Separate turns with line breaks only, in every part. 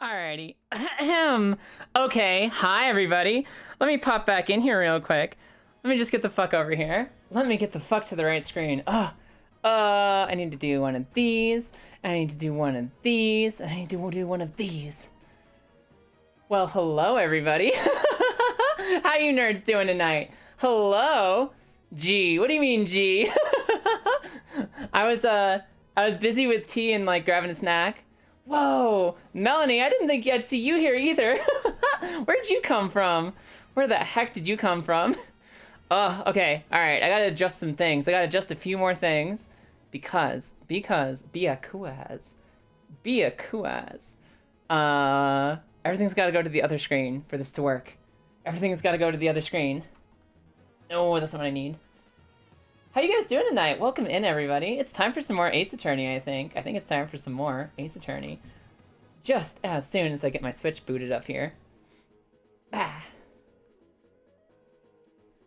Alrighty. Okay, hi everybody. Let me pop back in here real quick. Let me just get the fuck over here. Let me get the fuck to the right screen. I need to do one of these. I need to do one of these. I need to do one of these. Well, hello everybody. How you nerds doing tonight? Hello? Gee, what do you mean, gee? I was busy with tea and like grabbing a snack. Whoa, Melanie, I didn't think I'd see you here either. Where'd you come from? Where the heck did you come from? Oh, okay, all right, I gotta adjust some things. I gotta adjust a few more things because be a kuaz. Everything's gotta go to the other screen for this to work. Everything's gotta go to the other screen. No, that's not what I need. How you guys doing tonight? Welcome in, everybody. It's time for some more Ace Attorney, I think. I think it's time for some more Ace Attorney. Just as soon as I get my Switch booted up here.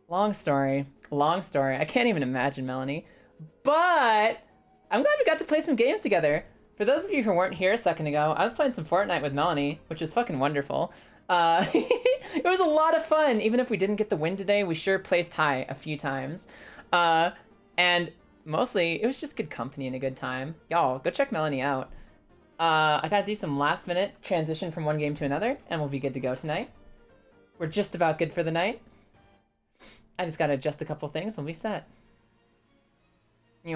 Long story. I can't even imagine, Melanie. But I'm glad we got to play some games together. For those of you who weren't here a second ago, I was playing some Fortnite with Melanie, which was fucking wonderful. It was a lot of fun. Even if we didn't get the win today, we sure placed high a few times. And mostly, it was just good company and a good time. Y'all, go check Melanie out. I gotta do some last minute transition from one game to another, and we'll be good to go tonight. We're just about good for the night. I just gotta adjust a couple things, we'll be set. Okay,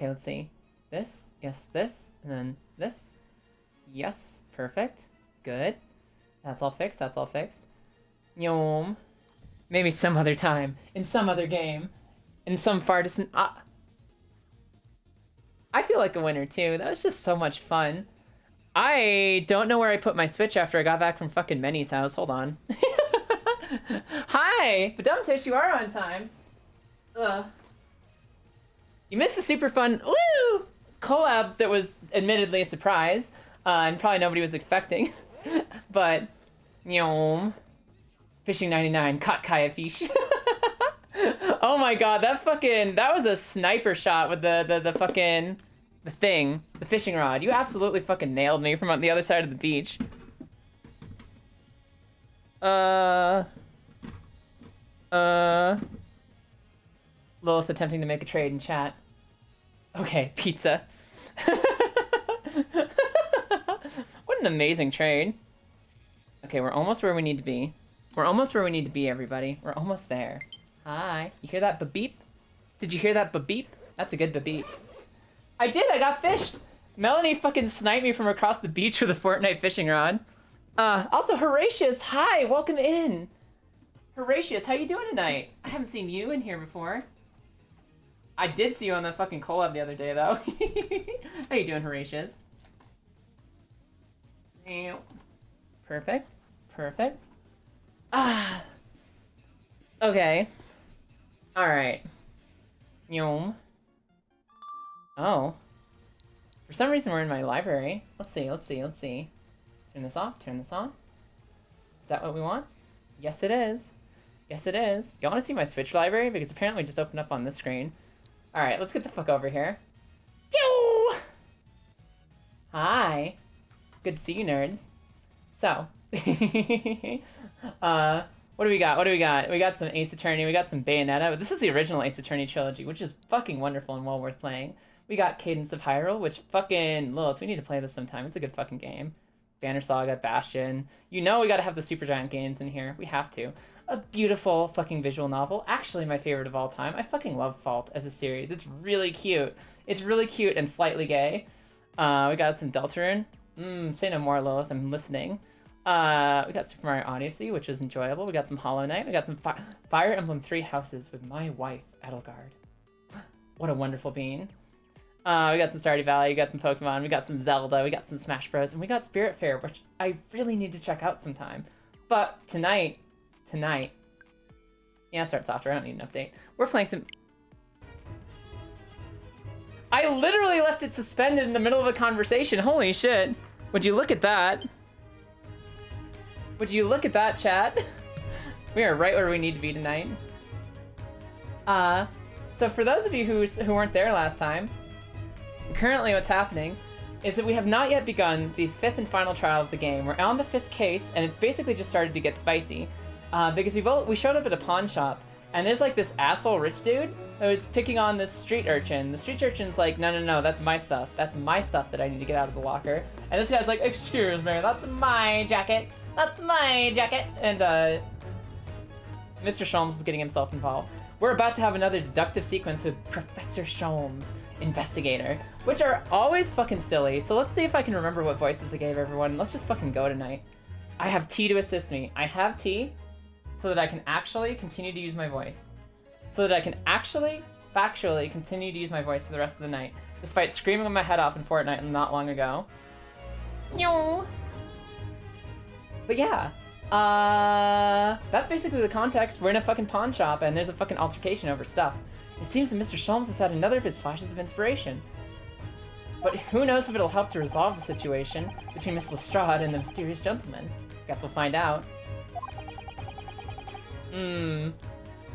let's see. This, yes, this, and then this. Yes, perfect, good. That's all fixed, Maybe some other time, in some other game, in some far distant... I feel like a winner, too. That was just so much fun. I don't know where I put my Switch after I got back from fucking Menny's house. Hold on. Hi! Badumtish, you are on time. You missed a super fun collab that was admittedly a surprise, and probably nobody was expecting. But, Fishing 99, caught Kaya fish. Oh my god, that was a sniper shot with the fishing rod. You absolutely fucking nailed me from on the other side of the beach. Lilith attempting to make a trade in chat. Okay, pizza. What an amazing trade. Okay, we're almost where we need to be. We're almost where we need to be, everybody. We're almost there. Hi. You hear that ba-beep? Did you hear that ba-beep? That's a good ba-beep. I did! I got fished! Melanie fucking sniped me from across the beach with a Fortnite fishing rod. Also, Horatius! Hi! Welcome in! Horatius, how you doing tonight? I haven't seen you in here before. I did see you on the fucking collab the other day, though. How you doing, Horatius? Perfect. Perfect. Okay. Alright. Oh. For some reason we're in my library. Let's see. Turn this off, turn this on. Is that what we want? Yes, it is. Yes, it is. Y'all wanna see my Switch library? Because apparently it just opened up on this screen. Alright, let's get the fuck over here. Pew! Hi. Good to see you, nerds. So. What do we got? We got some Ace Attorney, we got some Bayonetta, but this is the original Ace Attorney trilogy, which is fucking wonderful and well worth playing. We got Cadence of Hyrule, which fucking... Lilith, we need to play this sometime. It's a good fucking game. Banner Saga, Bastion. You know we gotta have the Supergiant games in here. We have to. A beautiful fucking visual novel. Actually my favorite of all time. I fucking love Fault as a series. It's really cute. It's really cute and slightly gay. We got some Deltarune. Say no more, Lilith. I'm listening. We got Super Mario Odyssey, which was enjoyable. We got some Hollow Knight. We got some Fire Emblem Three Houses with my wife, Edelgard. What a wonderful being. We got some Stardew Valley. We got some Pokemon. We got some Zelda. We got some Smash Bros. And we got Spirit Fair, which I really need to check out sometime. But tonight, yeah, start softer. I don't need an update. We're playing some... I literally left it suspended in the middle of a conversation. Holy shit. Would you look at that? Would you look at that, chat? We are right where we need to be tonight. So for those of you who weren't there last time, currently what's happening is that we have not yet begun the 5th and final trial of the game. We're on the 5th case, and it's basically just started to get spicy. Because we showed up at a pawn shop, and there's like this asshole rich dude who's picking on this street urchin. The street urchin's like, no, that's my stuff. That's my stuff that I need to get out of the locker. And this guy's like, excuse me, that's my jacket. That's my jacket. And Mr. Sholmes is getting himself involved. We're about to have another deductive sequence with Professor Sholmes, investigator, which are always fucking silly. So let's see if I can remember what voices I gave everyone. Let's just fucking go tonight. I have T to assist me. I have T so that I can actually continue to use my voice. So that I can actually, factually continue to use my voice for the rest of the night, despite screaming my head off in Fortnite not long ago. No. But yeah, that's basically the context. We're in a fucking pawn shop and there's a fucking altercation over stuff. It seems that Mr. Sholmes has had another of his flashes of inspiration. But who knows if it'll help to resolve the situation between Miss Lestrade and the mysterious gentleman. Guess we'll find out.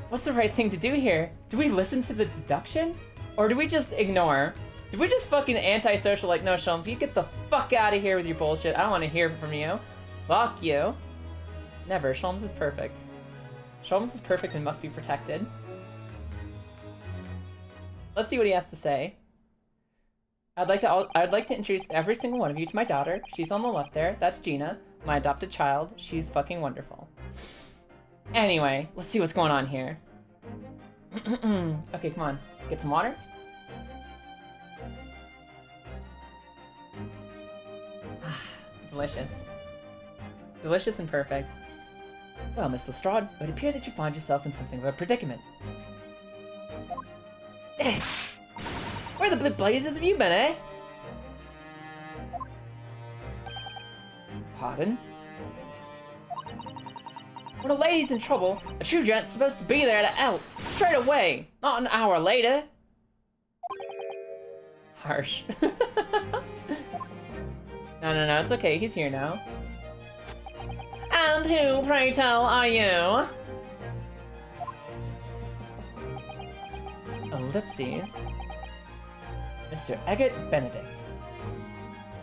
What's the right thing to do here? Do we listen to the deduction? Or do we just ignore? Do we just fucking antisocial like, no, Sholmes, you get the fuck out of here with your bullshit. I don't want to hear from you. Fuck you. Never. Sholmes is perfect. Sholmes is perfect and must be protected. Let's see what he has to say. I'd like to introduce every single one of you to my daughter. She's on the left there. That's Gina, my adopted child. She's fucking wonderful. Anyway, let's see what's going on here. Okay, come on. Get some water. Delicious. Delicious and perfect. Well, Miss Lestrade, it would appear that you find yourself in something of a predicament. Where the blazes have you been, eh? Pardon? When a lady's in trouble, a true gent's supposed to be there to help, straight away, not an hour later. Harsh. No, it's okay, he's here now. And who, pray tell, are you? Ellipses. Mr. Eggert Benedict.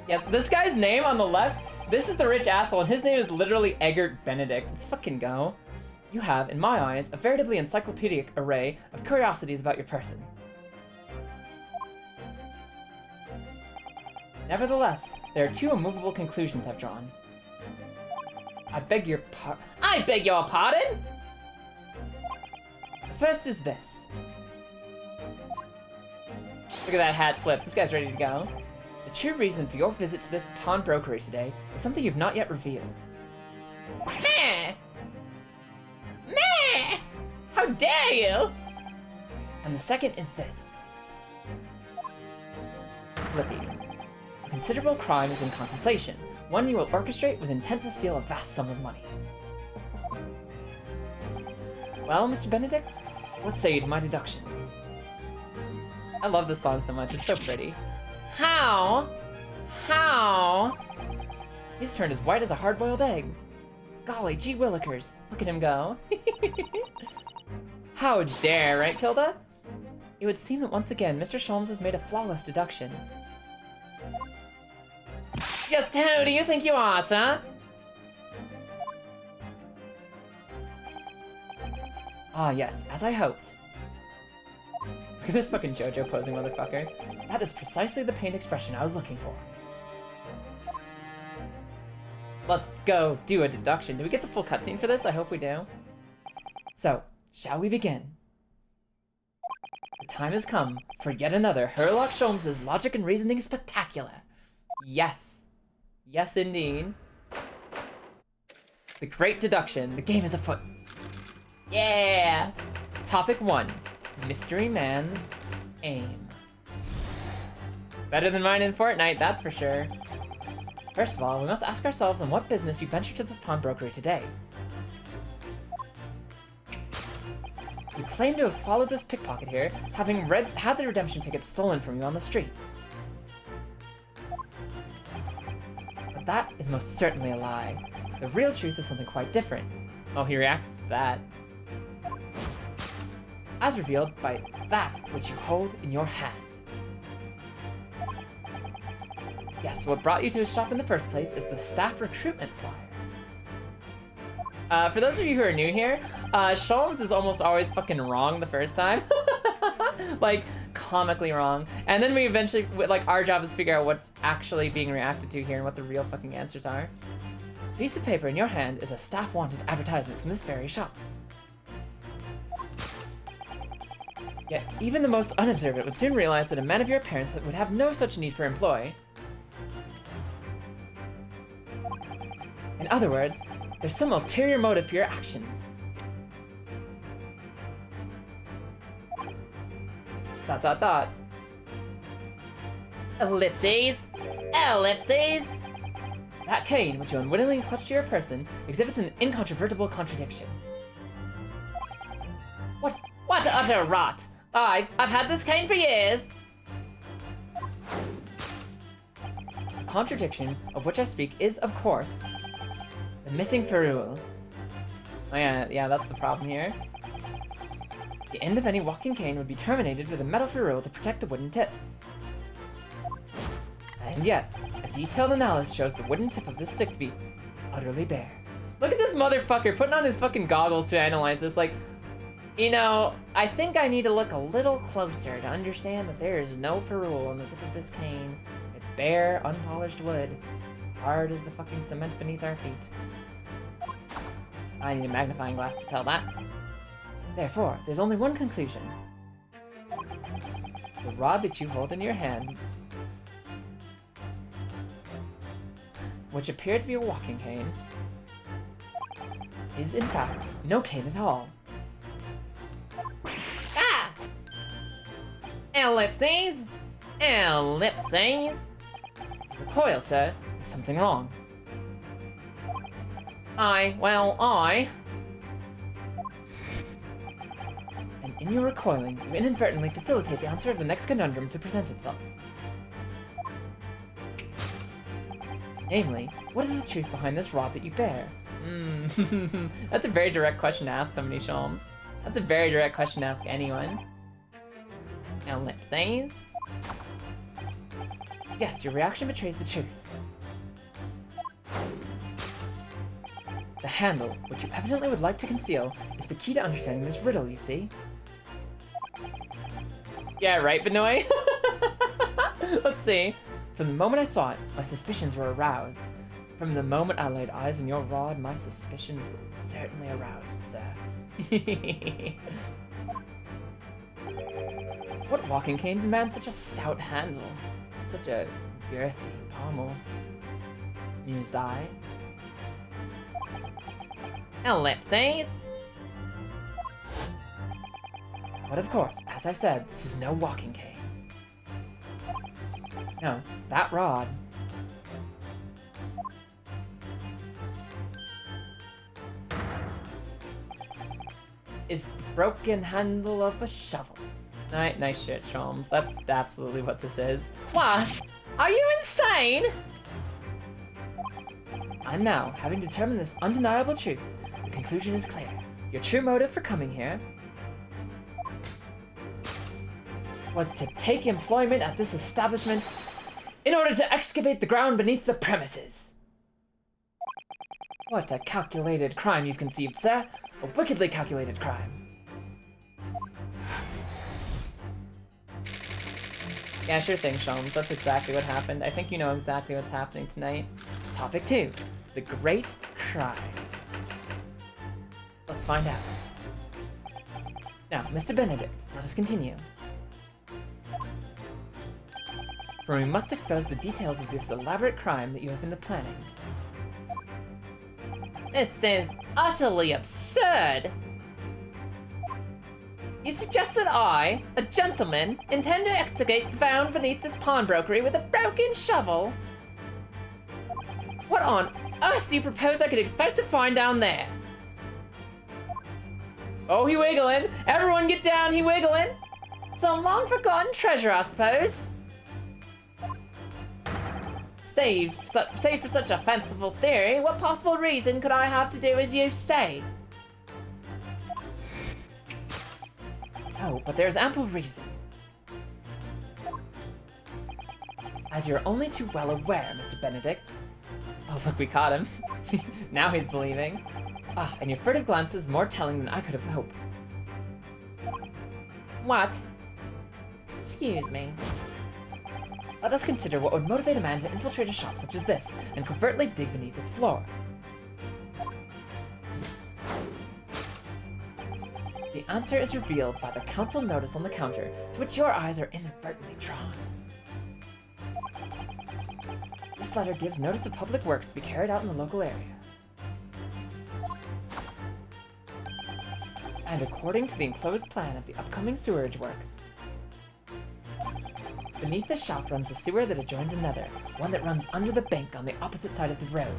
Yes, this guy's name on the left, this is the rich asshole, and his name is literally Eggert Benedict. Let's fucking go. You have, in my eyes, a veritably encyclopedic array of curiosities about your person. Nevertheless, there are two immovable conclusions I've drawn. I beg your pardon? The first is this. Look at that hat flip. This guy's ready to go. The true reason for your visit to this pawnbrokery today is something you've not yet revealed. Meh! Meh! How dare you! And the second is this. Flippy. A considerable crime is in contemplation, one you will orchestrate with intent to steal a vast sum of money. Well, Mr. Benedict, what say you to my deductions? I love this song so much, it's so pretty. How? He's turned as white as a hard-boiled egg. Golly gee willikers, look at him go. How dare, right, Kilda? It would seem that once again, Mr. Sholmes has made a flawless deduction. Just who do you think you are, sir? Ah, yes, as I hoped. Look at this fucking JoJo posing motherfucker. That is precisely the pained expression I was looking for. Let's go do a deduction. Do we get the full cutscene for this? I hope we do. So, shall we begin? The time has come for yet another Herlock Sholmes' logic and reasoning spectacular. Yes. Yes, indeed. The great deduction. The game is afoot. Yeah! Topic 1. Mystery Man's aim. Better than mine in Fortnite, that's for sure. First of all, we must ask ourselves on what business you ventured to this pawnbrokery today. You claim to have followed this pickpocket here, having had the redemption ticket stolen from you on the street. But that is most certainly a lie. The real truth is something quite different. Oh, he reacts to that. As revealed by that which you hold in your hand. Yes, what brought you to his shop in the first place is the staff recruitment flyer. For those of you who are new here, Sholmes is almost always fucking wrong the first time. Like, comically wrong. And then we eventually, like, our job is to figure out what's actually being reacted to here and what the real fucking answers are. The piece of paper in your hand is a staff wanted advertisement from this very shop. Yet, even the most unobservant would soon realize that a man of your appearance would have no such need for employ. In other words, there's some ulterior motive for your actions. Dot dot dot. Ellipses! Ellipses! That cane, which you unwittingly clutched to your person, exhibits an incontrovertible contradiction. What utter rot! I've had this cane for years! The contradiction of which I speak is, of course, the missing ferrule. Oh yeah, that's the problem here. The end of any walking cane would be terminated with a metal ferrule to protect the wooden tip. And yet, a detailed analysis shows the wooden tip of this stick to be utterly bare. Look at this motherfucker putting on his fucking goggles to analyze this, like, you know, I think I need to look a little closer to understand that there is no ferrule on the tip of this cane. It's bare, unpolished wood, hard as the fucking cement beneath our feet. I need a magnifying glass to tell that. Therefore, there's only one conclusion. The rod that you hold in your hand, which appeared to be a walking cane, is in fact no cane at all. Ah! Ellipses! Ellipses! Recoil, sir. Is something wrong? I... And in your recoiling, you inadvertently facilitate the answer of the next conundrum to present itself. Namely, what is the truth behind this rod that you bear? That's a very direct question to ask somebody, Sholmes. That's a very direct question to ask anyone. Ellipses? Yes, your reaction betrays the truth. The handle, which you evidently would like to conceal, is the key to understanding this riddle, you see? Yeah, right, Benoit? Let's see. From the moment I saw it, my suspicions were aroused. From the moment I laid eyes on your rod, my suspicions were certainly aroused, sir. What walking cane demands such a stout handle? Such a girthy pommel? Mused I. Ellipses? But of course, as I said, this is no walking cane. No, that rod is the broken handle of a shovel. Alright, nice shit, Sholmes. That's absolutely what this is. What? Are you insane? And now, having determined this undeniable truth, the conclusion is clear. Your true motive for coming here was to take employment at this establishment in order to excavate the ground beneath the premises. What a calculated crime you've conceived, sir. A wickedly calculated crime. Yeah, sure thing, Sholmes. That's exactly what happened. I think you know exactly what's happening tonight. Topic 2. The Great Crime. Let's find out. Now, Mr. Benedict, let us continue. For we must expose the details of this elaborate crime that you have been planning. This is utterly absurd! You suggest that I, a gentleman, intend to excavate the ground beneath this pawnbrokery with a broken shovel? What on earth do you propose I could expect to find down there? Oh, he wiggling! Everyone get down, he wiggling! Some long-forgotten treasure, I suppose? Save for such a fanciful theory, what possible reason could I have to do as you say? Oh, but there's ample reason. As you're only too well aware, Mr. Benedict. Oh, look, we caught him. Now he's believing. Ah, and your furtive glances more telling than I could have hoped. What? Excuse me. Let us consider what would motivate a man to infiltrate a shop such as this, and covertly dig beneath its floor. The answer is revealed by the council notice on the counter, to which your eyes are inadvertently drawn. This letter gives notice of public works to be carried out in the local area. And according to the enclosed plan of the upcoming sewerage works, beneath the shop runs a sewer that adjoins another, one that runs under the bank on the opposite side of the road.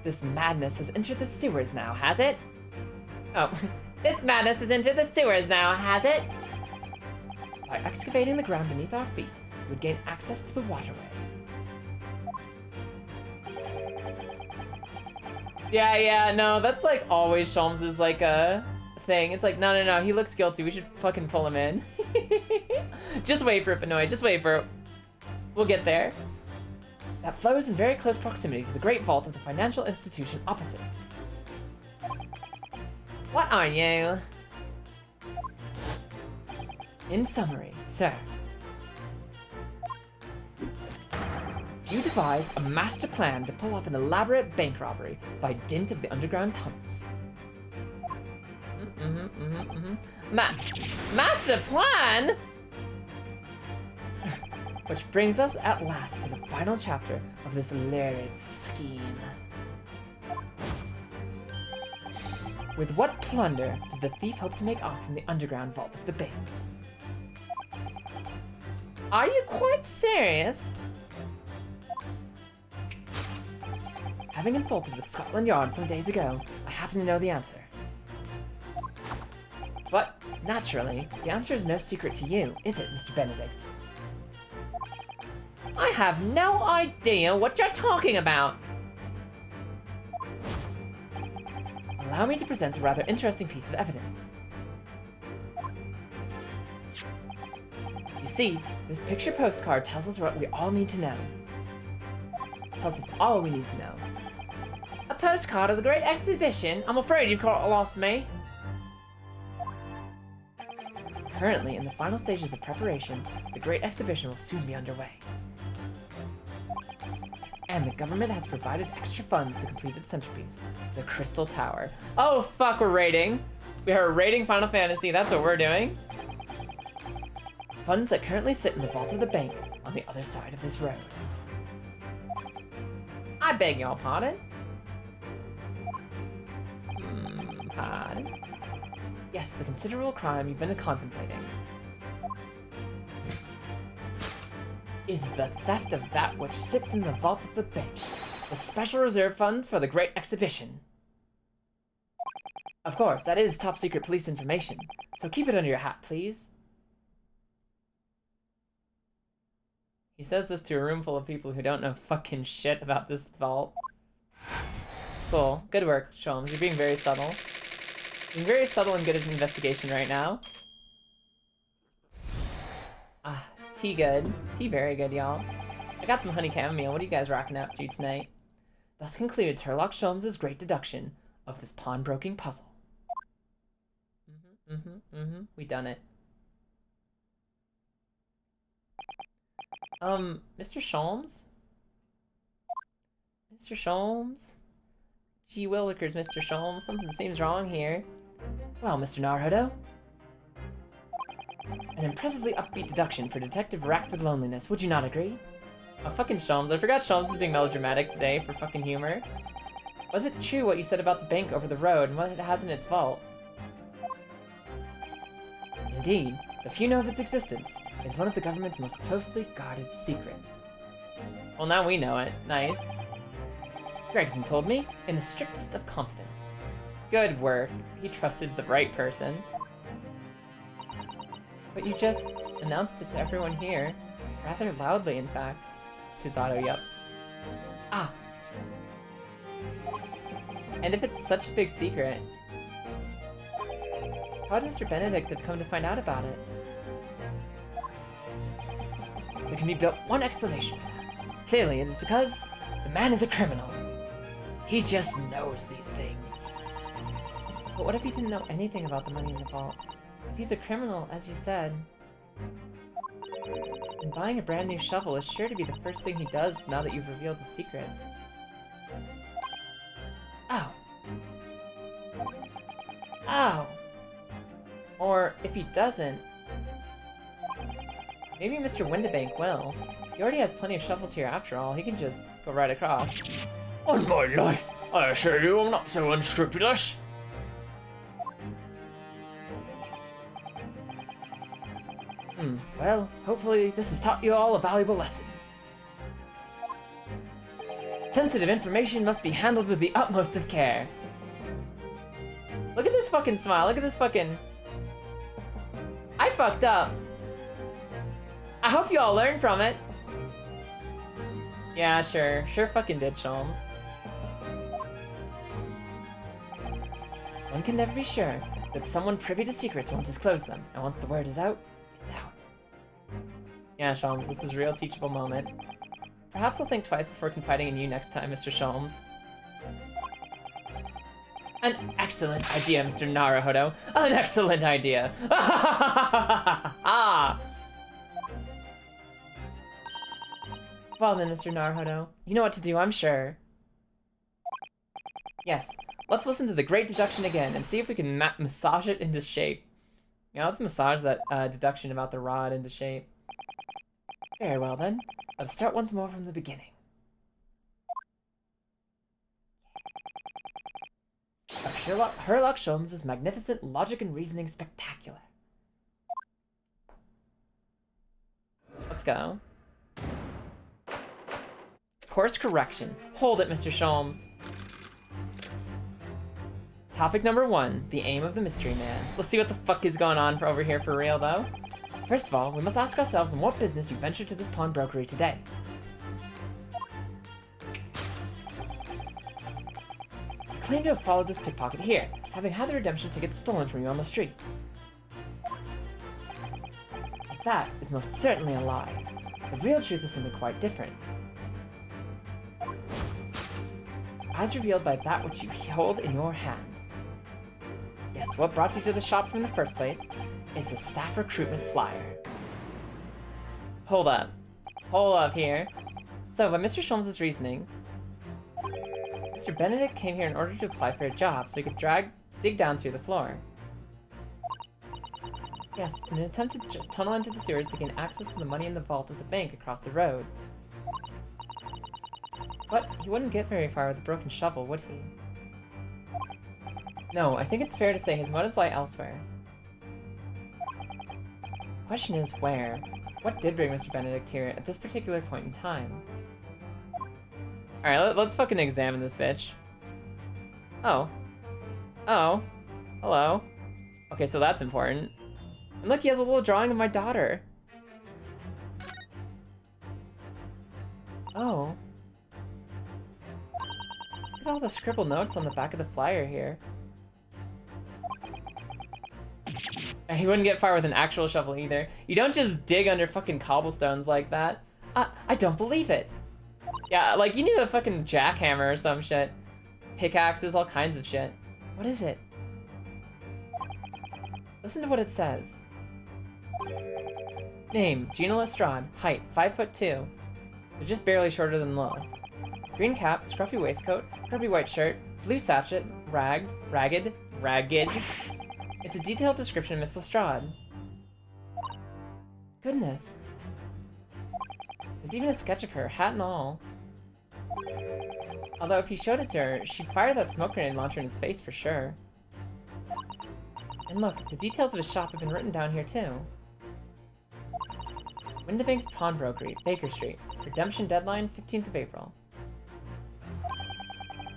This madness has entered the sewers now, has it? Oh, this madness has entered the sewers now, has it? By excavating the ground beneath our feet, we would gain access to the waterway. Yeah, no, that's like always Sholmes' like a thing. It's like, no, he looks guilty. We should fucking pull him in. Just wait for it, Benoit. Just wait for it. We'll get there. That flows in very close proximity to the Great Vault of the financial institution opposite. What are you? In summary, sir, you devised a master plan to pull off an elaborate bank robbery by dint of the underground tunnels. Master plan? Which brings us at last to the final chapter of this lurid scheme. With what plunder does the thief hope to make off from the underground vault of the bank? Are you quite serious? Having consulted with Scotland Yard some days ago, I happen to know the answer. But, naturally, the answer is no secret to you, is it, Mr. Benedict? I have no idea what you're talking about! Allow me to present a rather interesting piece of evidence. You see, this picture postcard tells us what we all need to know. Tells us all we need to know. A postcard of the Great Exhibition? I'm afraid you've lost me. Currently, in the final stages of preparation, the Great Exhibition will soon be underway. And the government has provided extra funds to complete its centerpiece, the Crystal Tower. Oh fuck, we're raiding. We are raiding Final Fantasy, that's what we're doing. Funds that currently sit in the vault of the bank on the other side of this road. I beg your pardon? Pardon? Yes, the considerable crime you've been contemplating is the theft of that which sits in the vault of the bank, the special reserve funds for the Great Exhibition. Of course, that is top secret police information, so keep it under your hat, please. He says this to a room full of people who don't know fucking shit about this vault. Cool. Good work, Sholmes. You're being very subtle. Being very subtle and good at investigation right now. Ah, tea good. Tea very good, y'all. I got some honey chamomile. What are you guys rocking out to tonight? Thus concludes Herlock Sholmes' great deduction of this pawnbroking puzzle. We done it. Mr. Sholmes? Mr. Sholmes? Gee willikers, Mr. Sholmes. Something seems wrong here. Well, Mr. Naruto? An impressively upbeat deduction for detective racked with loneliness, would you not agree? Oh, fucking Sholmes. I forgot Sholmes is being melodramatic today for fucking humor. Was it true what you said about the bank over the road and what it has in its vault? Indeed, the few know of its existence. It's one of the government's most closely guarded secrets. Well, now we know it. Nice. Gregson told me, in the strictest of confidence. Good work. He trusted the right person. But you just announced it to everyone here. Rather loudly, in fact. Susato, yup. Ah! And if it's such a big secret, how would Mr. Benedict have come to find out about it? can be but one explanation for that. Clearly, it is because the man is a criminal. He just knows these things. But what if he didn't know anything about the money in the vault? If he's a criminal, as you said, then buying a brand new shovel is sure to be the first thing he does now that you've revealed the secret. Ow. Ow! Or, if he doesn't, maybe Mr. Windibank will. He already has plenty of shovels here after all, he can just go right across.
On my life, I assure you I'm not so unscrupulous.
Well, hopefully this has taught you all a valuable lesson. Sensitive information must be handled with the utmost of care. Look at this fucking smile, look at this fucking... I fucked up. I hope you all learned from it. Yeah, sure fucking did, Sholmes. One can never be sure that someone privy to secrets won't disclose them, and once the word is out, it's out. Yeah, Sholmes, this is a real teachable moment. Perhaps I'll think twice before confiding in you next time, Mr. Sholmes. An excellent idea, Mr. Naruhodo. An excellent idea. Ah! Well then, Mr. Naruhodo, you know what to do, I'm sure. Yes, let's listen to the great deduction again and see if we can massage it into shape. Yeah, let's massage that deduction about the rod into shape. Very well then, let's start once more from the beginning. Of Sherlock Sholmes' magnificent logic and reasoning spectacular. Let's go. Course correction. Hold it, Mr. Sholmes. Topic number 1, the aim of the mystery man. Let's see what the fuck is going on over here for real, though. First of all, we must ask ourselves in what business you ventured to this pawnbrokery today. You claim to have followed this pickpocket here, having had the redemption ticket stolen from you on the street. But that is most certainly a lie. The real truth is something quite different. As revealed by that which you hold in your hand. Yes, what brought you to the shop from the first place is the staff recruitment flyer. Hold up. Hold up here. So, by Mr. Sholmes' reasoning, Mr. Benedict came here in order to apply for a job so he could dig down through the floor. Yes, in an attempt to just tunnel into the sewers to gain access to the money in the vault of the bank across the road. But he wouldn't get very far with a broken shovel, would he? No, I think it's fair to say his motives lie elsewhere. The question is, where? What did bring Mr. Benedict here at this particular point in time? Alright, let's fucking examine this bitch. Oh. Oh. Hello. Okay, so that's important. And look, he has a little drawing of my daughter. Oh. Look at all the scribbled notes on the back of the flyer here. And he wouldn't get far with an actual shovel either. You don't just dig under fucking cobblestones like that. I don't believe it. Yeah, like you need a fucking jackhammer or some shit. Pickaxes, all kinds of shit. What is it? Listen to what it says. Name, Gina Lestrade. Height, 5'2". So just barely shorter than Lilith. Green cap, scruffy waistcoat, grubby white shirt, blue sachet, ragged. It's a detailed description of Miss Lestrade. Goodness. There's even a sketch of her, hat and all. Although if he showed it to her, she'd fire that smoke grenade launcher in his face for sure. And look, the details of his shop have been written down here too. Windibank's Pawnbrokery, Baker Street. Redemption deadline, 15th of April.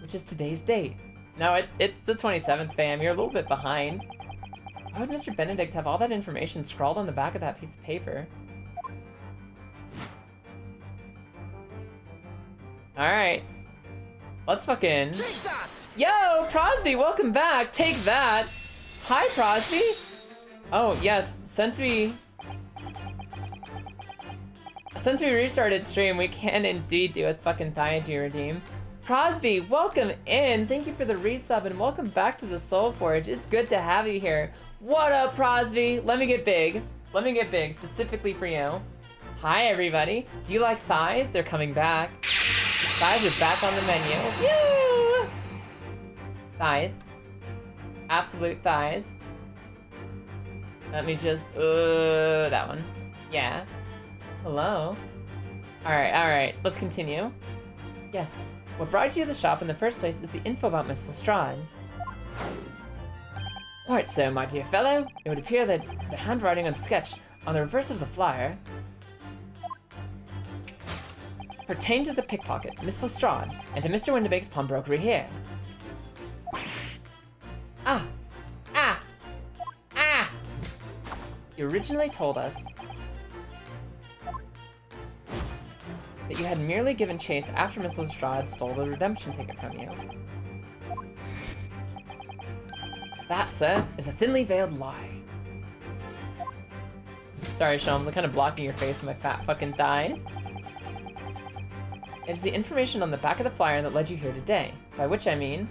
Which is today's date. No, it's the 27th, fam. You're a little bit behind. Why would Mr. Benedict have all that information scrawled on the back of that piece of paper? Alright. Let's fucking...
Take that!
Yo, Prosby, welcome back! Take that! Hi, Prosby! Oh, yes, since we Since we restarted stream, we can indeed do a fucking Thyagy redeem. Prosby, welcome in. Thank you for the resub and welcome back to the Soul Forge. It's good to have you here. What up, Prosby? Let me get big. Let me get big, specifically for you. Hi, everybody. Do you like thighs? They're coming back. Thighs are back on the menu. Woo! Thighs. Absolute thighs. Let me just, that one. Yeah. Hello. Alright, let's continue. Yes, what brought you to the shop in the first place is the info about Miss Lestrade. Quite so, my dear fellow. It would appear that the handwriting on the sketch on the reverse of the flyer pertained to the pickpocket, Miss Lestrade, and to Mr. Windibake's pawnbrokery here. Ah! You originally told us that you had merely given chase after Miss Lestrade stole the redemption ticket from you. That, sir, is a thinly veiled lie. Sorry, Shams, I'm kind of blocking your face with my fat fucking thighs. It's the information on the back of the flyer that led you here today, by which I mean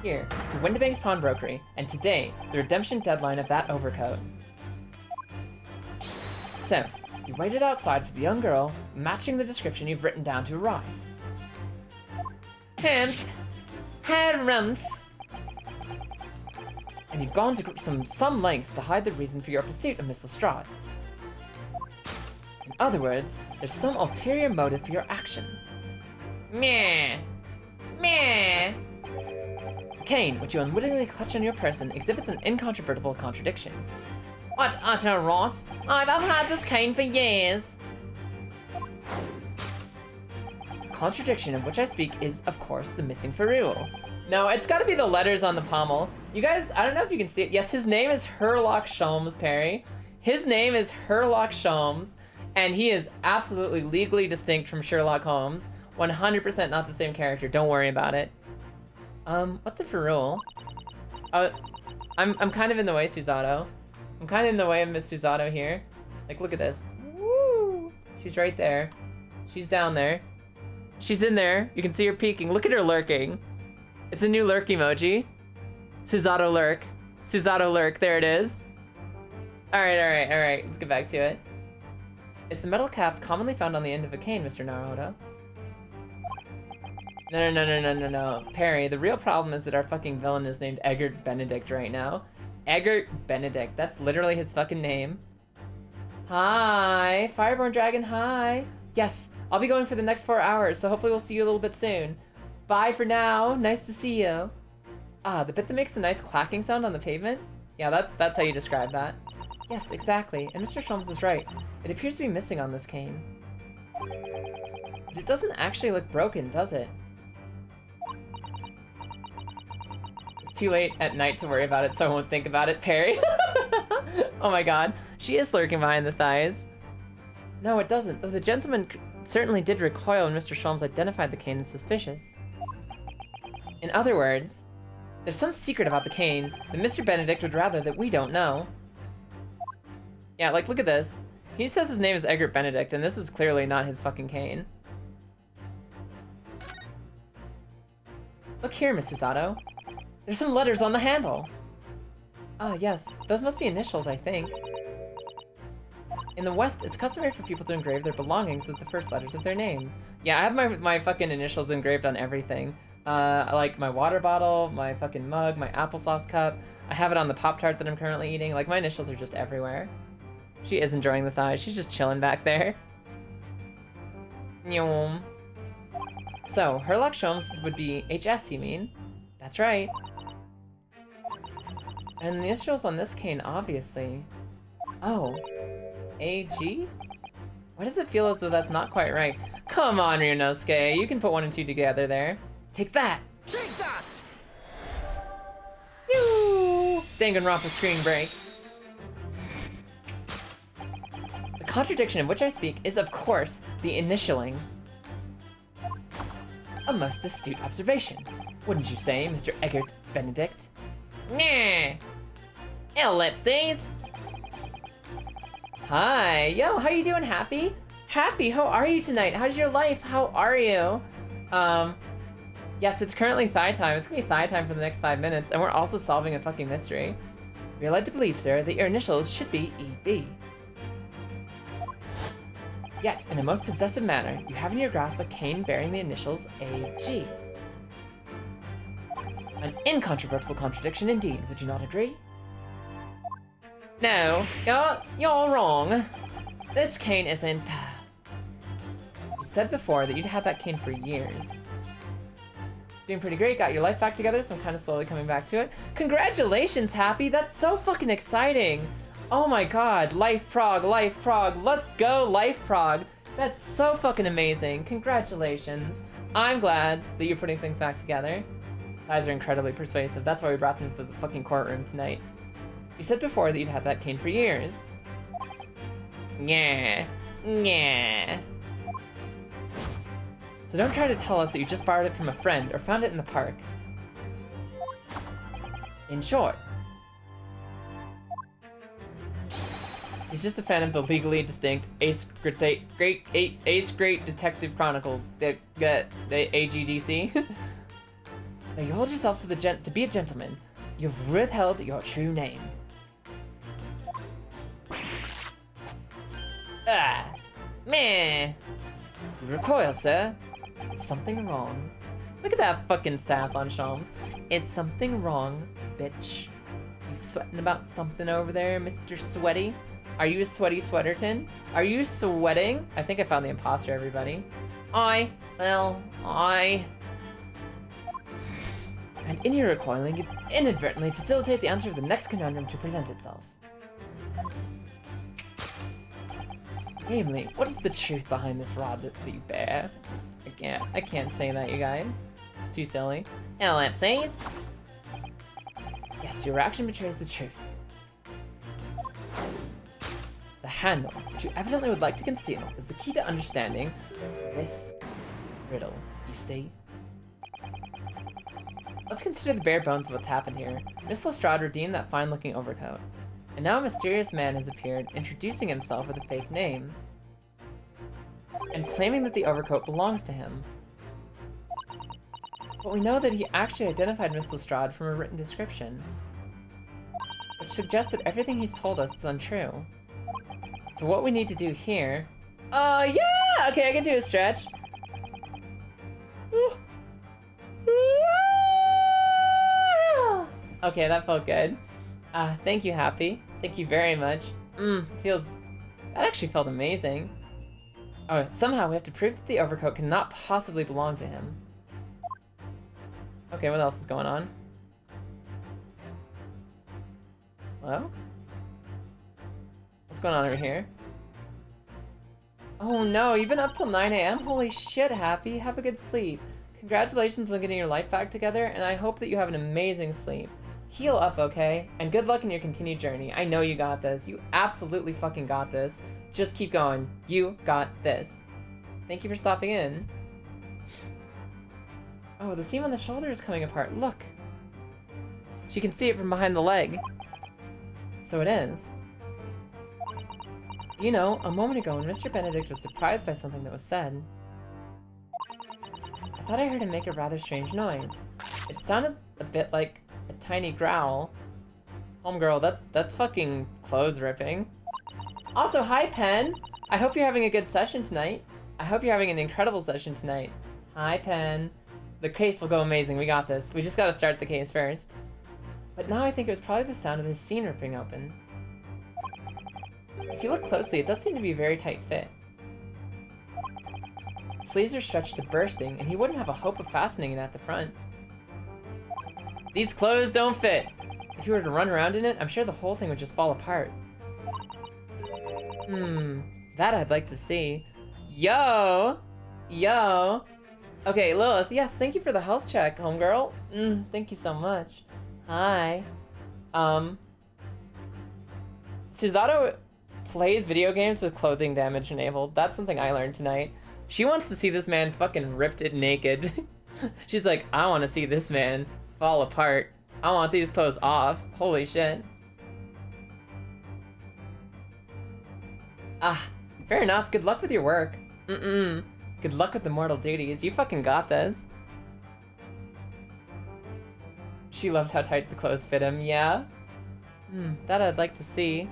here, to Windibank's pawnbrokery, and today, the redemption deadline of that overcoat. So, you waited outside for the young girl, matching the description you've written down to arrive. And you've gone to some lengths to hide the reason for your pursuit of Miss Lestrade. In other words, there's some ulterior motive for your actions. Meh. The cane, which you unwittingly clutch on your person, exhibits an incontrovertible contradiction. What utter rot! I've had this cane for years! The contradiction of which I speak is, of course, the missing ferrule. No, it's gotta be the letters on the pommel. You guys, I don't know if you can see it. Yes, his name is Herlock Sholmes, Perry. His name is Herlock Sholmes, and he is absolutely legally distinct from Sherlock Holmes. 100% not the same character, don't worry about it. What's the ferrule? I'm kind of in the way, Susato. I'm kind of in the way of Miss Susato here. Like, look at this. Woo! She's right there. She's down there. She's in there. You can see her peeking. Look at her lurking. It's a new lurk emoji. Susato lurk. Susato lurk. There it is. Alright. Let's get back to it. It's the metal cap commonly found on the end of a cane, Mr. Naruto. No. Perry, the real problem is that our fucking villain is named Eggert Benedict right now. Eggert Benedict. That's literally his fucking name. Hi, Fireborn Dragon, hi. Yes, I'll be going for the next 4 hours, so hopefully we'll see you a little bit soon. Bye for now. Nice to see you. Ah, the bit that makes the nice clacking sound on the pavement? Yeah, that's how you describe that. Yes, exactly. And Mr. Sholmes is right. It appears to be missing on this cane. But it doesn't actually look broken, does it? Too late at night to worry about it, so I won't think about it, Perry. Oh my god. She is lurking behind the thighs. No, it doesn't, though the gentleman certainly did recoil when Mr. Sholmes identified the cane as suspicious. In other words, there's some secret about the cane that Mr. Benedict would rather that we don't know. Yeah, like, look at this. He says his name is Eggert Benedict, and this is clearly not his fucking cane. Look here, Miss Susato. There's some letters on the handle. Ah, yes. Those must be initials, I think. In the West, it's customary for people to engrave their belongings with the first letters of their names. Yeah, I have my fucking initials engraved on everything. Like my water bottle, my fucking mug, my applesauce cup. I have it on the Pop-Tart that I'm currently eating. Like, my initials are just everywhere. She is enjoying the thighs. She's just chilling back there. Nyom. So, Herlock Sholmes would be HS, you mean? That's right. And the initials on this cane, obviously. Oh. AG? Why does it feel as though that's not quite right? Come on, Ryunosuke. You can put 1 and 2 together there. Take that!
Take that!
Yoo! Danganronpa screen break. The contradiction of which I speak is, of course, the initialing. A most astute observation. Wouldn't you say, Mr. Eggert Benedict? Nah! Ellipses! Hi. Yo, how you doing, Happy? Happy, how are you tonight? How's your life? How are you? Yes, it's currently thigh time. It's gonna be thigh time for the next 5 minutes, and we're also solving a fucking mystery. We are led to believe, sir, that your initials should be EB. Yet, in a most possessive manner, you have in your grasp a cane bearing the initials AG. An incontrovertible contradiction indeed, would you not agree? No, you're wrong. This cane isn't... You said before that you'd had that cane for years. Doing pretty great, got your life back together, so I'm kind of slowly coming back to it. Congratulations, Happy, that's so fucking exciting. Oh my god, Life Prog, let's go, Life Prog. That's so fucking amazing, congratulations. I'm glad that you're putting things back together. Guys are incredibly persuasive, that's why we brought them to the fucking courtroom tonight. You said before that you'd had that cane for years. Yeah. So don't try to tell us that you just borrowed it from a friend or found it in the park. In short, he's just a fan of the legally distinct Ace Great Detective Chronicles, the AGDC. Now you hold yourself to be a gentleman. You've withheld your true name. Meh. You recoil, sir. Something wrong. Look at that fucking sass on Shams. Is something wrong, bitch? You sweating about something over there, Mr. Sweaty? Are you a sweaty sweaterton? Are you sweating? I think I found the imposter, everybody. And in your recoiling, you inadvertently facilitate the answer of the next conundrum to present itself. Namely, what is the truth behind this rod that you bear? I can't say that, you guys. It's too silly. Ellipses. Yes, your reaction betrays the truth. The handle, which you evidently would like to conceal, is the key to understanding this riddle, you see? Let's consider the bare bones of what's happened here. Miss Lestrade redeemed that fine-looking overcoat. And now a mysterious man has appeared, introducing himself with a fake name, and claiming that the overcoat belongs to him. But we know that he actually identified Miss Lestrade from a written description, which suggests that everything he's told us is untrue. So what we need to do here... yeah! Okay, I can do a stretch. Okay, that felt good. Thank you, Happy. Thank you very much. That actually felt amazing. Oh, somehow we have to prove that the overcoat cannot possibly belong to him. Okay, what else is going on? Hello? What's going on over here? Oh no, you've been up till 9 AM? Holy shit, Happy. Have a good sleep. Congratulations on getting your life back together, and I hope that you have an amazing sleep. Heal up, okay? And good luck in your continued journey. I know you got this. You absolutely fucking got this. Just keep going. You got this. Thank you for stopping in. Oh, the seam on the shoulder is coming apart. Look. She can see it from behind the leg. So it is. You know, a moment ago when Mr. Benedict was surprised by something that was said, I thought I heard him make a rather strange noise. It sounded a bit like a tiny growl. Homegirl, that's fucking clothes ripping. Also, hi Pen! I hope you're having a good session tonight. I hope you're having an incredible session tonight. Hi Pen. The case will go amazing, we got this. We just gotta start the case first. But now I think it was probably the sound of his scene ripping open. If you look closely, it does seem to be a very tight fit. Sleeves are stretched to bursting, and he wouldn't have a hope of fastening it at the front. These clothes don't fit. If you were to run around in it, I'm sure the whole thing would just fall apart. That I'd like to see. Yo! Okay, Lilith, yes, thank you for the health check, homegirl. Thank you so much. Hi. Suzato plays video games with clothing damage enabled. That's something I learned tonight. She wants to see this man fucking ripped it naked. She's like, I want to see this man fall apart. I want these clothes off. Holy shit. Ah, fair enough. Good luck with your work. Good luck with the mortal duties. You fucking got this. She loves how tight the clothes fit him. Yeah? That I'd like to see.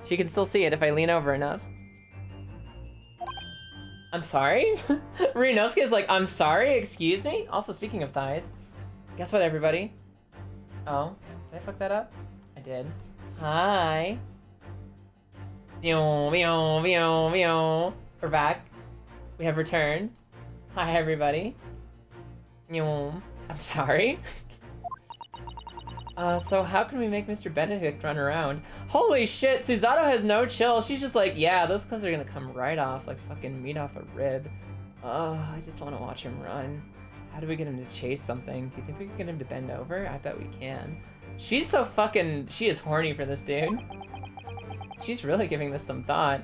She can still see it if I lean over enough. I'm sorry? Ryunosuke is like, I'm sorry? Excuse me? Also, speaking of thighs, guess what, everybody? Oh, did I fuck that up? I did. Hi. We're back. We have returned. Hi, everybody. I'm sorry. So how can we make Mr. Benedict run around? Holy shit, Susato has no chill. She's just like, yeah, those clothes are gonna come right off like fucking meat off a rib. I just want to watch him run. How do we get him to chase something? Do you think we can get him to bend over? I bet we can. She's so fucking... She is horny for this dude. She's really giving this some thought.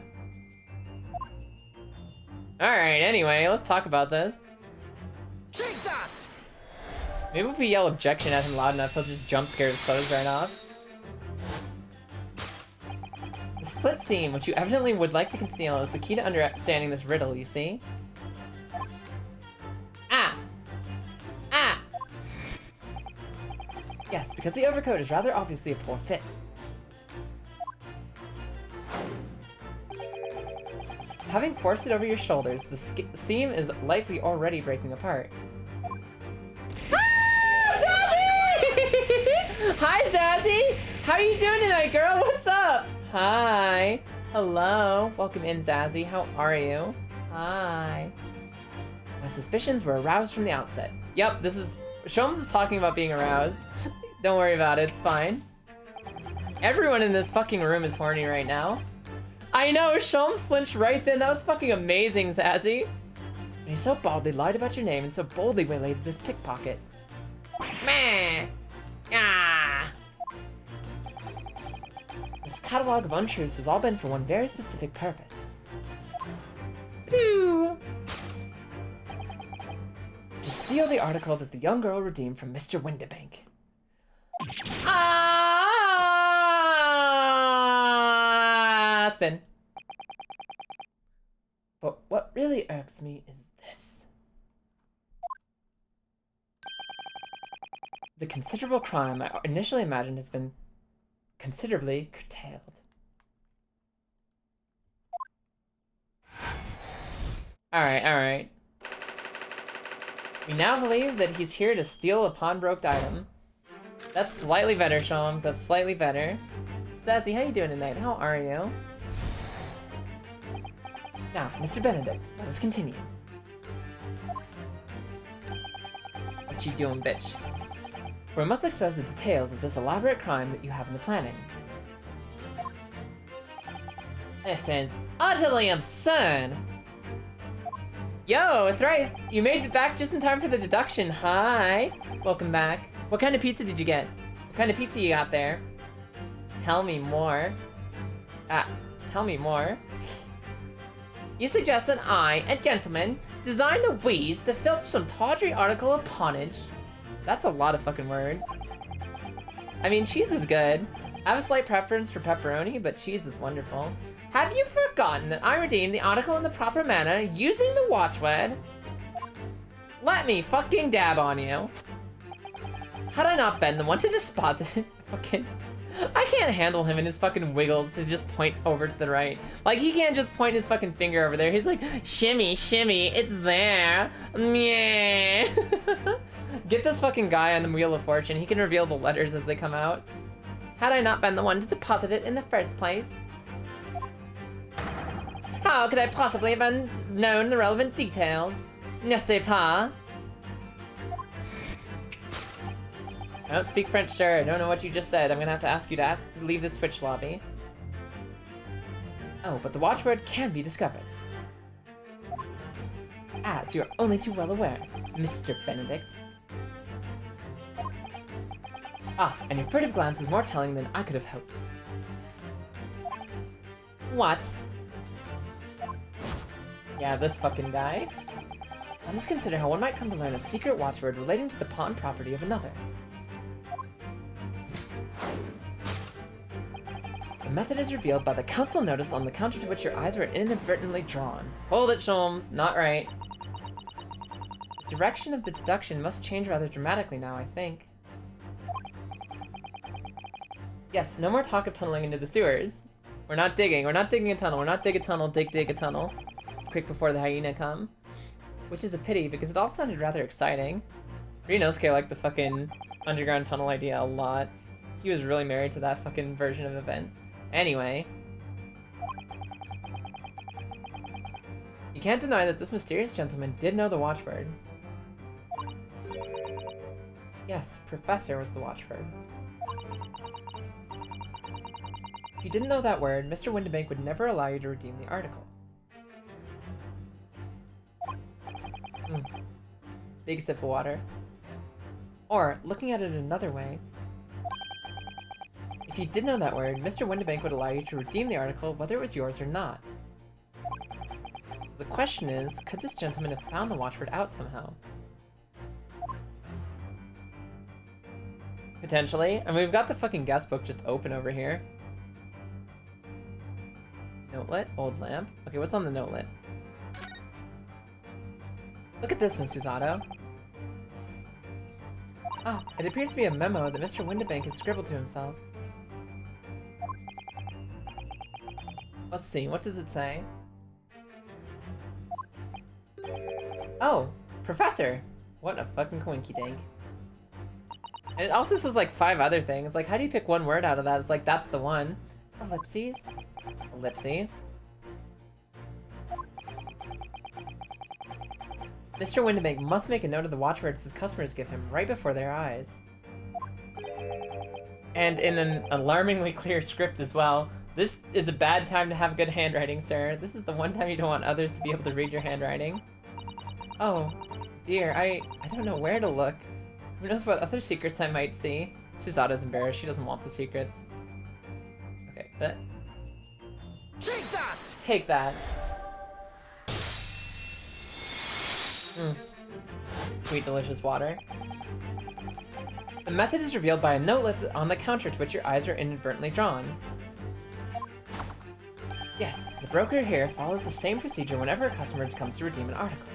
Alright, anyway, let's talk about this.
Take that!
Maybe if we yell objection at him loud enough, he'll just jump scare his clothes right off. The split seam, which you evidently would like to conceal, is the key to understanding this riddle, you see? Ah! Ah! Yes, because the overcoat is rather obviously a poor fit. Having forced it over your shoulders, the seam is likely already breaking apart. Hi, Zazzy! How are you doing tonight, girl? What's up? Hi. Hello. Welcome in, Zazzy. How are you? Hi. My suspicions were aroused from the outset. Yep, this is... Sholmes is talking about being aroused. Don't worry about it, it's fine. Everyone in this fucking room is horny right now. I know, Sholmes flinched right then. That was fucking amazing, Zazzy. And you so baldly lied about your name and so boldly waylaid this pickpocket. Meh. Ah. This catalog of untruths has all been for one very specific purpose. Pew. To steal the article that the young girl redeemed from Mr. Windibank. Ah! Spin. But what really irks me is this. The considerable crime I initially imagined has been considerably curtailed. Alright. We now believe that he's here to steal a pawnbroked item. That's slightly better, Sholmes. That's slightly better. Zazzy, how you doing tonight? How are you? Now, Mr. Benedict, let us continue. What you doing, bitch? We must expose the details of this elaborate crime that you have in the planning. This is utterly absurd! Yo, Thrice, you made it back just in time for the deduction. Hi! Welcome back. What kind of pizza did you get? What kind of pizza you got there? Tell me more. Tell me more. You suggest that I, a gentleman, design the wheeze to filch some tawdry article of pawnage. That's a lot of fucking words. I mean, cheese is good. I have a slight preference for pepperoni, but cheese is wonderful. Have you forgotten that I redeemed the article in the proper manner using the watchword? Let me fucking dab on you. Had I not been the one to deposit fucking... I can't handle him and his fucking wiggles to just point over to the right. Like, he can't just point his fucking finger over there. He's like, shimmy, shimmy, it's there. Meh. Get this fucking guy on the Wheel of Fortune. He can reveal the letters as they come out. Had I not been the one to deposit it in the first place? How could I possibly have known the relevant details? N'est-ce pas? I don't speak French, sir. I don't know what you just said. I'm gonna have to ask you to leave this Twitch lobby. Oh, but the watchword can be discovered. As you're only too well aware, Mr. Benedict. Ah, and your furtive glance is more telling than I could have hoped. What? Yeah, this fucking guy. Let us consider how one might come to learn a secret watchword relating to the pawn property of another. The method is revealed by the council notice on the counter to which your eyes were inadvertently drawn. Hold it, Sholmes. Not right. The direction of the deduction must change rather dramatically now, I think. Yes, no more talk of tunneling into the sewers. We're not digging. We're not digging a tunnel. We're not dig a tunnel. Dig a tunnel. Quick before the hyena come. Which is a pity, because it all sounded rather exciting. Rinosuke liked the fucking underground tunnel idea a lot. He was really married to that fucking version of events. Anyway. You can't deny that this mysterious gentleman did know the watchword. Yes, Professor was the watchword. If you didn't know that word, Mr. Windibank would never allow you to redeem the article. Big sip of water. Or, looking at it another way, if you did know that word, Mr. Windibank would allow you to redeem the article whether it was yours or not. The question is, could this gentleman have found the watchword out somehow? Potentially. I mean, we've got the fucking guest book just open over here. Notelet, old lamp. Okay, what's on the notelet? Look at this, Miss Susato. Ah, it appears to be a memo that Mr. Windibank has scribbled to himself. Let's see, what does it say? Oh, Professor! What a fucking coinky-dink. And it also says like 5 other things. Like, how do you pick one word out of that? It's like, that's the one. Ellipses? Ellipses? Mr. Windibank must make a note of the watchwords his customers give him right before their eyes. And in an alarmingly clear script as well. This is a bad time to have good handwriting, sir. This is the one time you don't want others to be able to read your handwriting. Oh, dear, I don't know where to look. Who knows what other secrets I might see? Susato's embarrassed. She doesn't want the secrets. Okay,
Take that!
Take that. Sweet, delicious water. The method is revealed by a notelet on the counter to which your eyes are inadvertently drawn. Yes, the broker here follows the same procedure whenever a customer comes to redeem an article.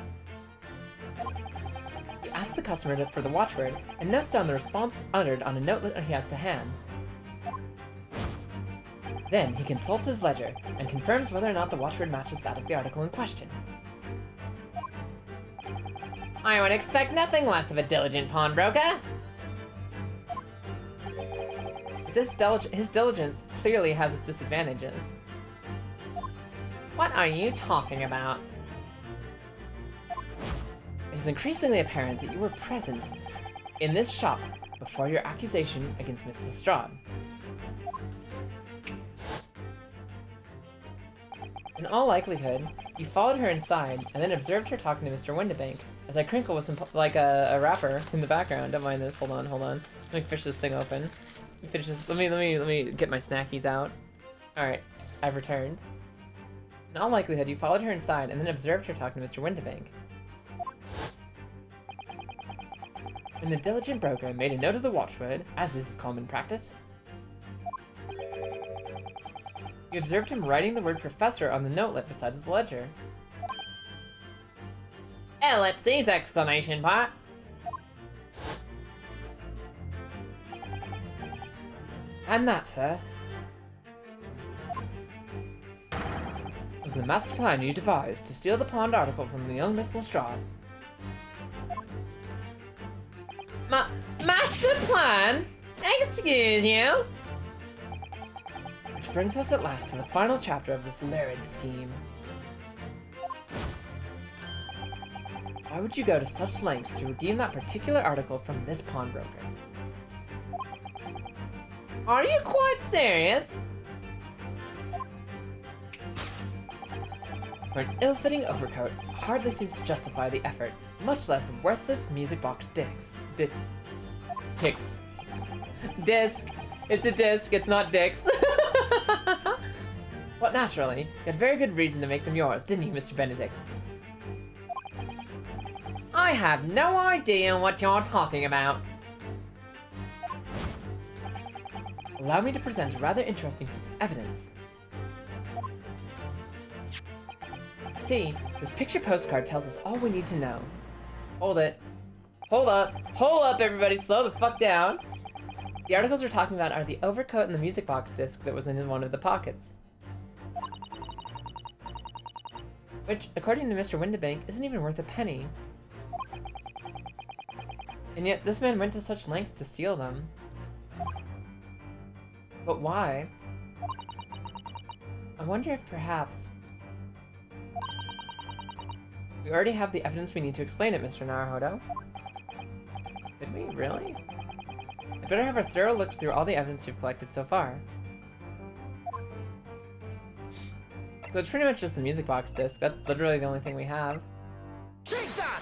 He asks the customer for the watchword and notes down the response uttered on a notelet he has to hand. Then he consults his ledger and confirms whether or not the watchword matches that of the article in question. I would expect nothing less of a diligent pawnbroker. His diligence clearly has its disadvantages. What are you talking about? It is increasingly apparent that you were present in this shop before your accusation against Miss Lestrade. In all likelihood, you followed her inside and then observed her talking to Mr. Windibank. As I crinkle with some like a wrapper in the background. Don't mind this. Hold on. Let me fish this thing open. Let me finish this. Let me get my snackies out. All right, I've returned. In all likelihood, you followed her inside and then observed her talking to Mr. Windibank. When the diligent broker made a note of the watchword, as is his common practice, you observed him writing the word professor on the notelet beside his ledger. Ellipses! Exclamation mark! And that, sir, was the master plan you devised to steal the pawned article from the young Miss Lestrade. Master plan? Excuse you? Which brings us at last to the final chapter of this lurid scheme. Why would you go to such lengths to redeem that particular article from this pawnbroker? Are you quite serious? For an ill-fitting overcoat hardly seems to justify the effort, much less worthless music box discs. Discs. Disc. It's a disc, it's not dicks. But naturally, you had very good reason to make them yours, didn't you, Mr. Benedict? I have no idea what you're talking about. Allow me to present a rather interesting piece of evidence. See, this picture postcard tells us all we need to know. Hold it. Hold up, everybody, slow the fuck down. The articles we're talking about are the overcoat and the music box disc that was in one of the pockets. Which, according to Mr. Windibank, isn't even worth a penny. And yet, this man went to such lengths to steal them. But why? I wonder if perhaps... we already have the evidence we need to explain it, Mr. Naruhodo. Did we? Really? I better have a thorough look through all the evidence we've collected so far. So it's pretty much just the music box disc. That's literally the only thing we have.
Take that!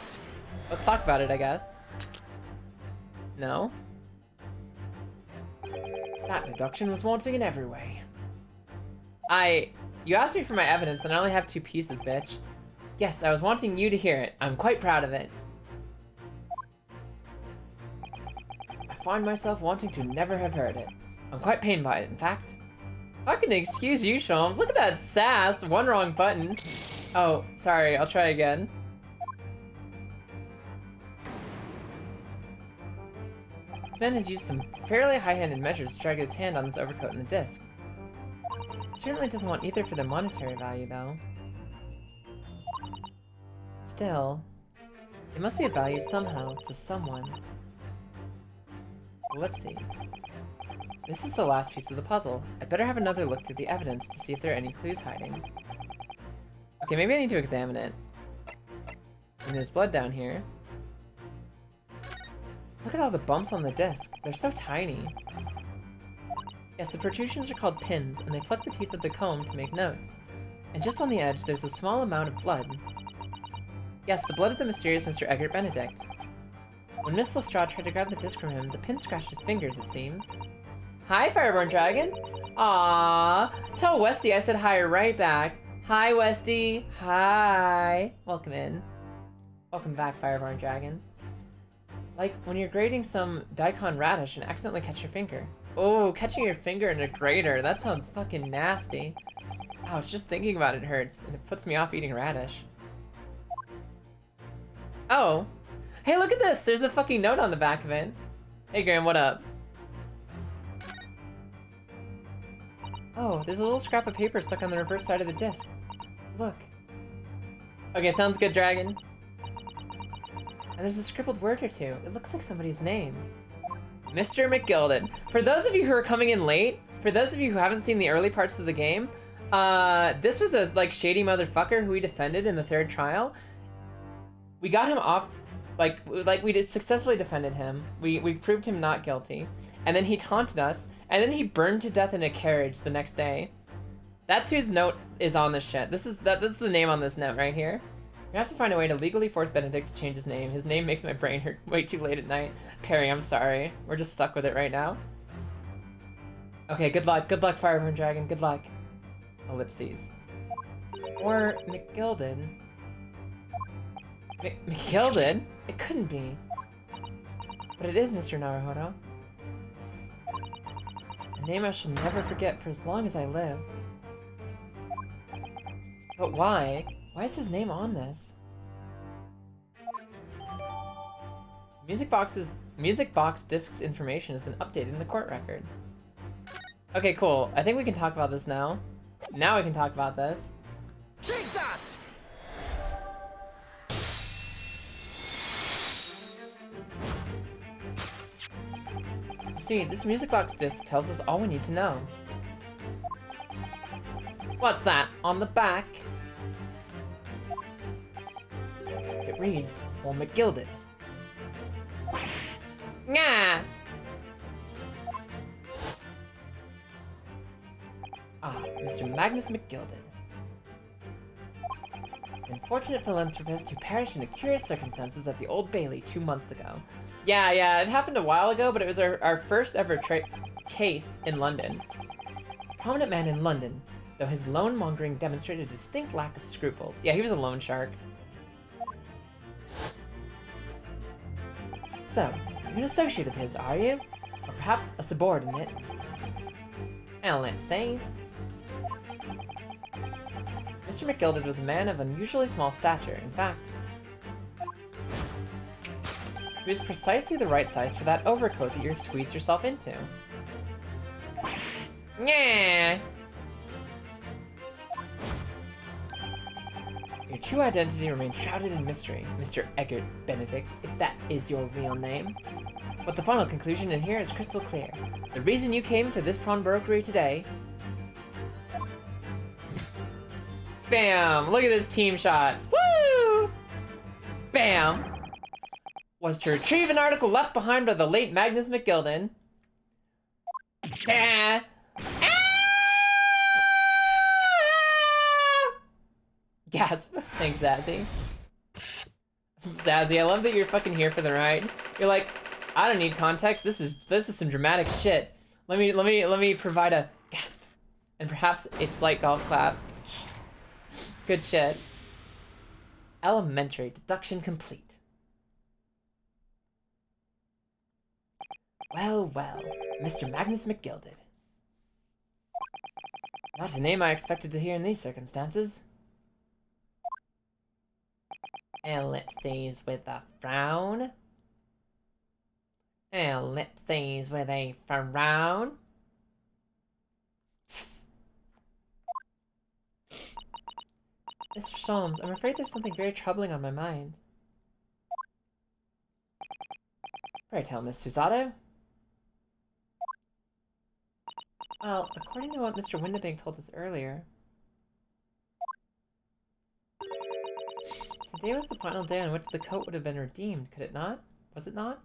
Let's talk about it, I guess. No? That deduction was wanting in every way. You asked me for my evidence and I only have 2 pieces, bitch. Yes, I was wanting you to hear it. I'm quite proud of it. I find myself wanting to never have heard it. I'm quite pained by it, in fact. Fucking excuse you, Sholmes. Look at that sass. One wrong button. Oh, sorry. I'll try again. This man has used some fairly high-handed measures to try to get his hand on this overcoat and the disc. He certainly doesn't want either for the monetary value, though. Still, it must be of value somehow to someone. Ellipses. This is the last piece of the puzzle. I'd better have another look through the evidence to see if there are any clues hiding. Okay, maybe I need to examine it. And there's blood down here. Look at all the bumps on the disc. They're so tiny. Yes, the protrusions are called pins, and they pluck the teeth of the comb to make notes. And just on the edge, there's a small amount of blood. Yes, the blood of the mysterious Mr. Eggert Benedict. When Miss Lestrade tried to grab the disc from him, the pin scratched his fingers, it seems. Hi, Fireborn Dragon! Aww! Tell Westy I said hi right back. Hi, Westy! Hi! Welcome in. Welcome back, Fireborn Dragon. Like when you're grating some daikon radish and accidentally catch your finger. Oh, catching your finger in a grater. That sounds fucking nasty. Ouch, just thinking about it hurts, and it puts me off eating radish. Oh. Hey, look at this! There's a fucking note on the back of it. Hey, Graham, what up? Oh, there's a little scrap of paper stuck on the reverse side of the disc. Look. Okay, sounds good, Dragon. And there's a scribbled word or two. It looks like somebody's name. Mr. McGilden. For those of you who are coming in late, for those of you who haven't seen the early parts of the game, this was a like shady motherfucker who we defended in the 3rd trial. We got him off, like we successfully defended him. We proved him not guilty, and then he taunted us, and then he burned to death in a carriage the next day. That's whose note is on this shit. That's the name on this note right here. We have to find a way to legally force Benedict to change his name. His name makes my brain hurt way too late at night. Perry, I'm sorry. We're just stuck with it right now. Okay, good luck. Good luck, Fireborn Dragon. Good luck. Ellipses. Or McGilden. McGilden? It couldn't be. But it is, Mr. Naruhodo. A name I shall never forget for as long as I live. But why? Why is his name on this? Music box disc's information has been updated in the court record. Okay, cool. I think we can talk about this now. Now we can talk about this.
Take that!
See, this music box disc tells us all we need to know. What's that on the back? It reads, "For McGilded." Nah. Ah, Mr. Magnus McGilded. An unfortunate philanthropist who perished in curious circumstances at the Old Bailey 2 months ago. Yeah, it happened a while ago, but it was our first ever case in London. A prominent man in London, though his loan-mongering demonstrated a distinct lack of scruples. Yeah, he was a loan shark. So, you're an associate of his, are you? Or perhaps a subordinate? Ellipses. Mr. McGilded was a man of unusually small stature. In fact, he was precisely the right size for that overcoat that you squeezed yourself into. Yeah. Your true identity remains shrouded in mystery, Mr. Eggert Benedict, if that is your real name. But the final conclusion in here is crystal clear. The reason you came to this pawnbrokery today... Bam! Look at this team shot. Woo! Bam! Was to retrieve an article left behind by the late Magnus McGilden. Ah! Gasp. Thanks, Zazzy. Zazzy, I love that you're fucking here for the ride. You're like, I don't need context. This is some dramatic shit. Let me provide a gasp and perhaps a slight golf clap. Good shit. Elementary deduction complete. Well, Mr. Magnus McGilded. Not a name I expected to hear in these circumstances. Ellipses with a frown. Ellipses with a frown. Mr. Sholmes, I'm afraid there's something very troubling on my mind. Pray tell, Miss Susato. Well, according to what Mr. Windibank told us earlier, today was the final day on which the coat would have been redeemed, could it not? Was it not?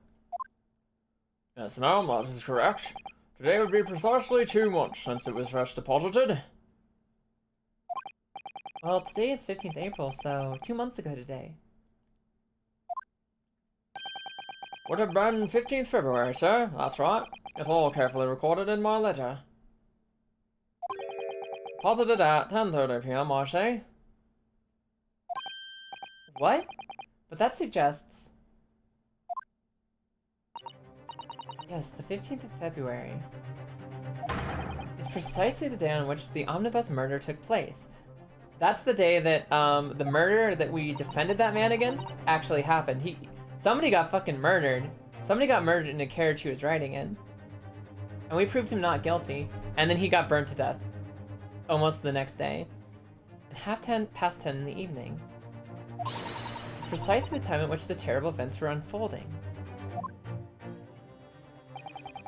Yes, ma'am, that is correct. Today would be precisely 2 months since it was first deposited.
Well, today is 15th April, so 2 months ago today.
Would have been 15th February, sir. That's right. It's all carefully recorded in my ledger. Deposited at 10:30 p.m., I say.
What? But that suggests... Yes, the 15th of February. It's precisely the day on which the omnibus murder took place. That's the day that, the murder that we defended that man against actually happened. Somebody got fucking murdered. Somebody got murdered in a carriage he was riding in. And we proved him not guilty. And then he got burned to death. Almost the next day. At past 10 in the evening. It's precisely the time at which the terrible events were unfolding.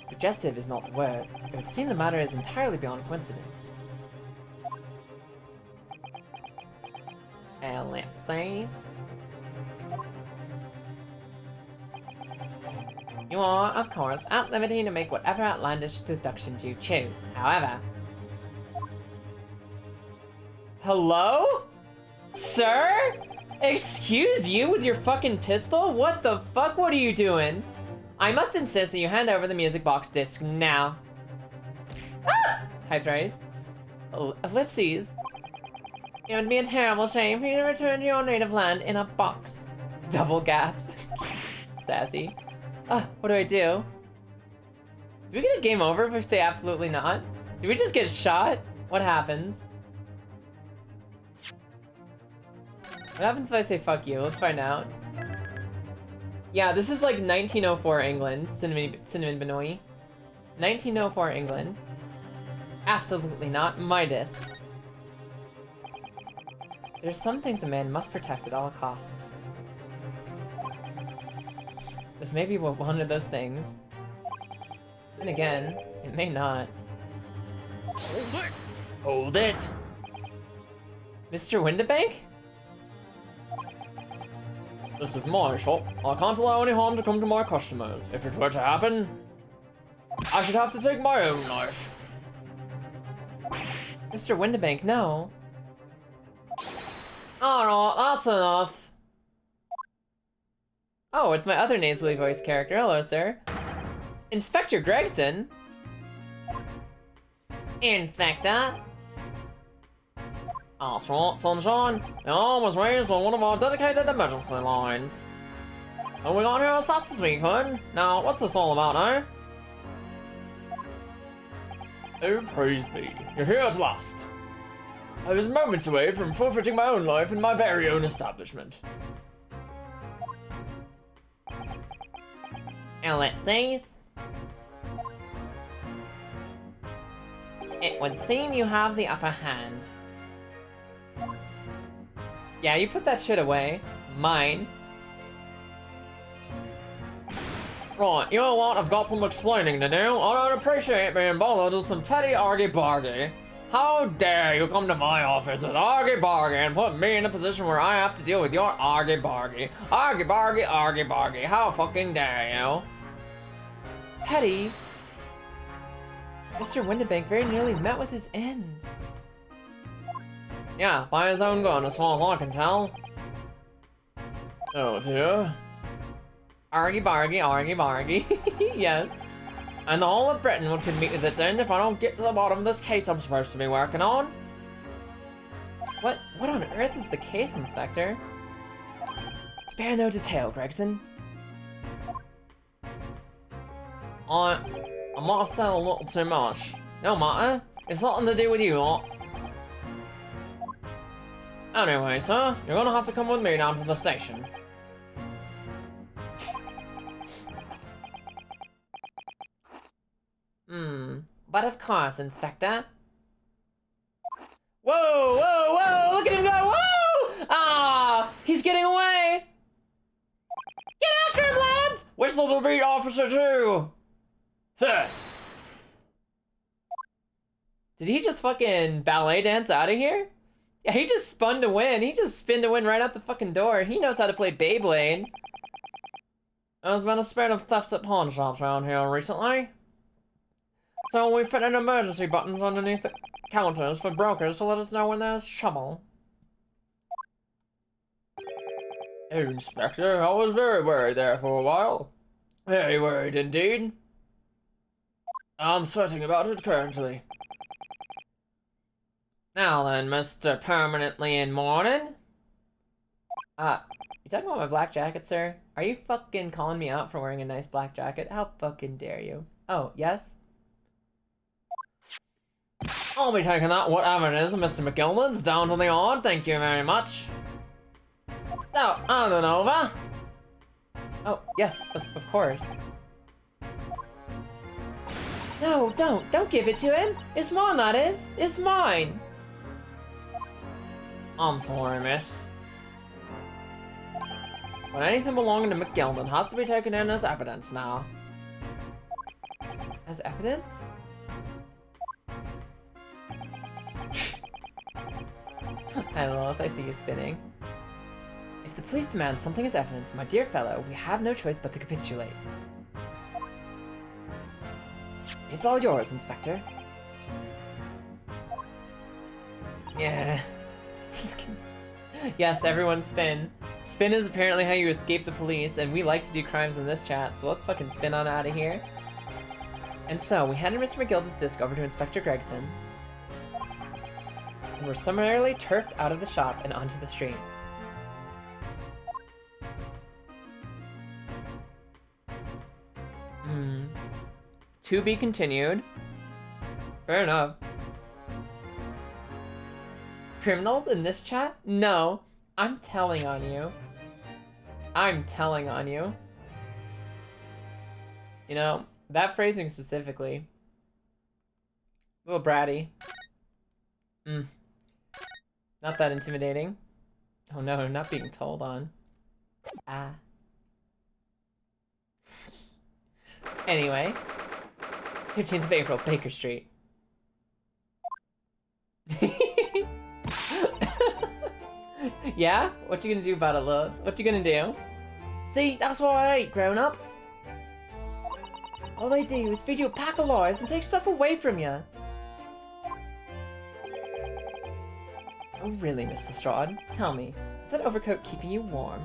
Suggestive is not the word. It would seem the matter is entirely beyond coincidence. Ellipses. You are, of course, at liberty to make whatever outlandish deductions you choose. However... Hello? Sir? Excuse you with your fucking pistol? What the fuck? What are you doing? I must insist that you hand over the music box disc now. Ah! High thrice. Ellipses. It would be a terrible shame for you to return to your native land in a box. Double gasp. Sassy. What do I do? Do we get a game over if we say absolutely not? Do we just get shot? What happens? What happens if I say fuck you? Let's find out. Yeah, this is like 1904 England, Cinnamon Benoit. 1904 England. Absolutely not my disc. There's some things a man must protect at all costs. This may be one of those things. And again, it may not.
Hold it! Hold it!
Mr. Windibank?
This is my shop. I can't allow any harm to come to my customers. If it were to happen, I should have to take my own life.
Mr. Windibank, no. Alright, that's enough. Oh, it's my other nasally voice character. Hello, sir. Inspector Gregson? Inspector?
That's right, sunshine. The arm was raised on one of our dedicated emergency lines. And we got here as fast as we could. Now, what's this all about, eh? Oh, praise be. You're here at last. I was moments away from forfeiting my own life in my very own establishment.
Ellipses. It would seem you have the upper hand. Yeah, you put that shit away. Mine.
Right, you know what? I've got some explaining to do. I don't appreciate being bothered with some petty argy-bargy. How dare you come to my office with argy-bargy and put me in a position where I have to deal with your argy-bargy. Argy-bargy, argy-bargy. How fucking dare you?
Petty. Mr. Windibank very nearly met with his end.
Yeah, by his own gun, as far as I can tell. Oh dear.
Argy-bargy, argy-bargy. Yes.
And the whole of Britain would meet with its end if I don't get to the bottom of this case I'm supposed to be working on.
What on earth is the case, Inspector? Spare no detail, Gregson.
I might have said a little too much. No matter. It's nothing to do with you lot. Anyway, sir, you're gonna have to come with me down to the station.
But of course, Inspector. Whoa, whoa, whoa! Look at him go! Whoa! Ah! He's getting away! Get after him, lads!
Whistle to beat, Officer 2! Sir!
Did he just fucking ballet dance out of here? Yeah, he just spun to win. He just spun to win right out the fucking door. He knows how to play Beyblade.
There's been a spate of thefts at pawn shops around here recently. So we fitted emergency buttons underneath the counters for brokers to let us know when there's trouble. Hey, Inspector, I was very worried there for a while. Very worried indeed. I'm sweating about it currently.
Now then, Mr. Permanently in Mourning. You talking about my black jacket, sir? Are you fucking calling me out for wearing a nice black jacket? How fucking dare you? Oh, yes?
I'll be taking that, whatever it is, Mr. McGilman's down to the yard, thank you very much. So, on and over.
Oh, yes, of course. No, don't give it to him. It's mine, that is. It's mine.
I'm sorry, miss. But anything belonging to McGilman has to be taken in as evidence now.
As evidence? I love, I see you spinning. If the police demand something as evidence, my dear fellow, we have no choice but to capitulate. It's all yours, Inspector. Yeah. Yes, everyone spin. Spin is apparently how you escape the police, and we like to do crimes in this chat, so let's fucking spin on out of here. And so, we handed Mr. McGilda's disc over to Inspector Gregson, and were summarily turfed out of the shop and onto the street. To be continued. Fair enough. Criminals in this chat? No. I'm telling on you. I'm telling on you. You know, that phrasing specifically. A little bratty. Not that intimidating. Oh no, not being told on. Ah. Anyway. 15th of April, Baker Street. Yeah? What you gonna do about it, love? What you gonna do? See, that's what I hate, grown-ups. All they do is feed you a pack of lies and take stuff away from you. Oh really, Miss Lestrade? Tell me, is that overcoat keeping you warm?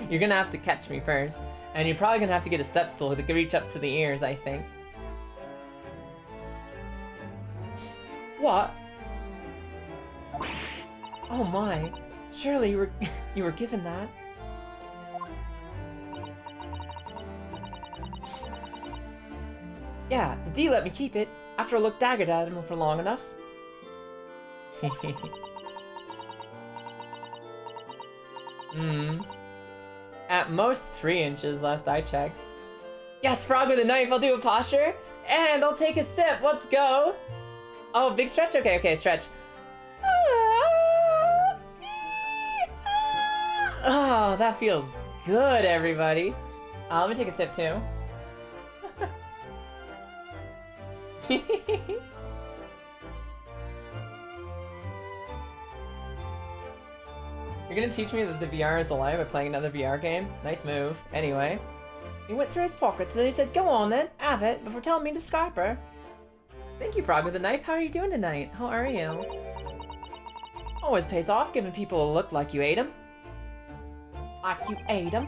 You're gonna have to catch me first, and you're probably gonna have to get a step stool to reach up to the ears, I think. What? Oh my! Surely you were given that. Yeah, the D let me keep it after I looked daggered at him for long enough. At most 3 inches last I checked. Yes, frog with a knife, I'll do a posture. And I'll take a sip, let's go. Oh, big stretch? Okay, okay, stretch. Oh, that feels good, everybody. Let me take a sip too. You're gonna teach me that the VR is a lie by playing another VR game? Nice move. Anyway. He went through his pockets and he said, go on then, have it, before telling me to scrap her. Thank you, Frog with the Knife. How are you doing tonight? How are you? Always pays off giving people a look like you ate them. Like you ate them.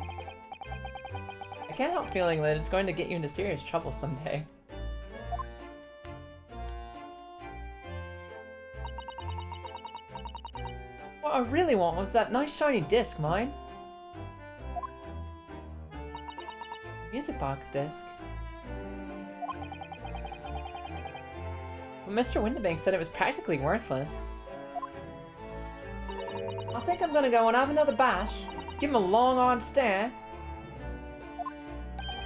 I can't help feeling that it's going to get you into serious trouble someday. What I really want was that nice shiny disc, mine. Music box disc. But Mr. Windibank said it was practically worthless. I think I'm gonna go and have another bash. Give him a long-eyed stare.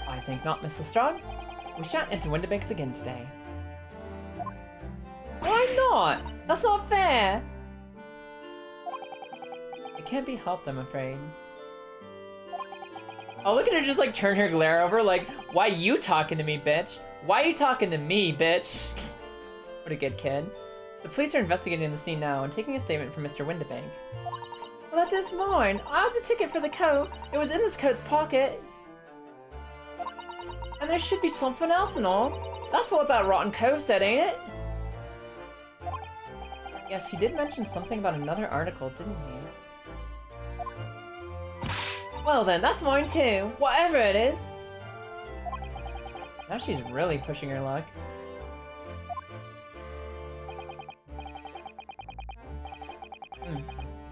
I think not, Miss Lestrade. We shan't enter Windibanks again today. Why not? That's not fair! It can't be helped, I'm afraid. Oh, look at her just like turn her glare over, like, why you talking to me, bitch? Why you talking to me, bitch? What a good kid. The police are investigating the scene now and taking a statement from Mr. Windibank. Well, that is mine. I have the ticket for the coat. It was in this coat's pocket. And there should be something else and all. That's what that rotten cove said, ain't it? Yes, he did mention something about another article, didn't he? Well then, that's mine too. Whatever it is. Now she's really pushing her luck.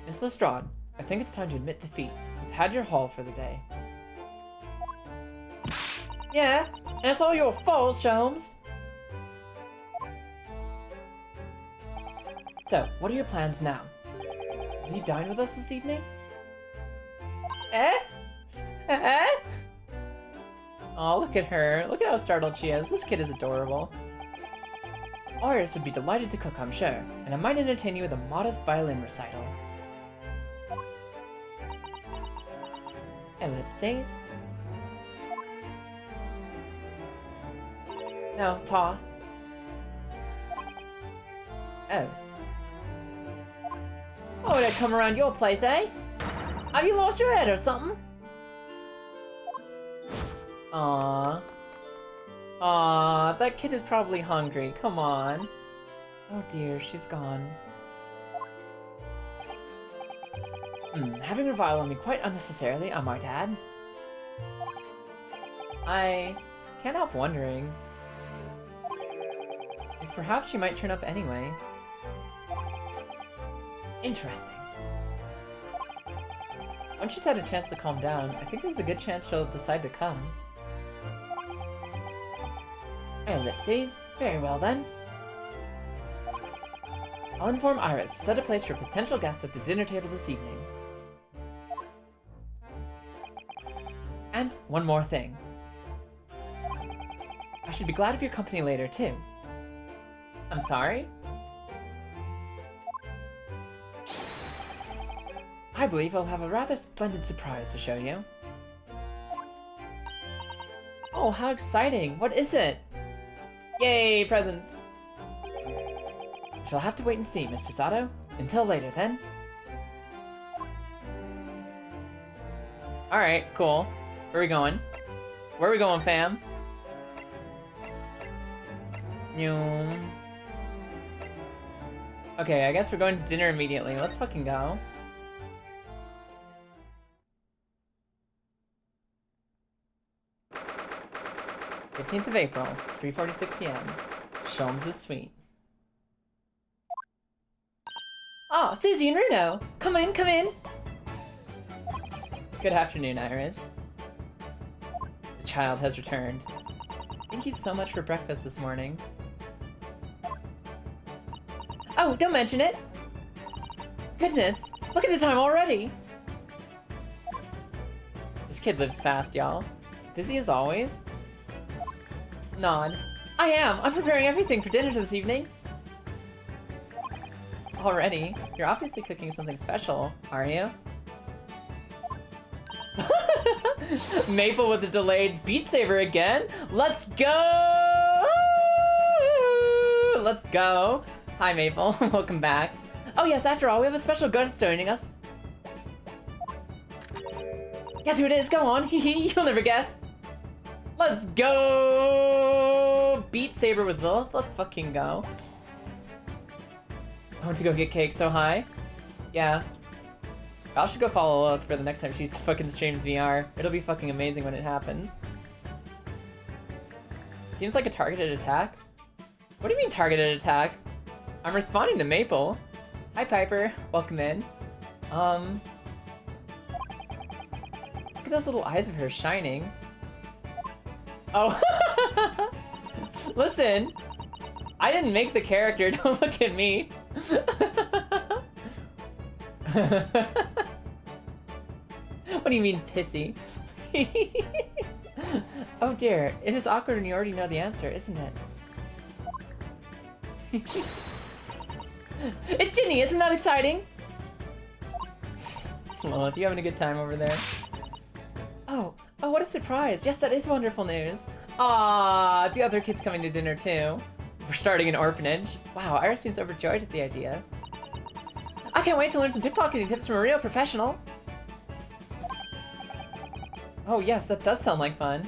Miss Lestrade, I think it's time to admit defeat. You've had your haul for the day. Yeah, and it's all your fault, Sholmes. So, what are your plans now? Will you dine with us this evening? Eh? Eh? Oh, look at her. Look at how startled she is. This kid is adorable. Iris would be delighted to cook, I'm sure, and I might entertain you with a modest violin recital. Ellipses. No, ta. Oh. Oh, would I come around your place, eh? Have you lost your head or something? Aww. Aww, that kid is probably hungry. Come on. Oh dear, she's gone. Having reviled on me quite unnecessarily, I might add. I can't help wondering if perhaps she might turn up anyway. Interesting. Once she's had a chance to calm down, I think there's a good chance she'll decide to come. Ellipses. Very well then. I'll inform Iris to set a place for a potential guest at the dinner table this evening. And one more thing. I should be glad of your company later, too. I'm sorry? I believe I'll have a rather splendid surprise to show you. Oh, how exciting! What is it? Yay, presents! She'll have to wait and see, Mr. Sato. Until later, then. Alright, cool. Where are we going? Where are we going, fam? Okay, I guess we're going to dinner immediately. Let's fucking go. th of April, 3:46 p.m. Sholmes' suite. Ah, Susie and Runo! Come in, come in! Good afternoon, Iris. The child has returned. Thank you so much for breakfast this morning. Oh, don't mention it! Goodness, look at the time already! This kid lives fast, y'all. Busy as always? Nod. I am! I'm preparing everything for dinner this evening! Already? You're obviously cooking something special, are you? Maple with a delayed Beat Saber again? Let's go! Let's go! Hi, Maple. Welcome back. Oh yes, after all, we have a special guest joining us. Guess who it is? Go on. Hee you'll never guess. Let's go! Beat Saber with Lilith. Let's fucking go. I want to go get cake so high. Yeah. I should go follow Lilith for the next time she fucking streams VR. It'll be fucking amazing when it happens. Seems like a targeted attack. What do you mean targeted attack? I'm responding to Maple. Hi Piper, welcome in. Look at those little eyes of hers shining. Oh, listen, I didn't make the character, don't look at me. What do you mean, pissy? Oh dear, it is awkward when you already know the answer, isn't it? It's Ginny, isn't that exciting? Lilith, you having a good time over there? Oh, what a surprise. Yes, that is wonderful news. Ah, the other kid's coming to dinner too. We're starting an orphanage. Wow, Iris seems overjoyed at the idea. I can't wait to learn some pickpocketing tips from a real professional. Oh yes, that does sound like fun.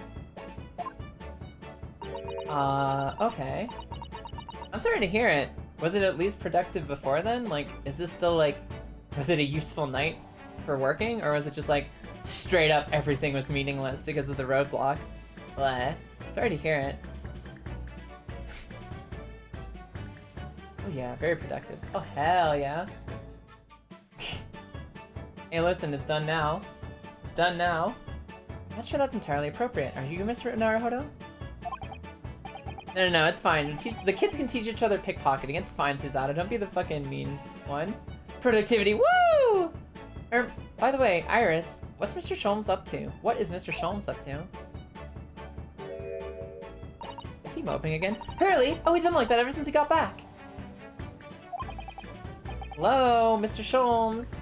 Okay. I'm sorry to hear it. Was it at least productive before then? Like, is this still like, was it a useful night for working? Or was it just like, straight up everything was meaningless because of the roadblock? Bleh. Sorry to hear it. Oh yeah, very productive. Oh hell yeah. Hey listen, it's done now. It's done now. I'm not sure that's entirely appropriate. Are you Mr. Naruhodo? No, it's fine. The kids can teach each other pickpocketing. It's fine, Susanna. Don't be the fucking mean one. Productivity, woo! By the way, Iris, what's Mr. Sholmes up to? What is Mr. Sholmes up to? Is he moping again? Hurley! Oh, he's been like that ever since he got back. Hello, Mr. Sholmes.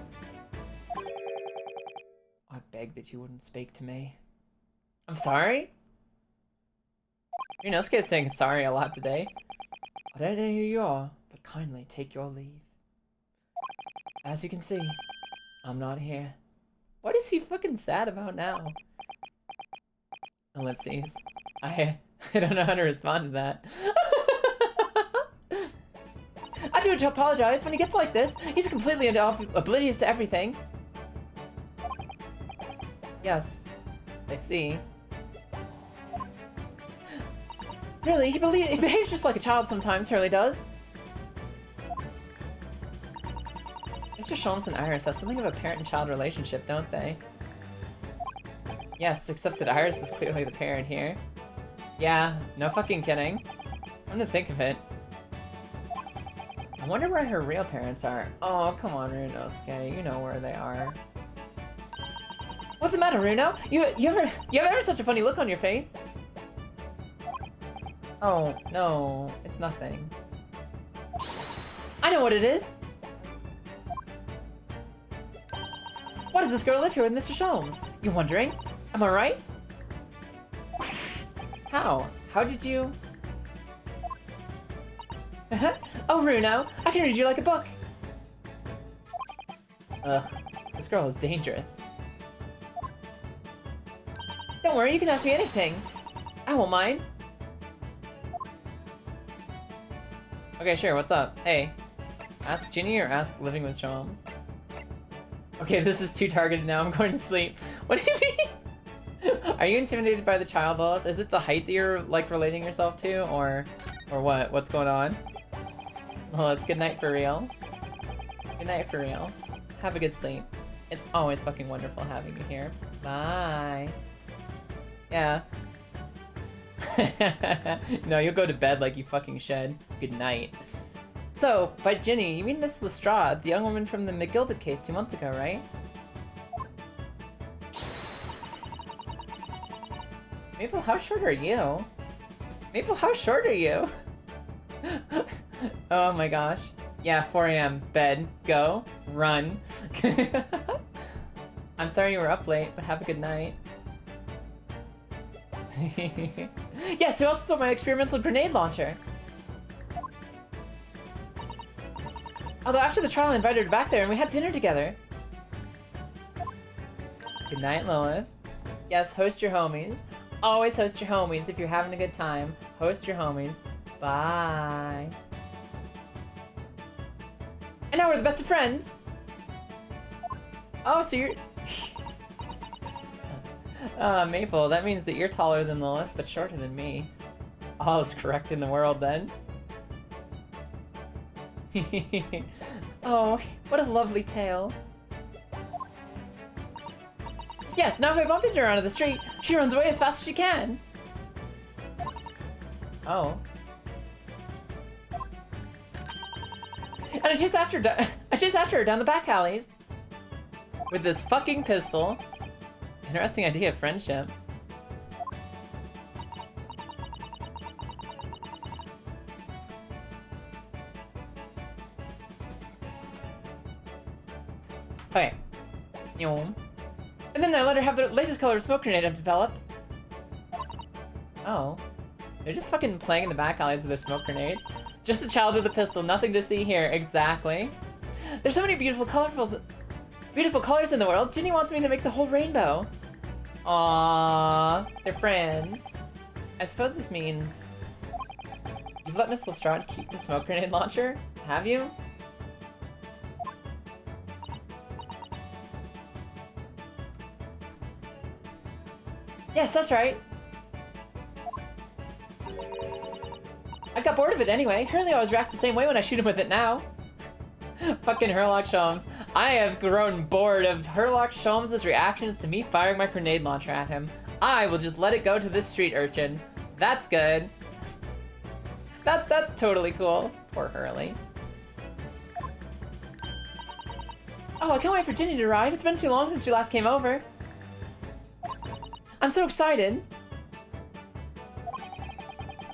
I beg that you wouldn't speak to me. I'm sorry? Inosuke is saying sorry a lot today. I don't know who you are, but kindly take your leave. As you can see, I'm not here. What is he fucking sad about now? Ellipses. I don't know how to respond to that. I do apologize. When he gets like this, he's completely oblivious to everything. Yes, I see. Really, he behaves just like a child sometimes, Hurley does. Mr. Sholmes and Iris have something of a parent and child relationship, don't they? Yes, except that Iris is clearly the parent here. Yeah, no fucking kidding. Come to think of it. I wonder where her real parents are. Oh, come on, Runosuke, you know where they are. What's the matter, Runo? You have ever such a funny look on your face? Oh, no, it's nothing. I know what it is! Why does this girl live here with Mr. Sholmes? You wondering? Am I right? How? How did you... Oh, Runo, I can read you like a book! Ugh, this girl is dangerous. Don't worry, you can ask me anything. I won't mind. Okay, sure, what's up? Hey. Ask Ginny or ask living with Sholmes? Okay, this is too targeted now, I'm going to sleep. What do you mean? Are you intimidated by the child, Lilith? Is it the height that you're, like, relating yourself to, or what? What's going on? Lilith, good night for real. Good night for real. Have a good sleep. It's always fucking wonderful having you here. Bye. Yeah. No, you'll go to bed like you fucking should. Good night. So, by Ginny, you mean Miss Lestrade, the young woman from the McGilded case 2 months ago, right? Maple, how short are you? Maple, how short are you? Oh my gosh. Yeah, 4 a.m. Bed. Go. Run. I'm sorry you were up late, but have a good night. Yes, who else stole my experimental grenade launcher? Although after the trial I invited her back there and we had dinner together. Good night, Lilith. Yes, host your homies. Always host your homies if you're having a good time. Host your homies. Bye. And now we're the best of friends. Oh, so you're... Maple, that means that you're taller than Lilith, but shorter than me. All is correct in the world, then. Oh, what a lovely tale. Yes, now if I bump into her onto the street, she runs away as fast as she can. Oh. And I chase after her down the back alleys. With this fucking pistol. Interesting idea of friendship. Okay. And then I let her have the latest color smoke grenade I've developed. Oh. They're just fucking playing in the back alleys with their smoke grenades. Just a child with a pistol, nothing to see here. Exactly. There's so many beautiful colors in the world. Ginny wants me to make the whole rainbow. Aww, they're friends. I suppose this means you've let Miss Lestrade keep the smoke grenade launcher? Have you? Yes, that's right. I got bored of it anyway. Hurley always reacts the same way when I shoot him with it now. Fucking Herlock Sholmes. I have grown bored of Herlock Sholmes' reactions to me firing my grenade launcher at him. I will just let it go to this street urchin. That's good. That's totally cool. Poor Hurley. Oh, I can't wait for Ginny to arrive. It's been too long since she last came over. I'm so excited.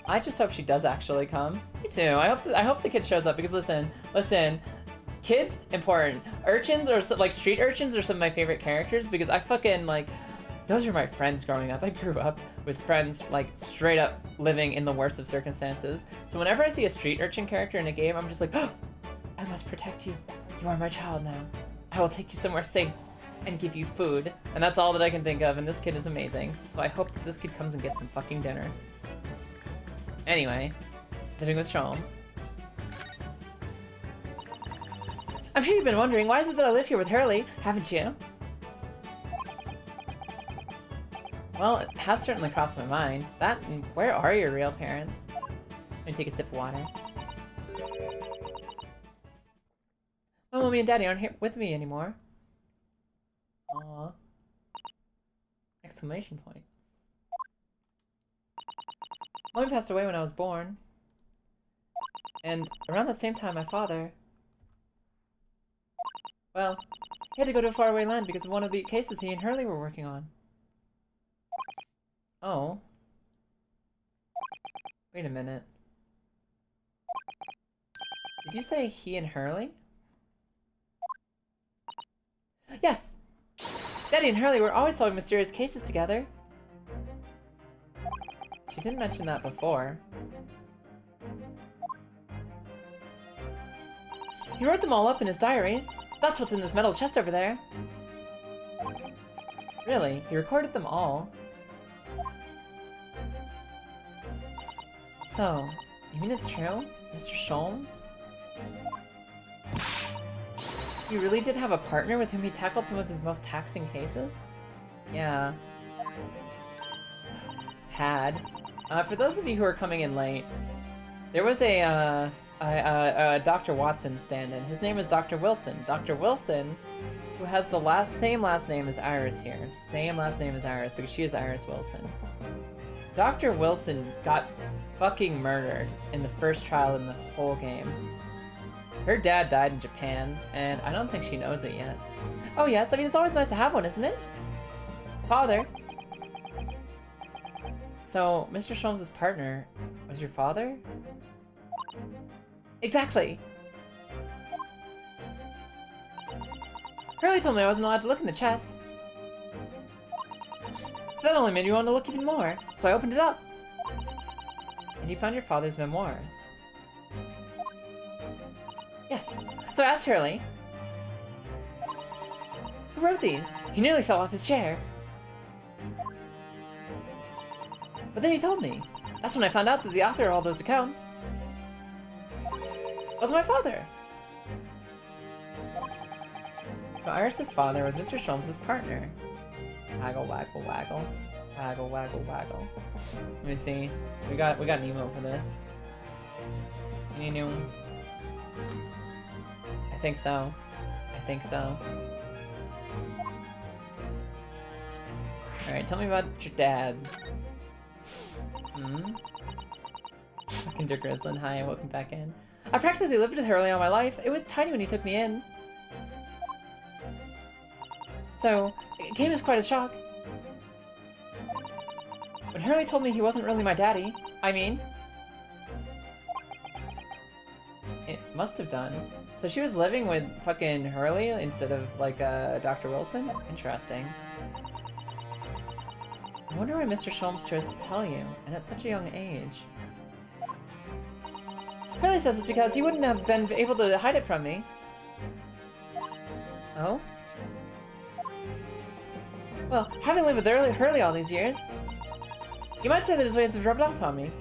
I just hope she does actually come. Me too. I hope the kid shows up because listen. Kids, important. Urchins, or like street urchins, are some of my favorite characters because I fucking like, those are my friends growing up. I grew up with friends like straight up living in the worst of circumstances. So whenever I see a street urchin character in a game, I'm just like, oh, I must protect you. You are my child now. I will take you somewhere safe and give you food. And that's all that I can think of, and this kid is amazing. So I hope that this kid comes and gets some fucking dinner. Anyway, living with Sholmes. I'm sure you've been wondering, why is it that I live here with Hurley, haven't you? Well, it has certainly crossed my mind. That and where are your real parents? Let me take a sip of water. My mommy and daddy aren't here with me anymore. Aww. Exclamation point. Mommy passed away when I was born. And around the same time, my father... Well, he had to go to a faraway land because of one of the cases he and Hurley were working on. Oh. Wait a minute. Did you say he and Hurley? Yes! Daddy and Hurley were always solving mysterious cases together. She didn't mention that before. He wrote them all up in his diaries. That's what's in this metal chest over there. Really? He recorded them all? So, you mean it's true? Mr. Sholmes? You really did have a partner with whom he tackled some of his most taxing cases? Yeah. Had. For those of you who are coming in late, there was a Dr. Watson stand-in. His name is Dr. Wilson. Dr. Wilson, who has the same last name as Iris here. Same last name as Iris, because she is Iris Wilson. Dr. Wilson got fucking murdered in the first trial in the whole game. Her dad died in Japan, and I don't think she knows it yet. Oh yes, I mean, it's always nice to have one, isn't it? Father. So, Mr. Sholmes' partner was your father? Exactly! Hurley told me I wasn't allowed to look in the chest. That only made me want to look even more, so I opened it up. And you found your father's memoirs. Yes, so I asked Hurley. Who wrote these? He nearly fell off his chair. But then he told me. That's when I found out that the author of all those accounts was my father. So Iris' father was Mr. Sholmes' partner. Waggle, waggle, waggle. Waggle, waggle, waggle. Let me see. We got Nemo for this. Nemo. I think so. I think so. Alright, tell me about your dad. Fucking Dirk Rislin, hi, welcome back in. I practically lived with Hurley all my life. It was tiny when he took me in. So, it came as quite a shock. When Hurley told me he wasn't really my daddy, I mean... It must have done. So she was living with fucking Hurley instead of, like, Dr. Wilson? Interesting. I wonder why Mr. Sholmes chose to tell you, and at such a young age. Hurley says it's because he wouldn't have been able to hide it from me. Oh? Well, having lived with Hurley all these years, you might say that his ways have rubbed off on me.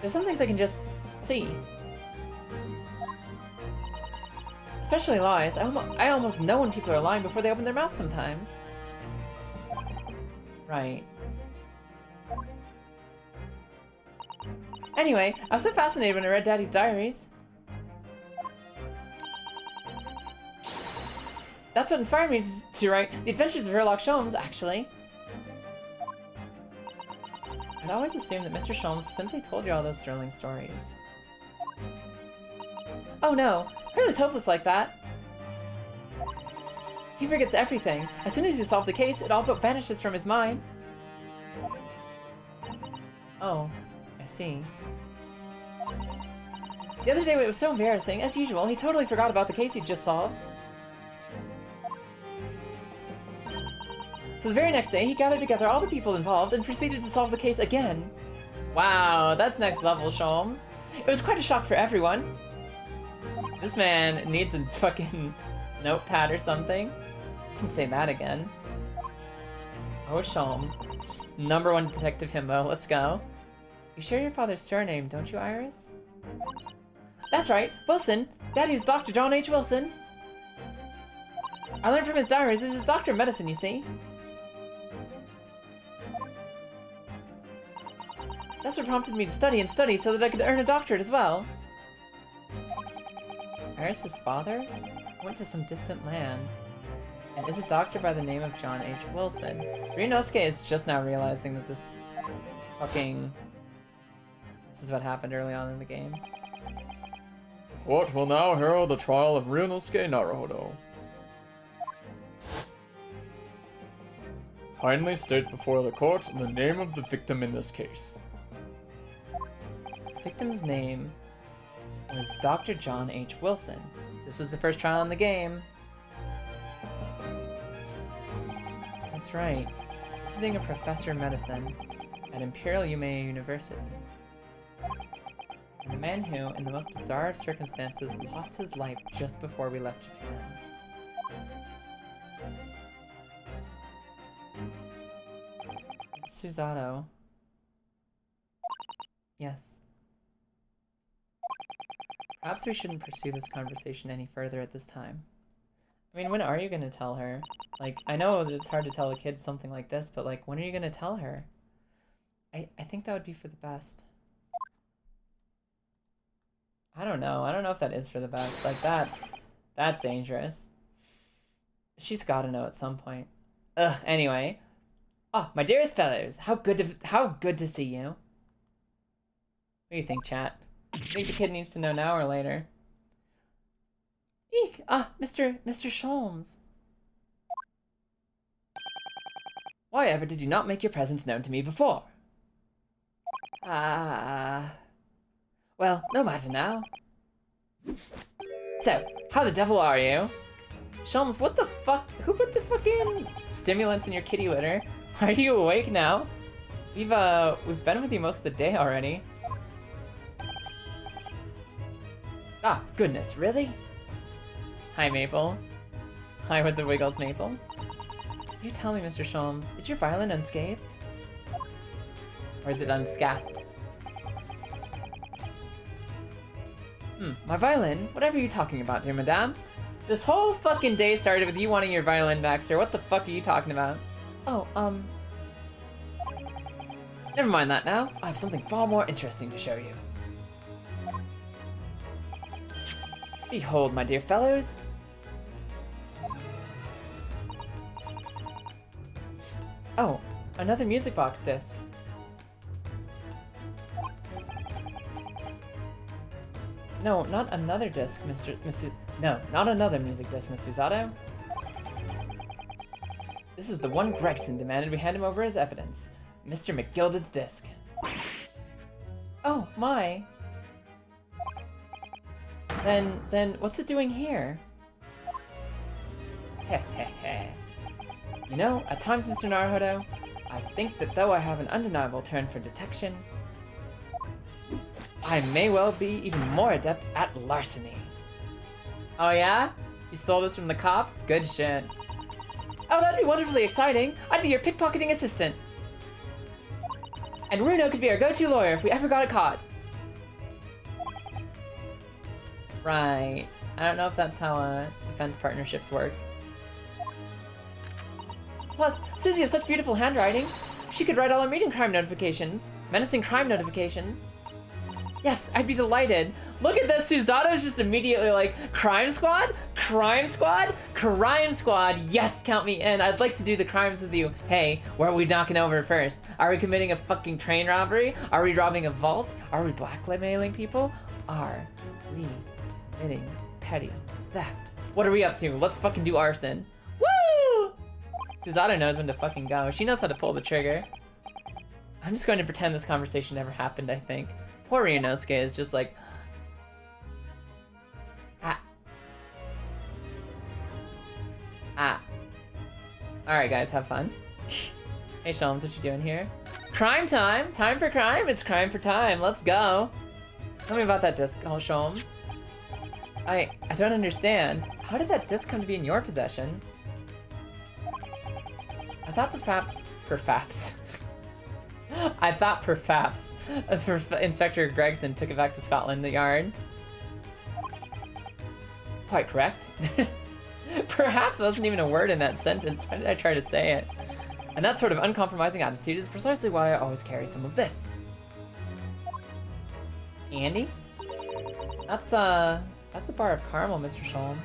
There's some things I can just see. Especially lies. I almost know when people are lying before they open their mouths sometimes. Right. Anyway, I was so fascinated when I read Daddy's diaries. That's what inspired me to write The Adventures of Sherlock Sholmes, actually. I'd always assumed that Mr. Sholmes simply told you all those thrilling stories. Oh no, Hurley's hopeless like that. He forgets everything. As soon as you solve the case, it all but vanishes from his mind. Oh, I see. The other day it was so embarrassing. As usual, he totally forgot about the case he'd just solved. So the very next day, he gathered together all the people involved and proceeded to solve the case again. Wow, that's next level, Sholmes. It was quite a shock for everyone. This man needs a fucking notepad or something. You can say that again. Oh, Sholmes. #1 detective himbo, let's go. You share your father's surname, don't you, Iris? That's right, Wilson. Daddy's Dr. John H. Wilson. I learned from his diaries that he's a doctor of medicine, you see. That's what prompted me to study and study so that I could earn a doctorate as well. Iris' father went to some distant land and is a doctor by the name of John H. Wilson. Ryunosuke is just now realizing that this is what happened early on in the game.
Court will now hear the trial of Ryunosuke Naruhodo. Kindly state before the court the name of the victim in this case.
The victim's name was Dr. John H. Wilson. This was the first trial in the game. That's right. Visiting a professor of medicine at Imperial Yumei University. And the man who, in the most bizarre of circumstances, lost his life just before we left Japan. It's Susato. Yes. Perhaps we shouldn't pursue this conversation any further at this time. I mean, when are you gonna tell her? Like, I know that it's hard to tell a kid something like this, but like, when are you gonna tell her? I think that would be for the best. I don't know. I don't know if that is for the best. Like, that's dangerous. She's gotta know at some point. Ugh, anyway. Oh, my dearest fellows, how good to see you. What do you think, chat? Do you think the kid needs to know now or later? Eek! Ah, Mr. Sholmes. Why ever did you not make your presence known to me before? Well, no matter now. So, how the devil are you? Sholmes, what the fuck? Who put the fucking stimulants in your kitty litter? Are you awake now? We've been with you most of the day already. Ah, goodness, really? Hi, Maple. Hi with the wiggles, Maple. Do tell me, Mr. Sholmes, is your violin unscathed? Or is it unscathed? My violin? Whatever are you talking about, dear madame? This whole fucking day started with you wanting your violin back, sir. What the fuck are you talking about? Oh, never mind that now. I have something far more interesting to show you. Behold, my dear fellows. Oh, another music box disc. No, not another disc, No, not another music disc, Mr. Zato. This is the one Gregson demanded we hand him over as evidence. Mr. McGilded's disc. Oh, my. Then, what's it doing here? Heh heh heh. You know, at times, Mr. Naruhodo, I think that though I have an undeniable turn for detection, I may well be even more adept at larceny. Oh yeah? You stole this from the cops? Good shit. Oh, that'd be wonderfully exciting. I'd be your pickpocketing assistant. And Runo could be our go-to lawyer if we ever got caught. Right. I don't know if that's how defense partnerships work. Plus, Susie has such beautiful handwriting. She could write all our meeting crime notifications. Menacing crime notifications. Yes, I'd be delighted. Look at this, Susato's just immediately like, crime squad? Crime squad? Crime squad, yes, count me in. I'd like to do the crimes with you. Hey, where are we knocking over first? Are we committing a fucking train robbery? Are we robbing a vault? Are we blackmailing people? Are we committing petty theft? What are we up to? Let's fucking do arson. Woo! Susato knows when to fucking go. She knows how to pull the trigger. I'm just going to pretend this conversation never happened, I think. Poor Ryunosuke is just like... Alright guys, have fun. Hey Sholmes, what you doing here? Crime time! Time for crime! It's crime for time, let's go! Tell me about that disc, oh Sholmes. I don't understand. How did that disc come to be in your possession? I thought perhaps... I thought perhaps Inspector Gregson took it back to Scotland Yard. Quite correct. Perhaps wasn't even a word in that sentence. Why did I try to say it? And that sort of uncompromising attitude is precisely why I always carry some of this. Andy? That's a bar of caramel, Mr. Sholmes.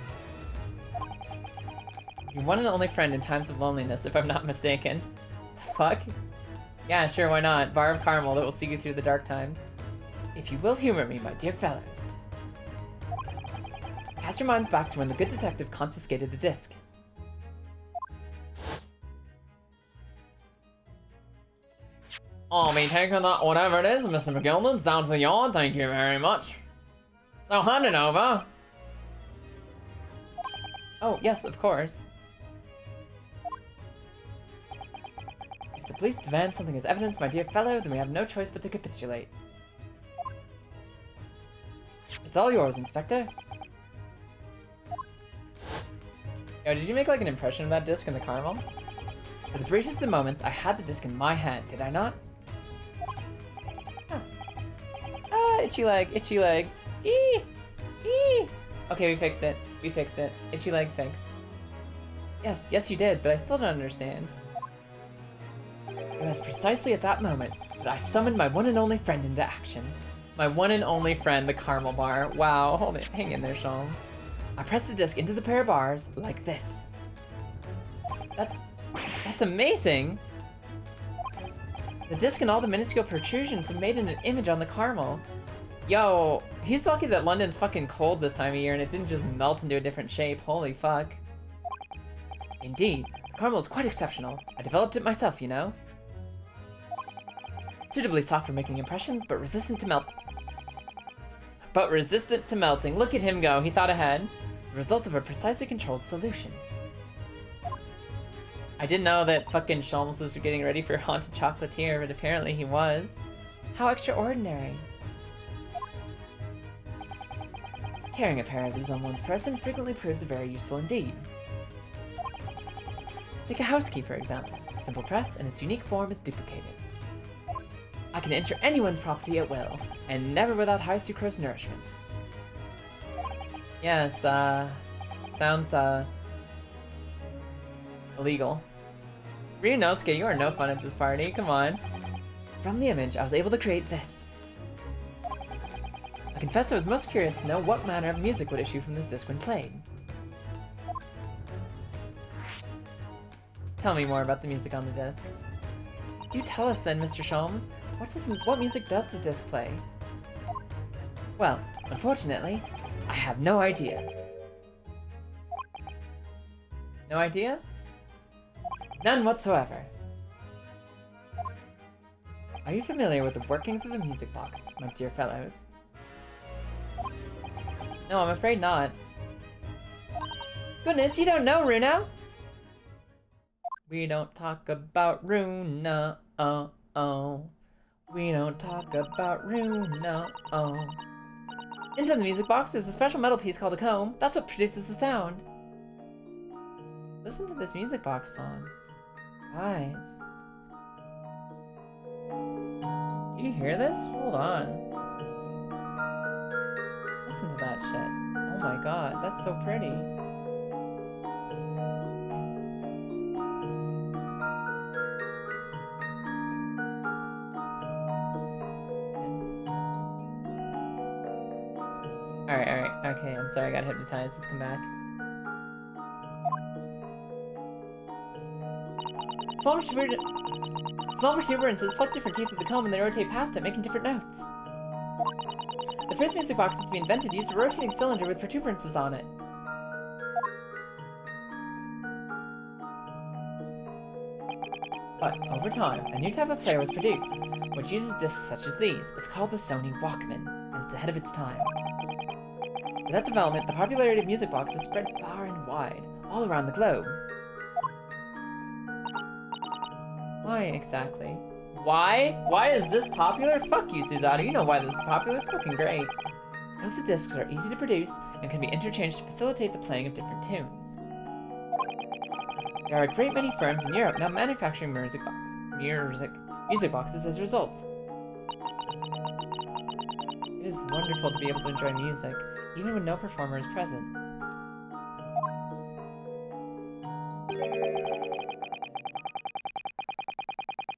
Your one and only friend in times of loneliness, if I'm not mistaken. Fuck? Yeah, sure, why not? Bar of caramel that will see you through the dark times. If you will humor me, my dear fellows. Cast your minds back to when the good detective confiscated the disc.
I'll be taking that whatever it is, Mr. McGilden's down to the yard, thank you very much. Now hand it over.
Oh, yes, of course. If the police demand something as evidence, my dear fellow, then we have no choice but to capitulate. It's all yours, Inspector. Yo, did you make like an impression of that disc in the caramel? For the briefest of moments, I had the disc in my hand, did I not? Huh. Ah, itchy leg, itchy leg. Eee! Eee! Okay, we fixed it. We fixed it. Itchy leg fixed. Yes, yes you did, but I still don't understand. It was precisely at that moment that I summoned my one and only friend into action. My one and only friend, the caramel bar. Wow, hold it, hang in there, Sholmes. I pressed the disc into the pair of bars like this. That's amazing. The disc and all the minuscule protrusions have made an image on the caramel. Yo, he's lucky that London's fucking cold this time of year and it didn't just melt into a different shape. Holy fuck. Indeed, the caramel is quite exceptional. I developed it myself, you know. Suitably soft for making impressions, but resistant to melting. Look at him go, he thought ahead. The results of a precisely controlled solution. I didn't know that fucking Sholmes was getting ready for Haunted Chocolatier, but apparently he was. How extraordinary. Carrying a pair of these on one's person frequently proves very useful indeed. Take a house key, for example. A simple press, and its unique form is duplicated. I can enter anyone's property at will, and never without high sucrose nourishment. Yes, sounds, illegal. Ryunosuke, you are no fun at this party, come on. From the image, I was able to create this. I confess I was most curious to know what manner of music would issue from this disc when played. Tell me more about the music on the disc. Do tell us then, Mr. Sholmes. What music does the disc play? Well, unfortunately, I have no idea. No idea? None whatsoever. Are you familiar with the workings of a music box, my dear fellows? No, I'm afraid not. Goodness, you don't know, Runa? We don't talk about Runa, oh. We don't talk about Runa, oh. Inside the music box, there's a special metal piece called a comb. That's what produces the sound. Listen to this music box song. Guys. Do you hear this? Hold on. Listen to that shit. Oh my god, that's so pretty. Alright, okay, I'm sorry, I got hypnotized. Let's come back. Small protuberances pluck different teeth of the comb and they rotate past it, making different notes. The first music boxes to be invented used a rotating cylinder with protuberances on it. But, over time, a new type of player was produced, which uses discs such as these. It's called the Sony Walkman, and it's ahead of its time. With that development, the popularity of music boxes spread far and wide, all around the globe. Why exactly? Why? Why is this popular? Fuck you, Susanna. You know why this is popular. It's fucking great. Because the discs are easy to produce and can be interchanged to facilitate the playing of different tunes. There are a great many firms in Europe now manufacturing music boxes as a result. It is wonderful to be able to enjoy music, even when no performer is present.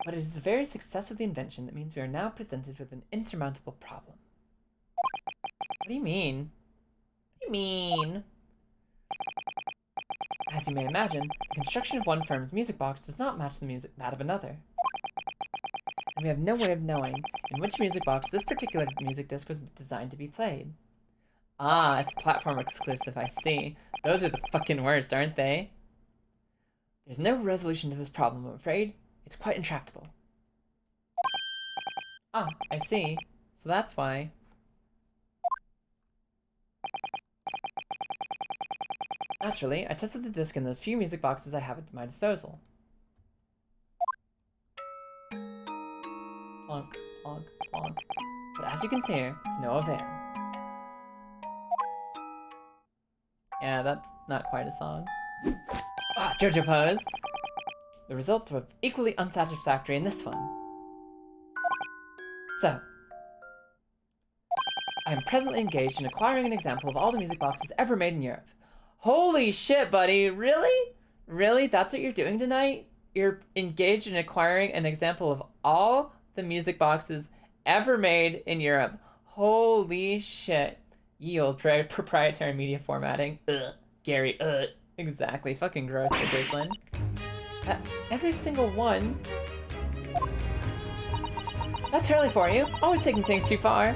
But it is the very success of the invention that means we are now presented with an insurmountable problem. What do you mean? What do you mean? As you may imagine, the construction of one firm's music box does not match that of another. And we have no way of knowing in which music box this particular music disc was designed to be played. Ah, it's platform exclusive, I see. Those are the fucking worst, aren't they? There's no resolution to this problem, I'm afraid. It's quite intractable. Ah, I see. So that's why. Naturally, I tested the disc in those few music boxes I have at my disposal. Plonk, plonk, plonk. But as you can hear, to no avail. Yeah, that's not quite a song. Ah, JoJo pose! The results were equally unsatisfactory in this one. So, I am presently engaged in acquiring an example of all the music boxes ever made in Europe. Holy shit, buddy! Really? Really? That's what you're doing tonight? You're engaged in acquiring an example of all the music boxes ever made in Europe. Holy shit. Yield proprietary media formatting. Ugh. Gary, exactly. Fucking gross, Grizzlin. Every single one. That's Hurley for you. Always taking things too far.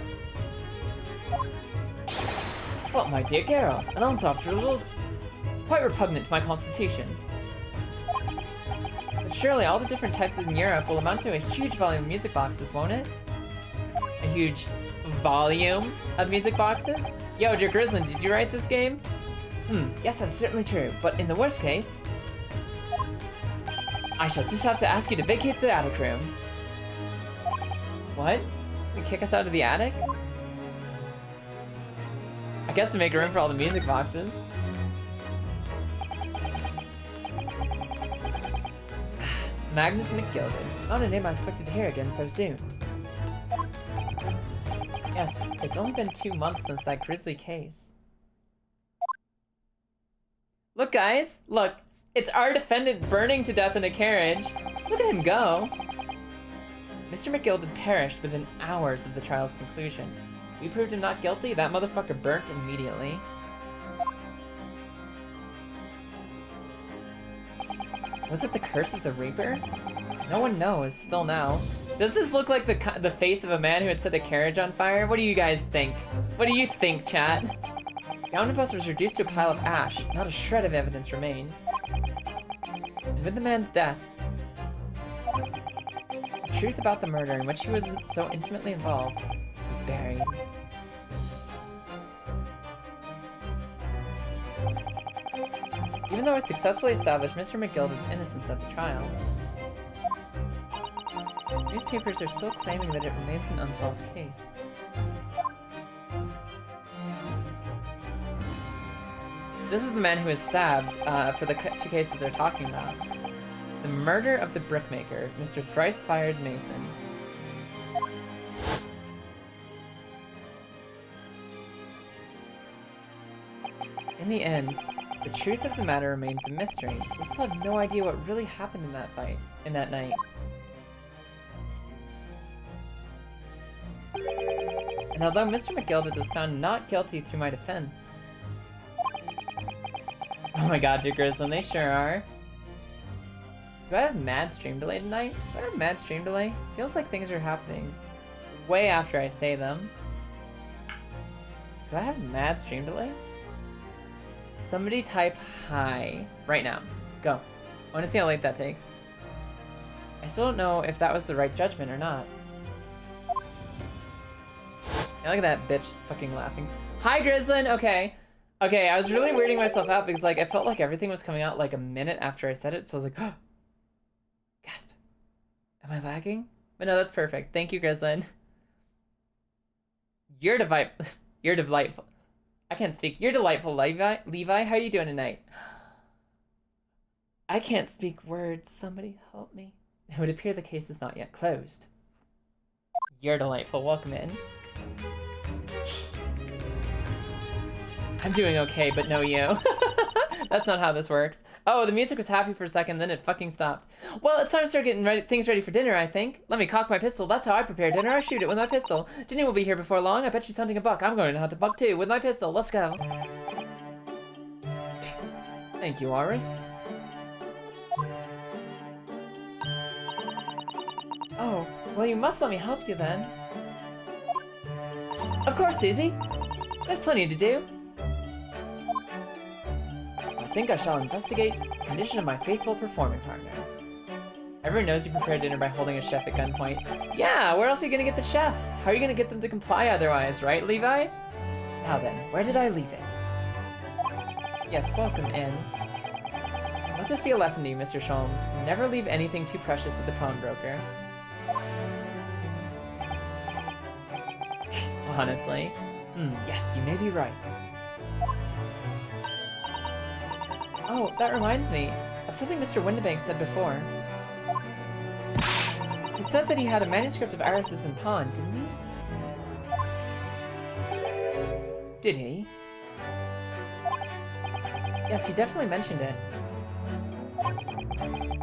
Well, my dear Garo, an unsolved riddle is quite repugnant to my constitution. But surely all the different types in Europe will amount to a huge volume of music boxes, won't it? A huge volume of music boxes? Yo, dear Grizzlin, did you write this game? Yes, that's certainly true, but in the worst case, I shall just have to ask you to vacate the attic room. What? You kick us out of the attic? I guess to make room for all the music boxes. Magnus McGilded. Not a name I expected to hear again so soon. Yes, it's only been 2 months since that grisly case. Look, guys! Look! It's our defendant burning to death in a carriage! Look at him go! Mr. McGilded perished within hours of the trial's conclusion. We proved him not guilty, that motherfucker burnt immediately. Was it the curse of the Reaper? No one knows, still now. Does this look like the face of a man who had set a carriage on fire? What do you guys think? What do you think, chat? The omnibus was reduced to a pile of ash. Not a shred of evidence remained. And with the man's death, the truth about the murder in which he was so intimately involved was buried. Even though I successfully established Mr. McGilded's innocence at the trial, newspapers are still claiming that it remains an unsolved case. This is the man who was stabbed for the 2 cases they're talking about. The murder of the brickmaker, Mr. Thrice-Fired Mason. In the end, the truth of the matter remains a mystery. We still have no idea what really happened in that fight, in that night. And although Mr. McGilded was found not guilty through my defense... Oh my god, dear Grizzlin, they sure are. Do I have mad stream delay tonight? Do I have mad stream delay? Feels like things are happening way after I say them. Do I have mad stream delay? Somebody type hi right now. Go. I want to see how late that takes. I still don't know if that was the right judgment or not. Yeah, look at that bitch fucking laughing. Hi, Grizzlin! Okay. Okay, I was really weirding myself out because, like, I felt like everything was coming out, like, a minute after I said it, so I was like, oh! Gasp. Am I lagging? But no, that's perfect. Thank you, Grizzlin. You're delightful. I can't speak. You're delightful, Levi. How are you doing tonight? I can't speak words. Somebody help me. It would appear the case is not yet closed. You're delightful. Welcome in. I'm doing okay, but no you. That's not how this works. Oh, the music was happy for a second, then it fucking stopped. Well, it's time to start getting things ready for dinner, I think. Let me cock my pistol. That's how I prepare dinner. I shoot it with my pistol. Ginny will be here before long. I bet she's hunting a buck. I'm going to hunt a buck too with my pistol. Let's go. Thank you, Aris. Oh, well, you must let me help you then. Of course, Susie. There's plenty to do. I think I shall investigate the condition of my faithful performing partner. Everyone knows you prepare dinner by holding a chef at gunpoint. Yeah, where else are you gonna get the chef? How are you gonna get them to comply otherwise, right, Levi? Now then, where did I leave it? Yes, welcome in. Let this be a lesson to you, Mr. Sholmes. Never leave anything too precious with the pawnbroker. Honestly. Yes, you may be right. Oh, that reminds me of something Mr. Windibank said before. He said that he had a manuscript of Aris's in pawn, didn't he? Did he? Yes, he definitely mentioned it.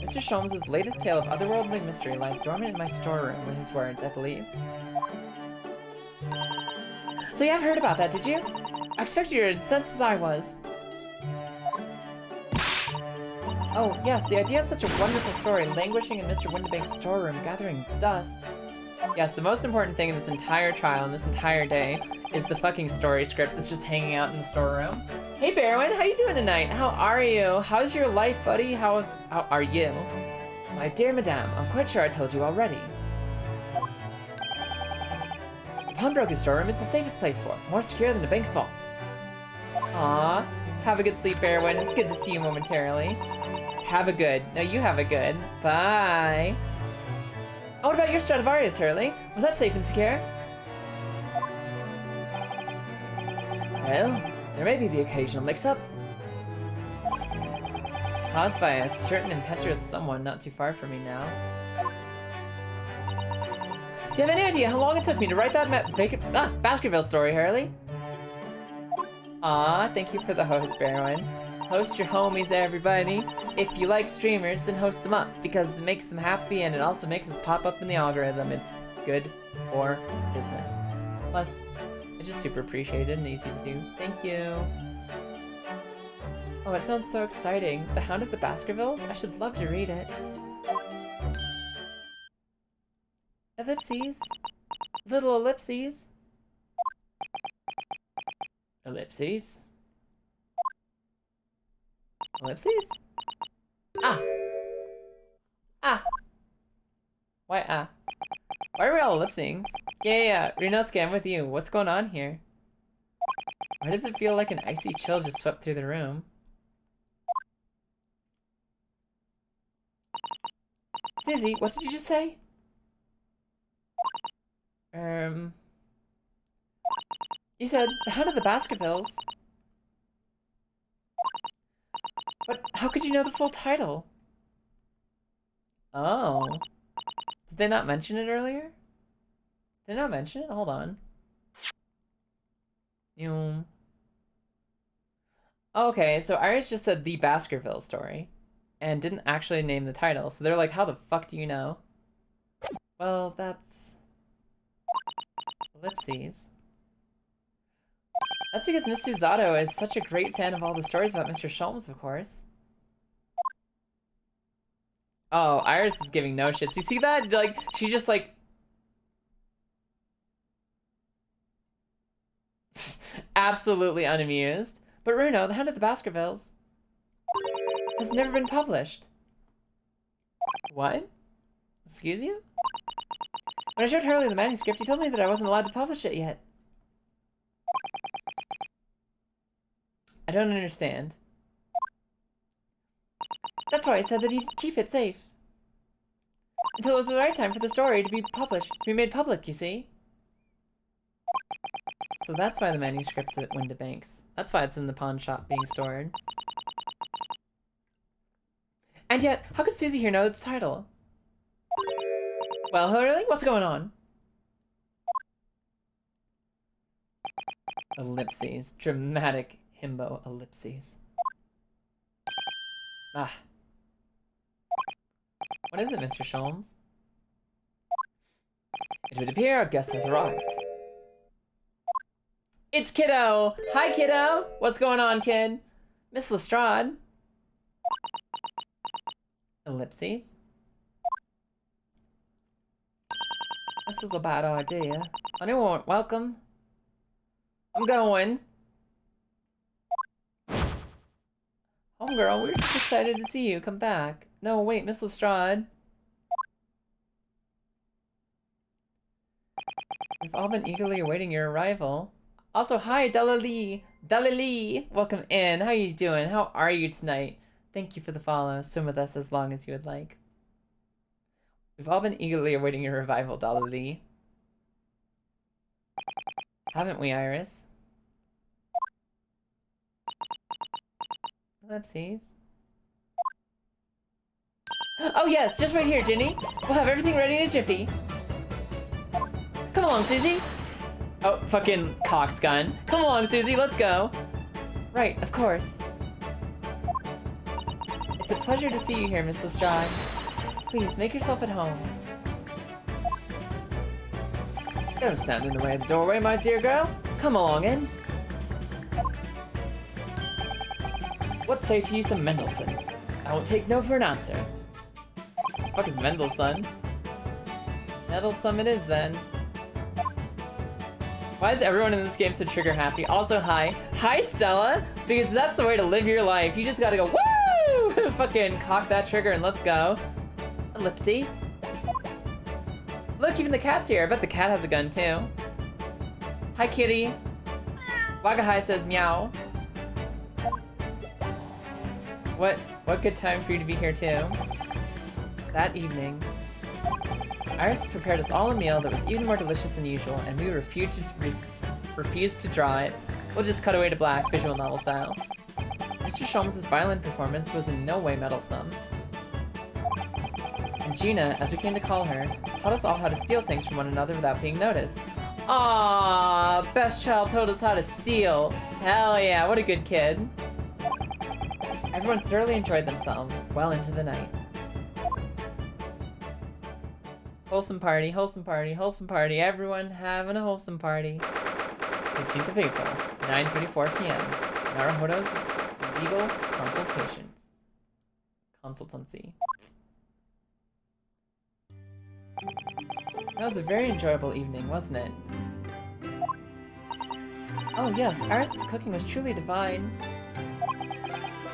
Mr. Sholmes' latest tale of otherworldly mystery lies dormant in my storeroom, were his words, I believe. So you haven't heard about that, did you? I expected you were as incensed as I was. Oh, yes, the idea of such a wonderful story languishing in Mr. Windibank's storeroom, gathering dust. Yes, the most important thing in this entire trial and this entire day is the fucking story script that's just hanging out in the storeroom. Hey Barwin, how you doing tonight? How are you? How's your life, buddy? How are you? My dear madame, I'm quite sure I told you already. The pawnbroker's storeroom is the safest place for it, more secure than the bank's vault. Aw, have a good sleep, Barwin. It's good to see you momentarily. Have a good. No, you have a good. Bye. Oh, what about your Stradivarius, Hurley? Was that safe and secure? Well, there may be the occasional mix-up. Caused by a certain impetuous someone not too far from me now. Do you have any idea how long it took me to write that Baskerville story, Hurley? Aw, thank you for the host, Barwin. Host your homies, everybody. If you like streamers, then host them up, because it makes them happy and it also makes us pop up in the algorithm. It's good for business. Plus, it's just super appreciated and easy to do. Thank you. Oh, it sounds so exciting. The Hound of the Baskervilles? I should love to read it. Ellipses. Little ellipses. Ellipses. Ellipses? Ah! Ah! Why, ah? Why are we all ellipsings? Yeah, Renosuke, I'm with you. What's going on here? Why does it feel like an icy chill just swept through the room? Susie, what did you just say? You said, the Hound of the Baskervilles. But how could you know the full title? Oh. Did they not mention it earlier? Did they not mention it? Hold on. Okay, so Iris just said the Baskerville story and didn't actually name the title. So they're like, how the fuck do you know? Well, that's... ellipses. That's because Miss Susato is such a great fan of all the stories about Mr. Sholmes, of course. Oh, Iris is giving no shits. You see that? Like, she just like... absolutely unamused. But Runo, the Hound of the Baskervilles, has never been published. What? Excuse you? When I showed Hurley the manuscript, he told me that I wasn't allowed to publish it yet. I don't understand. That's why I said that he'd keep it safe. Until it was the right time for the story to be published, to be made public, you see? So that's why the manuscript's at Windibanks. That's why it's in the pawn shop being stored. And yet, how could Susie here know its title? Well, Hurley, what's going on? Ellipses. Dramatic himbo ellipses. Ah. What is it, Mr. Sholmes? It would appear our guest has arrived. It's Kiddo! Hi, Kiddo! What's going on, kid? Miss Lestrade. Ellipses. This was a bad idea. Anyone want welcome? I'm going. Homegirl, we were just excited to see you. Come back. No, wait, Miss Lestrade. We've all been eagerly awaiting your arrival. Also, hi, Dalali. Dalali, welcome in. How you doing? How are you tonight? Thank you for the follow. Swim with us as long as you would like. We've all been eagerly awaiting your revival, Dalali. Haven't we, Iris? Ellipses. Oh yes, just right here, Ginny. We'll have everything ready in a jiffy. Come along, Susie. Oh, fucking Cox gun. Come along, Susie, let's go. Right, of course. It's a pleasure to see you here, Miss Lestrade. Please, make yourself at home. Don't stand in the way of the doorway, my dear girl. Come along in. What say to you some Mendelssohn? I won't take no for an answer. What the fuck is Mendelssohn? Meddlesome it is then. Why is everyone in this game so trigger happy? Also, hi. Hi, Stella! Because that's the way to live your life. You just gotta go, woo! Fucking cock that trigger and let's go. Ellipses. Look, even the cat's here. I bet the cat has a gun too. Hi, kitty. Wagahai says meow. What good time for you to be here too. That evening, Iris prepared us all a meal that was even more delicious than usual, and we refused to draw it. We'll just cut away to black, visual novel style. Mr. Sholmes' violin performance was in no way meddlesome. And Gina, as we came to call her, taught us all how to steal things from one another without being noticed. Aww, best child told us how to steal. Hell yeah, what a good kid. Everyone thoroughly enjoyed themselves, well into the night. Wholesome party, wholesome party, wholesome party. Everyone having a wholesome party. 15th of April, 9:34 p.m. Naruhodo's legal consultations. Consultancy. That was a very enjoyable evening, wasn't it? Oh yes, Iris' cooking was truly divine.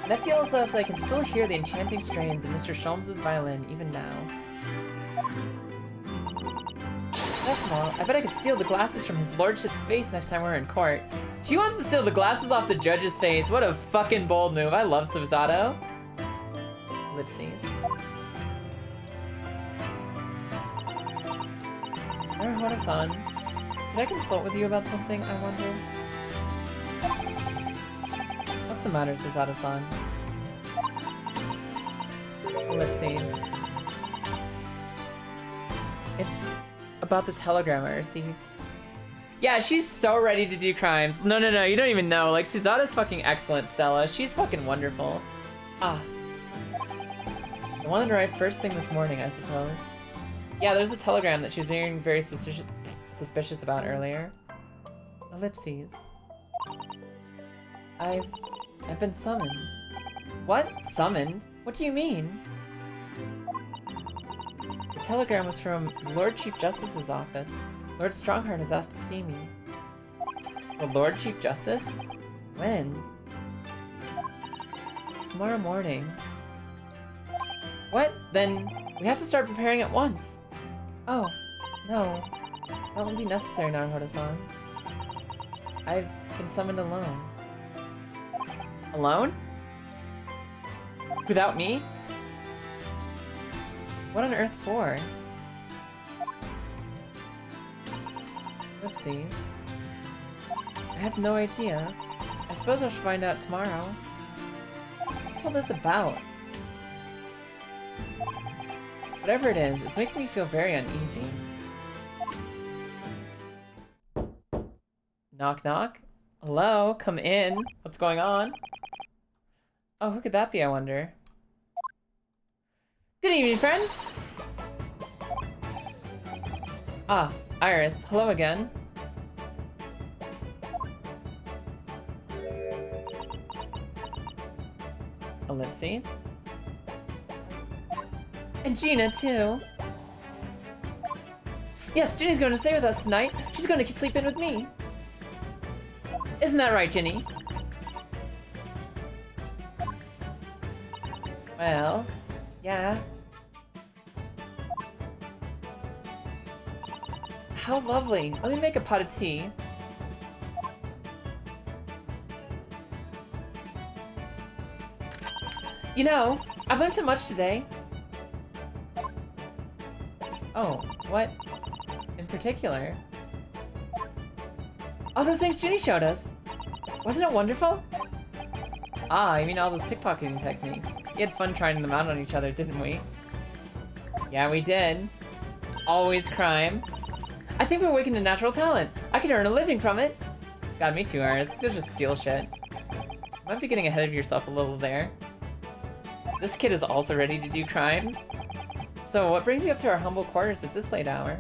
And I feel as though I can still hear the enchanting strains of Mr. Sholmes' violin even now. That's small. I bet I could steal the glasses from his lordship's face next time we're in court. She wants to steal the glasses off the judge's face. What a fucking bold move. I love Suzato. Ellipses. Naruhodo-san, could I consult with you about something, I wonder? What's the matter, Suzato-san? Ellipses. It's about the telegram I received. Yeah, she's so ready to do crimes. No, you don't even know. Like, Suzato's fucking excellent, Stella. She's fucking wonderful. Ah. The one that arrived first thing this morning, I suppose. Yeah, there's a telegram that she was being very suspicious about earlier. Ellipses. I've been summoned. What? Summoned? What do you mean? The telegram was from the Lord Chief Justice's office. Lord Strongheart has asked to see me. The Lord Chief Justice? When? Tomorrow morning. What? Then we have to start preparing at once. Oh, no. That won't be necessary, Naruhodo-san. I've been summoned alone. Alone? Without me? What on earth for? Oopsies. I have no idea. I suppose I should find out tomorrow. What's all this about? Whatever it is, it's making me feel very uneasy. Knock knock? Hello? Come in. What's going on? Oh, who could that be, I wonder? Good evening, friends! Ah, Iris. Hello again. Ellipses. And Gina, too. Yes, Ginny's going to stay with us tonight. She's going to sleep in with me. Isn't that right, Ginny? Well, yeah. How lovely. Let me make a pot of tea. You know, I've learned so much today. Oh, what in particular? All those things Ginny showed us. Wasn't it wonderful? Ah, you mean all those pickpocketing techniques. We had fun trying them out on each other, didn't we? Yeah, we did. Always crime. I think we awakened a natural talent. I could earn a living from it. God, me too, Iris. You'll just steal shit. You might be getting ahead of yourself a little there. This kid is also ready to do crimes. So, what brings you up to our humble quarters at this late hour?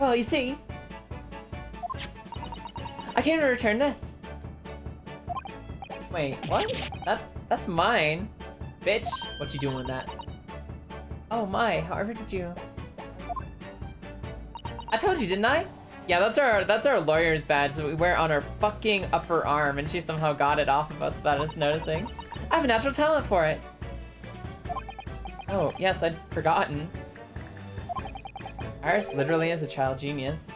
Well, you see, I came to return this. Wait, what? That's mine. Bitch, what you doing with that? Oh my, however did you... I told you, didn't I? Yeah, that's our lawyer's badge that we wear on our fucking upper arm, and she somehow got it off of us without us noticing. I have a natural talent for it. Oh, yes, I'd forgotten. Iris literally is a child genius.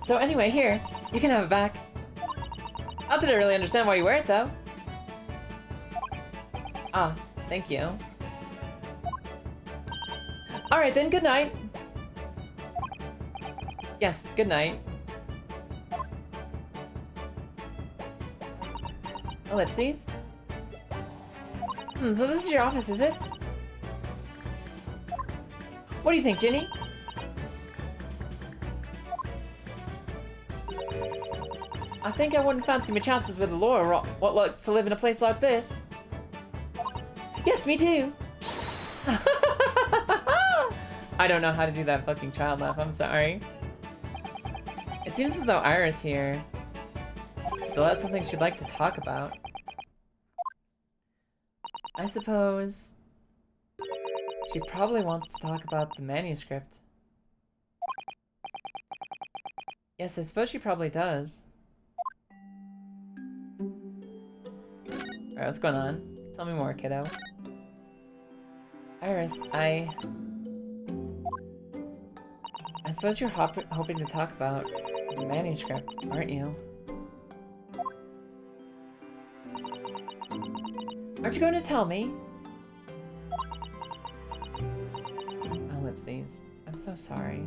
So anyway, here, you can have it back. Not that I really understand why you wear it, though. Ah, thank you. Alright then, good night. Yes, good night. Ellipses? So this is your office, is it? What do you think, Ginny? I think I wouldn't fancy my chances with the lawyer what looks to live in a place like this. Yes, me too. I don't know how to do that fucking child laugh, I'm sorry. It seems as though Iris here still has something she'd like to talk about. I suppose she probably wants to talk about the manuscript. Yes, I suppose she probably does. Alright, what's going on? Tell me more, kiddo. Iris, I suppose you're hoping to talk about the manuscript, aren't you? Aren't you going to tell me? Ellipses. I'm so sorry.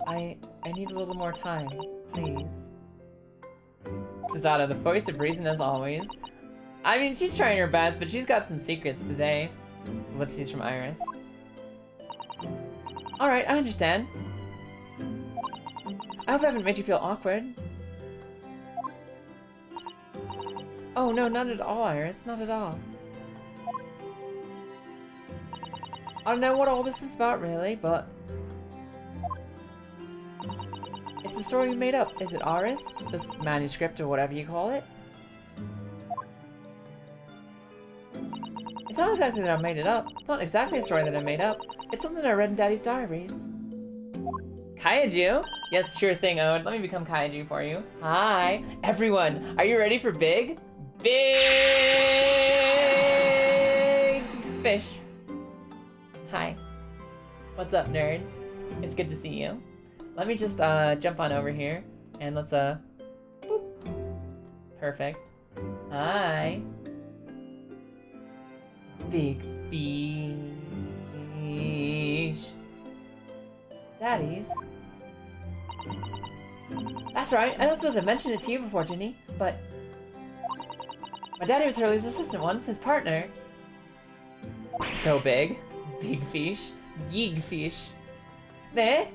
I need a little more time, please. Susanna, the voice of reason as always. I mean, she's trying her best, but she's got some secrets today. Ellipses from Iris. Alright, I understand. I hope I haven't made you feel awkward. Oh no, not at all, Iris. Not at all. I don't know what all this is about, really, but... it's a story we made up. Is it Iris? This manuscript, or whatever you call it? It's not exactly that I made it up. It's not exactly a story that I made up. It's something I read in Daddy's diaries. Kaiju? Yes, sure thing, Owen. Let me become Kaiju for you. Hi, everyone. Are you ready for big fish? Hi. What's up, nerds? It's good to see you. Let me just jump on over here and let's boop. Perfect. Hi. Big fish. Daddies. That's right. I don't suppose I've mentioned it to you before, Ginny, but my daddy was Hurley's assistant once, his partner. So big. Big fish. Yig fish. There.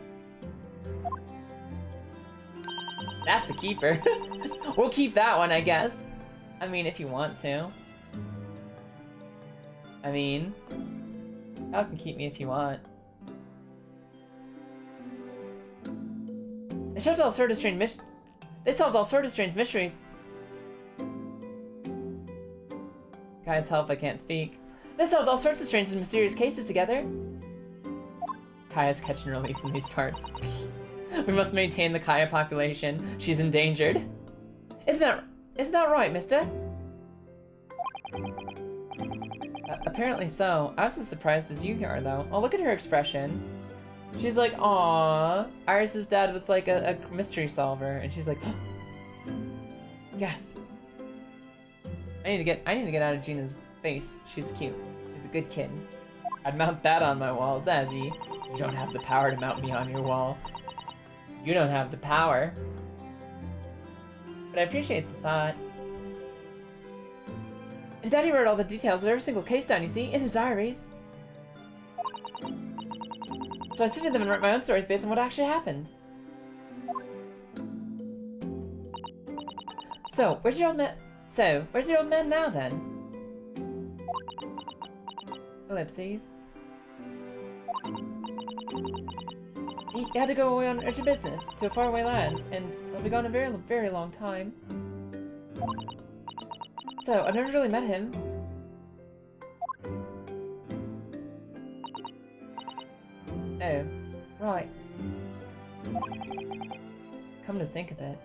That's a keeper. We'll keep that one, I guess. I mean, if you want to. I mean, y'all can keep me if you want. They solved all sorts of strange mysteries. Guys, help, I can't speak. They solved all sorts of strange and mysterious cases together. Kaya's catch and release in these parts. We must maintain the Kaya population. She's endangered. Isn't that right, mister? Apparently so. I was as surprised as you are, though. Oh, look at her expression. She's like, aww. Iris's dad was like a mystery solver, and she's like, gasp. I need to get out of Gina's face. She's cute. She's a good kid. I'd mount that on my wall, Zazzy. You don't have the power to mount me on your wall. You don't have the power. But I appreciate the thought. And Daddy wrote all the details of every single case down, you see, in his diaries. So I studied them and wrote my own stories based on what actually happened. So, where's your old man now, then? Ellipses. He had to go away on urgent business to a faraway land, and he'll be gone a very, very long time. So, I've never really met him. Oh, right. Come to think of it.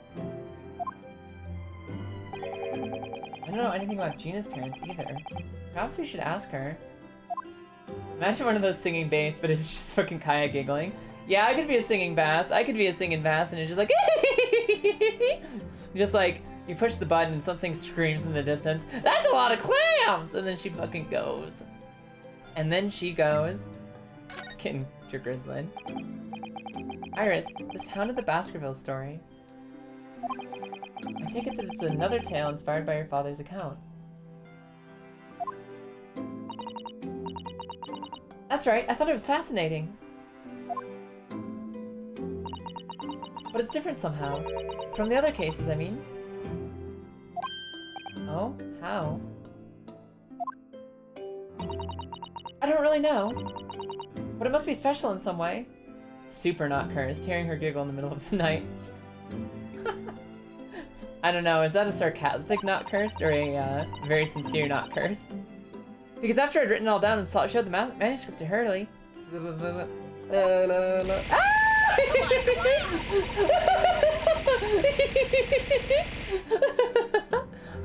I don't know anything about Gina's parents either. Perhaps we should ask her. Imagine one of those singing bass, but it's just fucking Kaya giggling. Yeah, I could be a singing bass. I could be a singing bass, and it's just like... just like, you push the button and something screams in the distance. That's a lot of clams! And then she fucking goes. And then she goes. Getting your Grizzlin. Iris, the Hound of the Baskerville story. I take it that it's another tale inspired by your father's accounts. That's right, I thought it was fascinating. But it's different somehow. From the other cases, I mean. Oh? How? I don't really know. But it must be special in some way. Super not cursed, hearing her giggle in the middle of the night. I don't know, is that a sarcastic not cursed or a very sincere not cursed? Because after I'd written it all down and showed the manuscript to Hurley...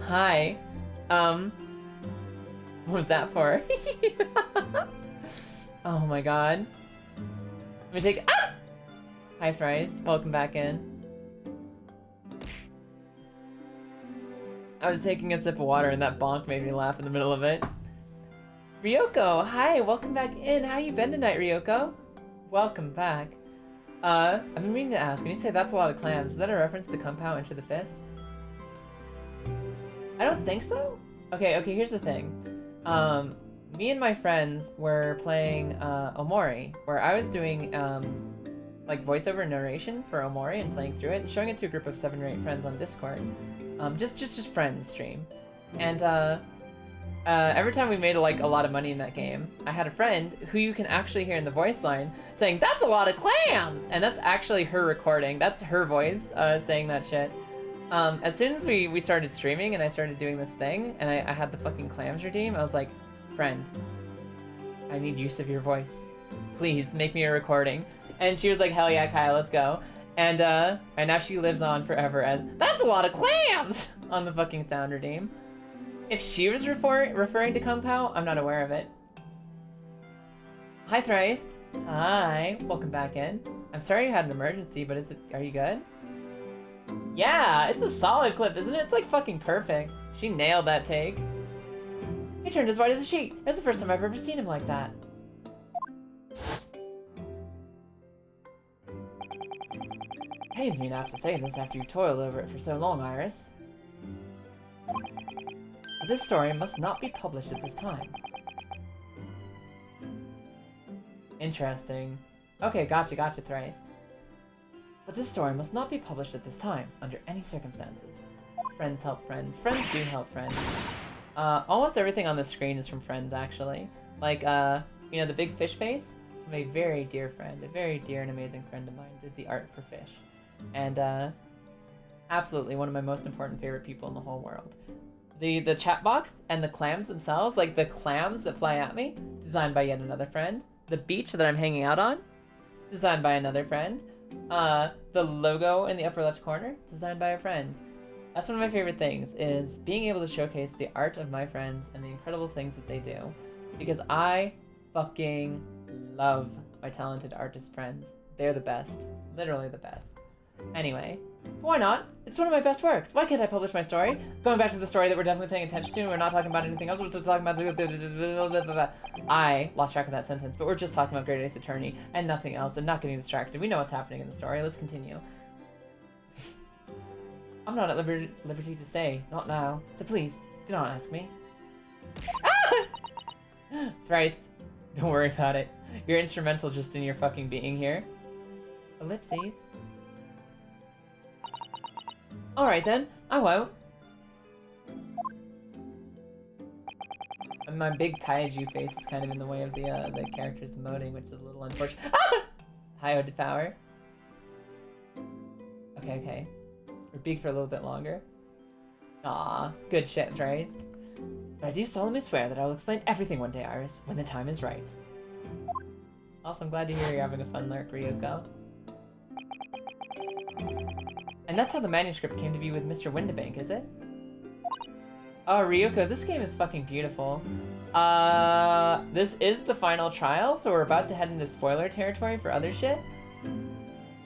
Hi. What was that for? Oh my god. Let me take... Ah! Hi, Thrice. Welcome back in. I was taking a sip of water and that bonk made me laugh in the middle of it. Ryoko, hi, welcome back in. How you been tonight, Ryoko? Welcome back. I've been meaning to ask, when you say that's a lot of clams, is that a reference to Kung Pao Enter the Fist? I don't think so. Okay, here's the thing. Me and my friends were playing Omori, where I was doing like voiceover narration for Omori and playing through it and showing it to a group of 7 or 8 friends on Discord. Just friends stream. And every time we made like a lot of money in that game, I had a friend who you can actually hear in the voice line saying, "That's a lot of clams!" And that's actually her recording. That's her voice saying that shit. As soon as we started streaming and I started doing this thing and I had the fucking clams redeem, I was like, "Friend, I need use of your voice. Please make me a recording." And she was like, "Hell yeah, Kyle, let's go." And now she lives on forever as, "That's a lot of clams!" on the fucking sound redeem. If she was referring to Kung Pao, I'm not aware of it. Hi, Thrice. Hi. Welcome back in. I'm sorry you had an emergency, but are you good? Yeah, it's a solid clip, isn't it? It's like fucking perfect. She nailed that take. He turned as white as a sheet. It's the first time I've ever seen him like that. Pains me to have to say this after you toiled over it for so long, Iris. But this story must not be published at this time. Interesting. Okay, gotcha, Thrice. But this story must not be published at this time, under any circumstances. Friends help friends. Friends do help friends. Almost everything on the screen is from friends, actually. Like, you know, the big fish face? From a very dear friend, a very dear and amazing friend of mine, did the art for fish. And, absolutely one of my most important favorite people in the whole world. The chat box and the clams themselves, like the clams that fly at me, designed by yet another friend. The beach that I'm hanging out on, designed by another friend. The logo in the upper left corner, designed by a friend. That's one of my favorite things, is being able to showcase the art of my friends and the incredible things that they do. Because I fucking love my talented artist friends. They're the best. Literally the best. Anyway, why not? It's one of my best works. Why can't I publish my story? Going back to the story that we're definitely paying attention to, and we're not talking about anything else, we're just talking about... I lost track of that sentence, but we're just talking about Great Ace Attorney and nothing else, and not getting distracted. We know what's happening in the story. Let's continue. I'm not at liberty to say, not now. So please, do not ask me. Ah! Thrice, don't worry about it. You're instrumental just in your fucking being here. Ellipses. Alright then, I won't. And my big kaiju face is kind of in the way of the character's emoting, which is a little unfortunate. Ah! Hi, Devour. Okay. We're big for a little bit longer. Aw, good shit, Thrice. But I do solemnly swear that I will explain everything one day, Iris, when the time is right. Also, I'm glad to hear you're having a fun lurk, Ryuko. And that's how the manuscript came to be with Mr. Windibank, is it? Oh, Ryuko, this game is fucking beautiful. This is the final trial, so we're about to head into spoiler territory for other shit.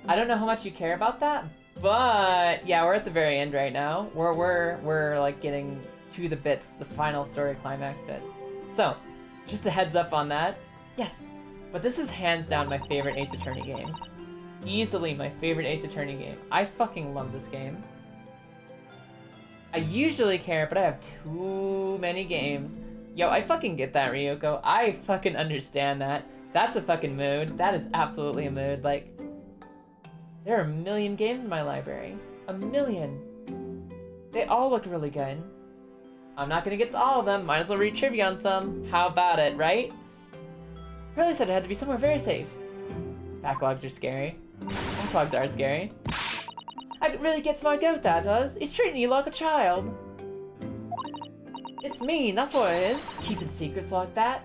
I don't know how much you care about that, but yeah, we're at the very end right now. We're like getting to the bits, the final story climax bits. So, just a heads up on that. Yes, but this is hands down my favorite Ace Attorney game. Easily my favorite Ace Attorney game. I fucking love this game. I usually care, but I have too many games. Yo, I fucking get that, Ryuko. I fucking understand that. That's a fucking mood. That is absolutely a mood. Like, there are a million games in my library. A million. They all look really good. I'm not gonna get to all of them. Might as well read trivia on some. How about it, right? Hurley said it had to be somewhere very safe. Backlogs are scary. Backlogs are scary. It really gets my goat, that does. It's treating you like a child. It's mean, that's what it is. Keeping secrets like that.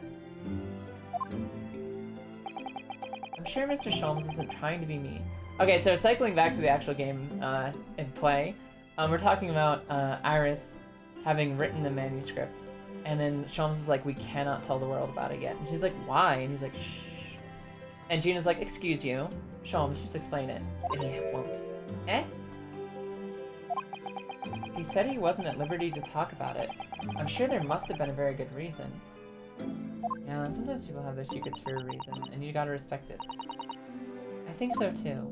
I'm sure Mr. Sholmes isn't trying to be mean. Okay, so cycling back to the actual game in play, we're talking about Iris having written a manuscript, and then Sholmes is like, we cannot tell the world about it yet. And she's like, why? And he's like, shh. And Gina's like, excuse you. Sholmes, just explain it. And he won't. Eh? He said he wasn't at liberty to talk about it. I'm sure there must have been a very good reason. Yeah, sometimes people have their secrets for a reason, and you gotta respect it. I think so too.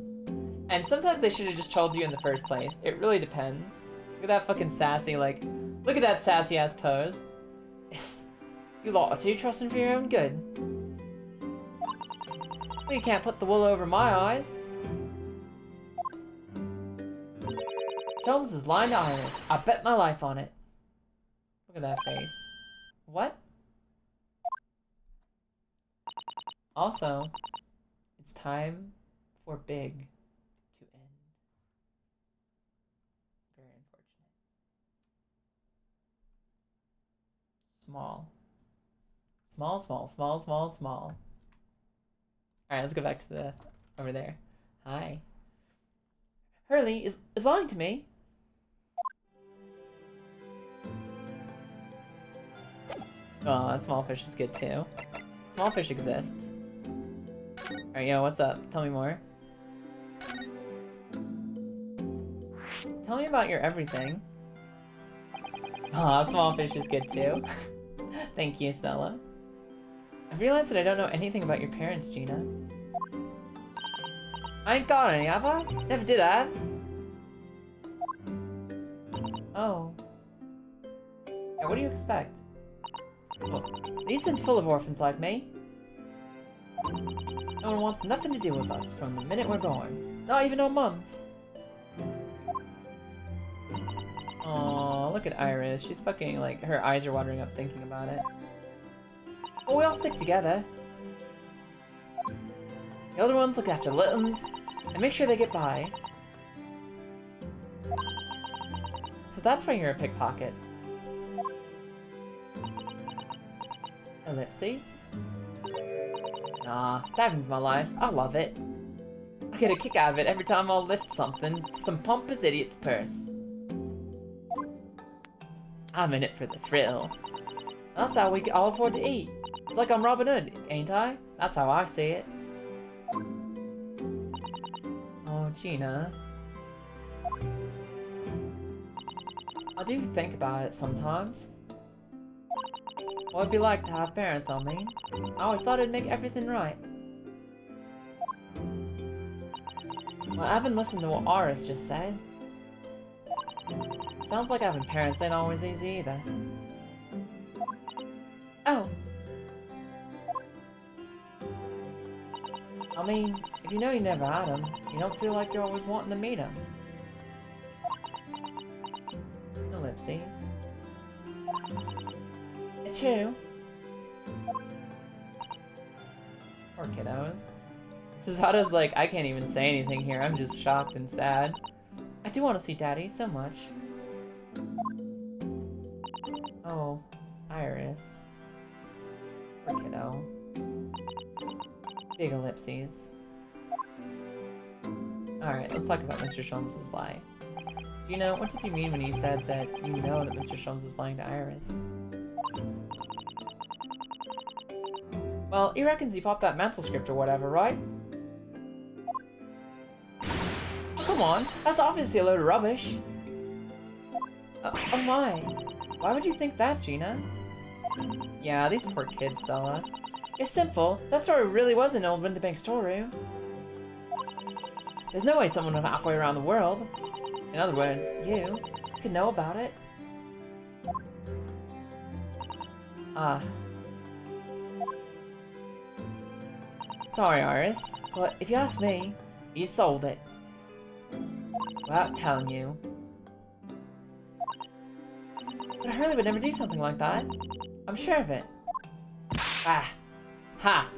And sometimes they should have just told you in the first place. It really depends. Look at that fucking sassy, like, look at that sassy ass pose. You lot are too trusting for your own good. Well, you can't put the wool over my eyes. Sholmes is lying to Iris. I bet my life on it. Look at that face. What? Also, it's time for big to end. Very unfortunate. Small. Small, small, small, small, small. Alright, let's go back to the... over there. Hi. Hurley is lying to me. Aw, small fish is good too. Small fish exists. Alright, yo, what's up? Tell me more. Tell me about your everything. Aw, small fish is good too. Thank you, Stella. I've realized that I don't know anything about your parents, Gina. I ain't got any, have I? Never did have. Oh. Yeah, what do you expect? Well, Easton's full of orphans like me. No one wants nothing to do with us from the minute we're born. Not even our mums. Aw, look at Iris. She's fucking, like, her eyes are watering up thinking about it. But we all stick together. The older ones look after the little ones and make sure they get by. So that's why you're a pickpocket. Ellipses? Nah, diving's my life. I love it. I get a kick out of it every time I'll lift something, some pompous idiot's purse. I'm in it for the thrill. That's how we all afford to eat. It's like I'm Robin Hood, ain't I? That's how I see it. Oh, Gina. I do think about it sometimes. What it'd be like to have parents, I mean. I always thought it'd make everything right. Well, I haven't listened to what Iris just said. Sounds like having parents ain't always easy either. Oh. I mean, if you know you never had them, you don't feel like you're always wanting to meet them. Ellipses. It's true. Poor kiddos. Susato's like, I can't even say anything here. I'm just shocked and sad. I do want to see Daddy so much. Oh, Iris. Poor kiddo. Big ellipses. Alright, let's talk about Mr. Sholmes' lie. Gina, what did you mean when you said that you know that Mr. Sholmes is lying to Iris? Well, he reckons he popped that mantle script or whatever, right? Oh, come on, that's obviously a load of rubbish. Oh my. Why would you think that, Gina? Yeah, these poor kids, Stella. It's simple. That story really was an old Winterbank storeroom. There's no way someone from halfway around the world, in other words, you, could know about it. Sorry, Iris, but if you ask me, you sold it. Without telling you. But Hurley would never do something like that. I'm sure of it. Ah. Ha!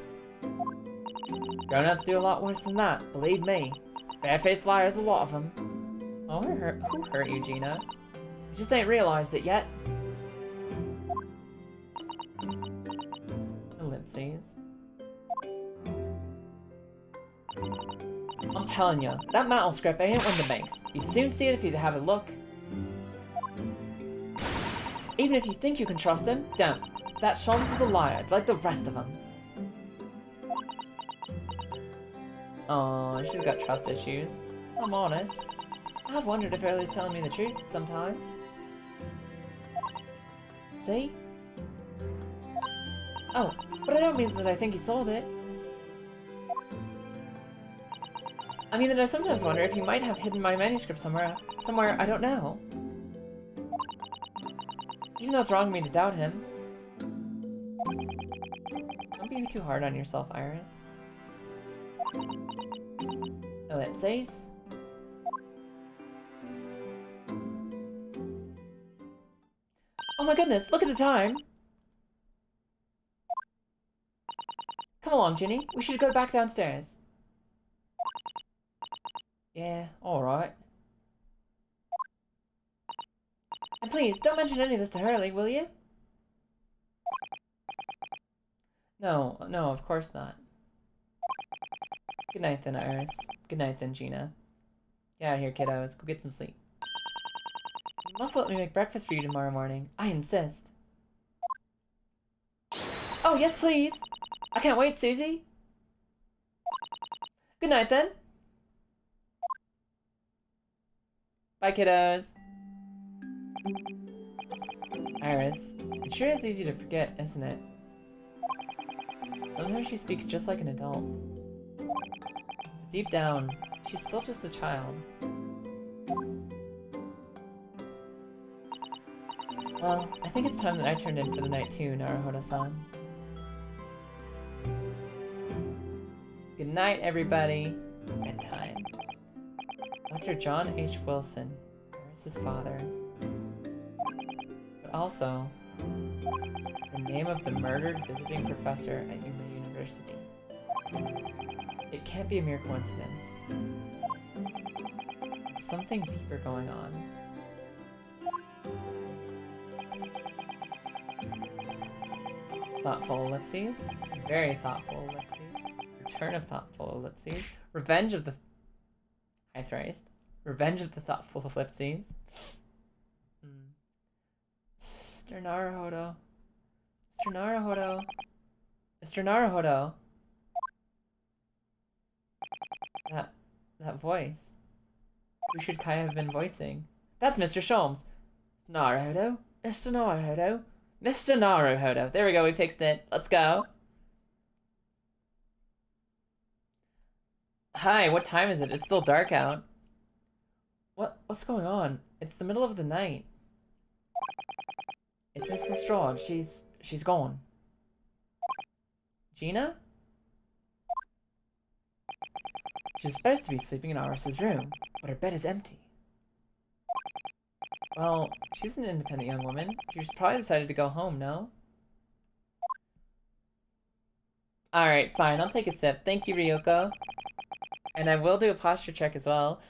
Grown-ups do a lot worse than that, believe me. Barefaced liars, a lot of them. Oh, who hurt you, Gina? You just ain't realized it yet. Ellipses. I'm telling you, that mantle script ain't Winterbank's. You'd soon see it if you'd have a look. Even if you think you can trust him, don't. That Sholmes is a liar, like the rest of them. Aw, she's got trust issues. If I'm honest, I've wondered if Hurley's telling me the truth sometimes. See? Oh, but I don't mean that I think he sold it. I mean that I sometimes wonder if he might have hidden my manuscript somewhere I don't know. Even though it's wrong of me to doubt him. Don't be too hard on yourself, Iris. Ellipses. Oh my goodness, look at the time! Come along, Ginny. We should go back downstairs. Yeah, alright. And please, don't mention any of this to Hurley, will you? No, of course not. Good night then, Iris. Good night then, Gina. Get out of here, kiddos. Go get some sleep. You must let me make breakfast for you tomorrow morning. I insist. Oh, yes, please! I can't wait, Susie! Good night, then! Bye, kiddos! Iris, it sure is easy to forget, isn't it? Sometimes she speaks just like an adult. Deep down, she's still just a child. Well, I think it's time that I turned in for the night too, Naruhodo-san. Good night, everybody. Bedtime. Dr. John H. Wilson, Iris' father. But also, the name of the murdered visiting professor at Yuma University. It can't be a mere coincidence. There's something deeper going on. Thoughtful ellipses. Very thoughtful ellipses. Return of thoughtful ellipses. Revenge of the... I thraced. Revenge of the thoughtful ellipses. Mr. Naruhodo. Mr. Naruhodo. Mr. Naruhodo. That voice. Who should Kai have been voicing? That's Mr. Sholmes. Naruhodo. Mr. Naruhodo. Mr. Naruhodo. There we go, we fixed it. Let's go. Hi, what time is it? It's still dark out. What's going on? It's the middle of the night. It's Mrs. Strahd. She's gone. Gina? She's supposed to be sleeping in Iris' room, but her bed is empty. Well, she's an independent young woman. She's probably decided to go home, no? Alright, fine. I'll take a sip. Thank you, Ryoko. And I will do a posture check as well.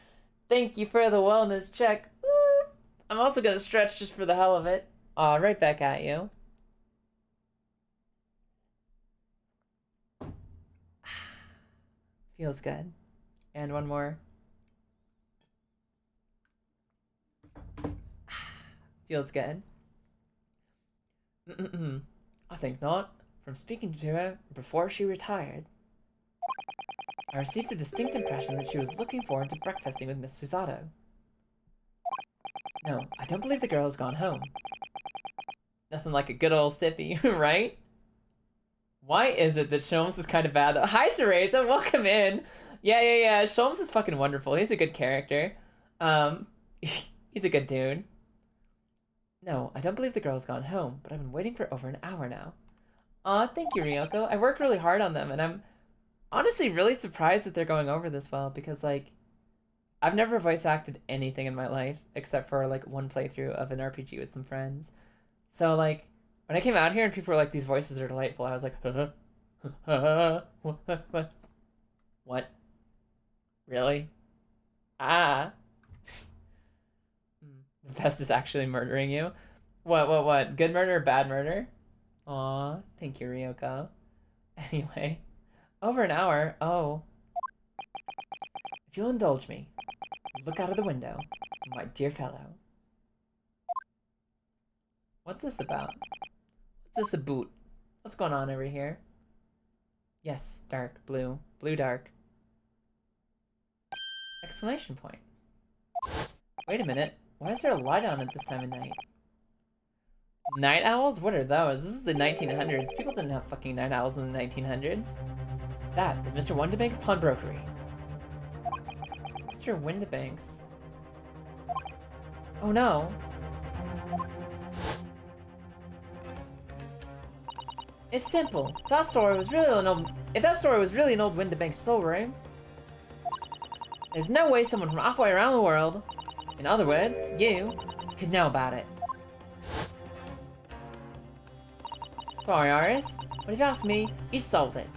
Thank you for the wellness check. Woo! I'm also gonna stretch just for the hell of it. Aw, right back at you. Feels good. And one more. Feels good. I think not. From speaking to her before she retired, I received a distinct impression that she was looking forward to breakfasting with Miss Susato. No, I don't believe the girl has gone home. Nothing like a good old sippy, right? Why is it that Sholmes is kind of bad though? Hi, Cereza, welcome in. Yeah. Sholmes is fucking wonderful. He's a good character. He's a good dude. No, I don't believe the girl's gone home, but I've been waiting for over an hour now. Aw, thank you, Ryoko. I worked really hard on them, and I'm honestly really surprised that they're going over this well, because, like, I've never voice acted anything in my life, except for, like, one playthrough of an RPG with some friends. So, like, when I came out here and people were like, these voices are delightful, I was like, what? Really? Ah. The best is actually murdering you. What? Good murder or bad murder? Aw, thank you, Ryoko. Anyway, over an hour. Oh. If you'll indulge me, look out of the window, my dear fellow. What's this about? What's this about? What's going on over here? Yes, dark, blue. Blue dark. Exclamation point. Wait a minute. Why is there a light on at this time of night? Night owls? What are those? This is the 1900s. People didn't have fucking night owls in the 1900s. That is Mr. Windibank's pawnbrokery. Mr. Windibank's. Oh no. It's simple. If that story was really an old Windibank storeroom, there's no way someone from halfway around the world, in other words, you, could know about it. Sorry, Aris, but if you ask me, he sold it.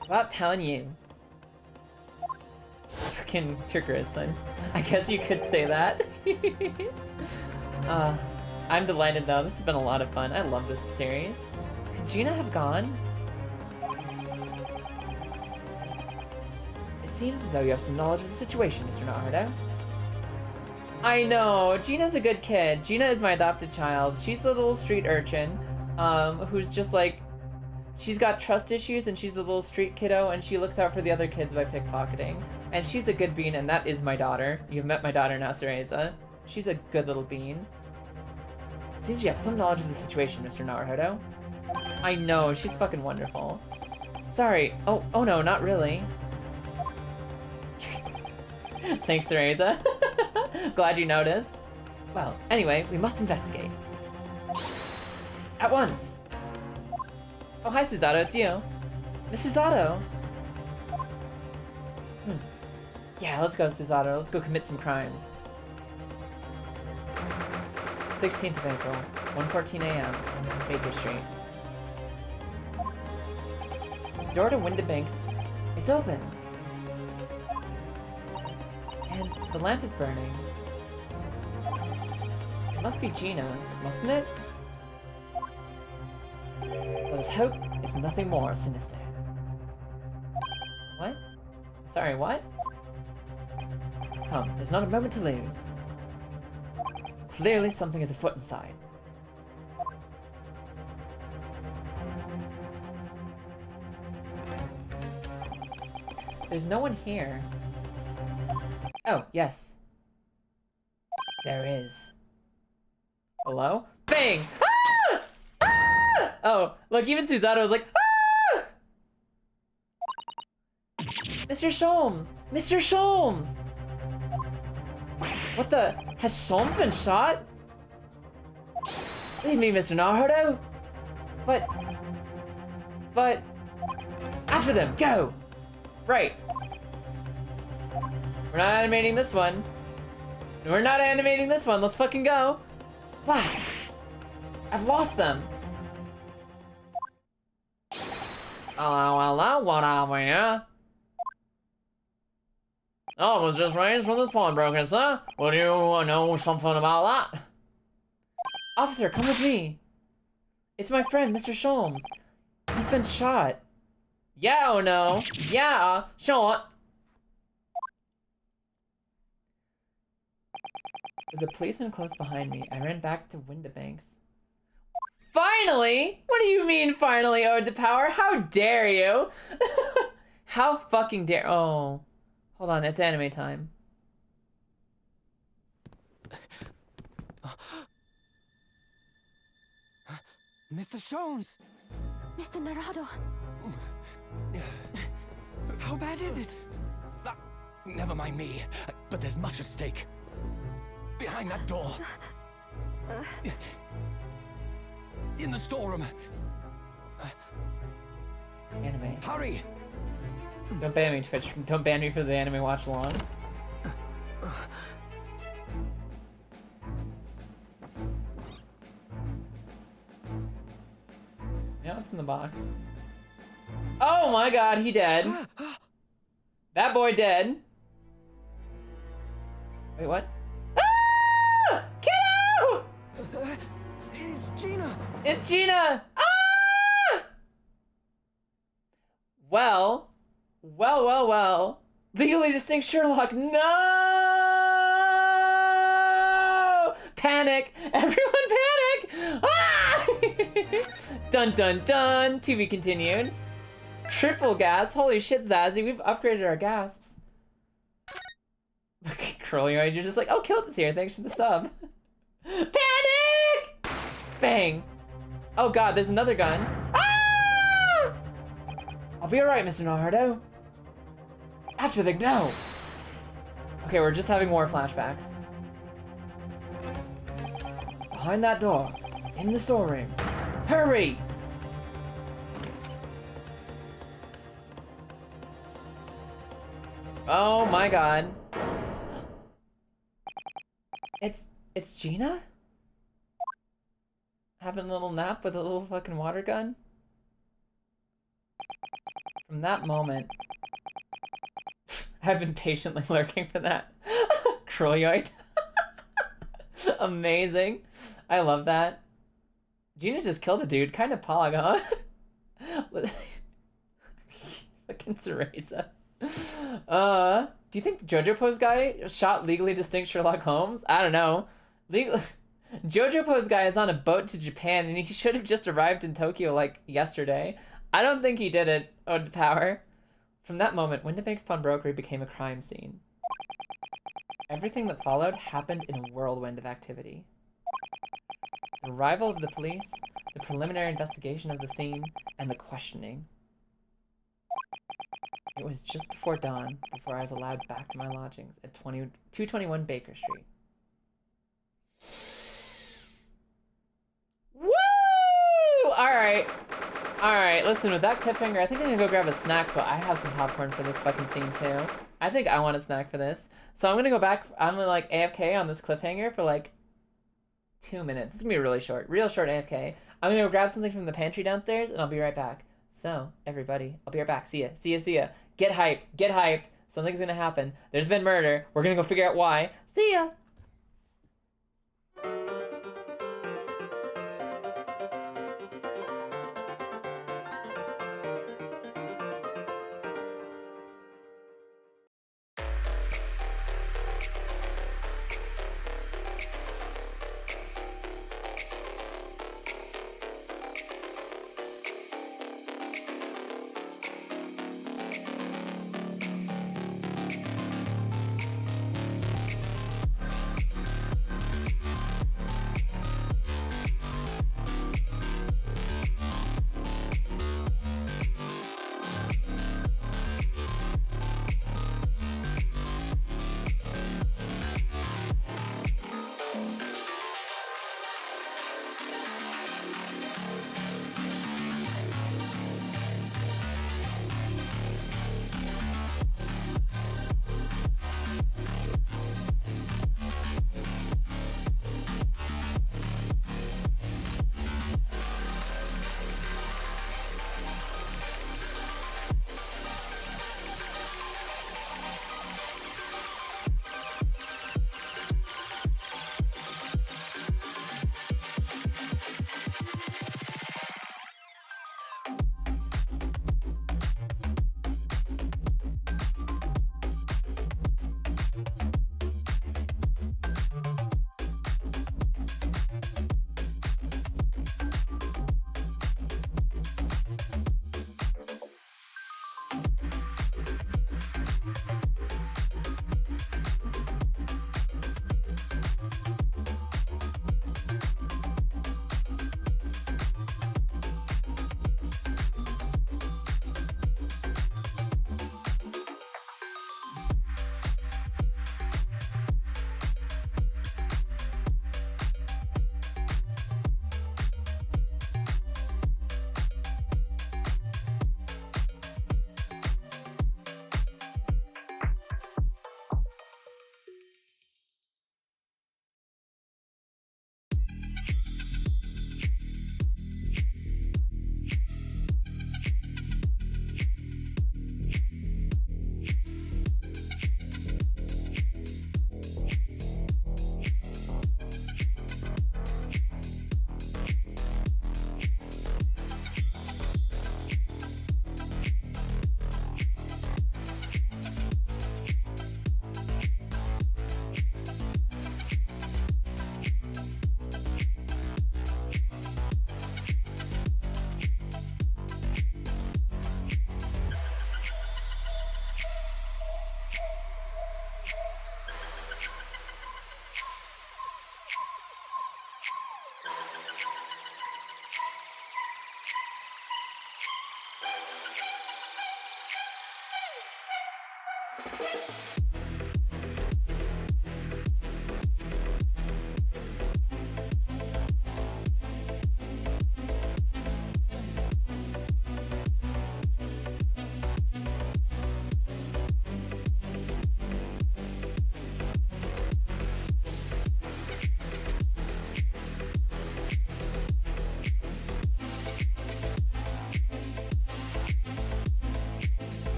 Without telling you. Fucking trickerous, then. I guess you could say that. I'm delighted though, this has been a lot of fun. I love this series. Could Gina have gone? It seems as though you have some knowledge of the situation, Mr. Naruto. I know, Gina's a good kid. Gina is my adopted child. She's a little street urchin, who's just like, she's got trust issues and she's a little street kiddo and she looks out for the other kids by pickpocketing. And she's a good bean and that is my daughter. You've met my daughter now, Cereza. She's a good little bean. It seems you have some knowledge of the situation, Mr. Naruto. I know, she's fucking wonderful. Sorry, oh no, not really. Thanks, Cereza. Glad you noticed. Well, anyway, we must investigate. At once! Oh, hi, Susato, it's you. Miss Susato! Yeah, let's go, Susato. Let's go commit some crimes. 16th of April, 1:14 a.m., Baker Street. Door to Windibank's. It's open! And the lamp is burning. It must be Gina, mustn't it? Let us hope it's nothing more sinister. What? Sorry, what? Come, there's not a moment to lose. Clearly something is afoot inside. There's no one here. Oh, yes. There is. Hello? Bang! Ah! Ah! Oh, look, even Susato was like, ah! Mr. Sholmes! Mr. Sholmes! What the? Has Sholmes been shot? Leave me, Mr. Naruto! But... After them, go! Right. We're not animating this one. We're not animating this one, let's fucking go! Blast! I've lost them! Hello, what are we? Oh, it was just raised from this pawnbroker, sir. Would you know something about that? Officer, come with me. It's my friend, Mr. Sholmes. He's been shot. Yeah, oh no. Yeah, sure. With the policeman close behind me, I ran back to Windibanks. Finally? What do you mean finally, Ode to Power? How dare you? How fucking dare— oh. Hold on, it's anime time.
Mr. Shones!
Mr. Narado.
How bad is it? Never mind me, but there's much at stake. Behind that door. In the storeroom.
Anime.
Hurry!
Don't ban me, Twitch. Don't ban me for the anime watch along. Yeah, what's in the box? Oh my god, he dead. That boy dead. Wait, what? Ah! Kiddo!
It's Gina!
It's Gina! Ah! Well. Legally distinct Sherlock. No! Panic! Everyone panic! Ah! Dun dun dun! To be continued. Triple gas. Holy shit, Zazzy. We've upgraded our gasps. Crowley, you're just like, oh, Kilt is here. Thanks for the sub. Panic! Bang. Oh god, there's another gun. Ah! I'll be alright, Mr. Nardo. After the no. Okay, we're just having more flashbacks. Behind that door, in the storeroom. Hurry! Oh my god. It's Gina? Having a little nap with a little fucking water gun? From that moment, I've been patiently lurking for that. Croyoid. Amazing. I love that. Gina just killed a dude. Kind of pog, huh? Fucking Cereza. Do you think Jojo Pose guy shot legally distinct Sherlock Holmes? I don't know. Jojo Pose guy is on a boat to Japan and he should have just arrived in Tokyo like yesterday. I don't think he did it, Ode to Power. From that moment, Windibank's pawnbrokery became a crime scene. Everything that followed happened in a whirlwind of activity. The arrival of the police, the preliminary investigation of the scene, and the questioning. It was just before dawn before I was allowed back to my lodgings at 221 Baker Street. Woo! Alright, listen, with that cliffhanger, I think I'm gonna go grab a snack so I have some popcorn for this fucking scene too. I think I want a snack for this. So I'm gonna go back, I'm gonna like AFK on this cliffhanger for like 2 minutes. This is gonna be really short, real short AFK. I'm gonna go grab something from the pantry downstairs and I'll be right back. So, everybody, I'll be right back. See ya. Get hyped. Something's gonna happen. There's been murder. We're gonna go figure out why. See ya.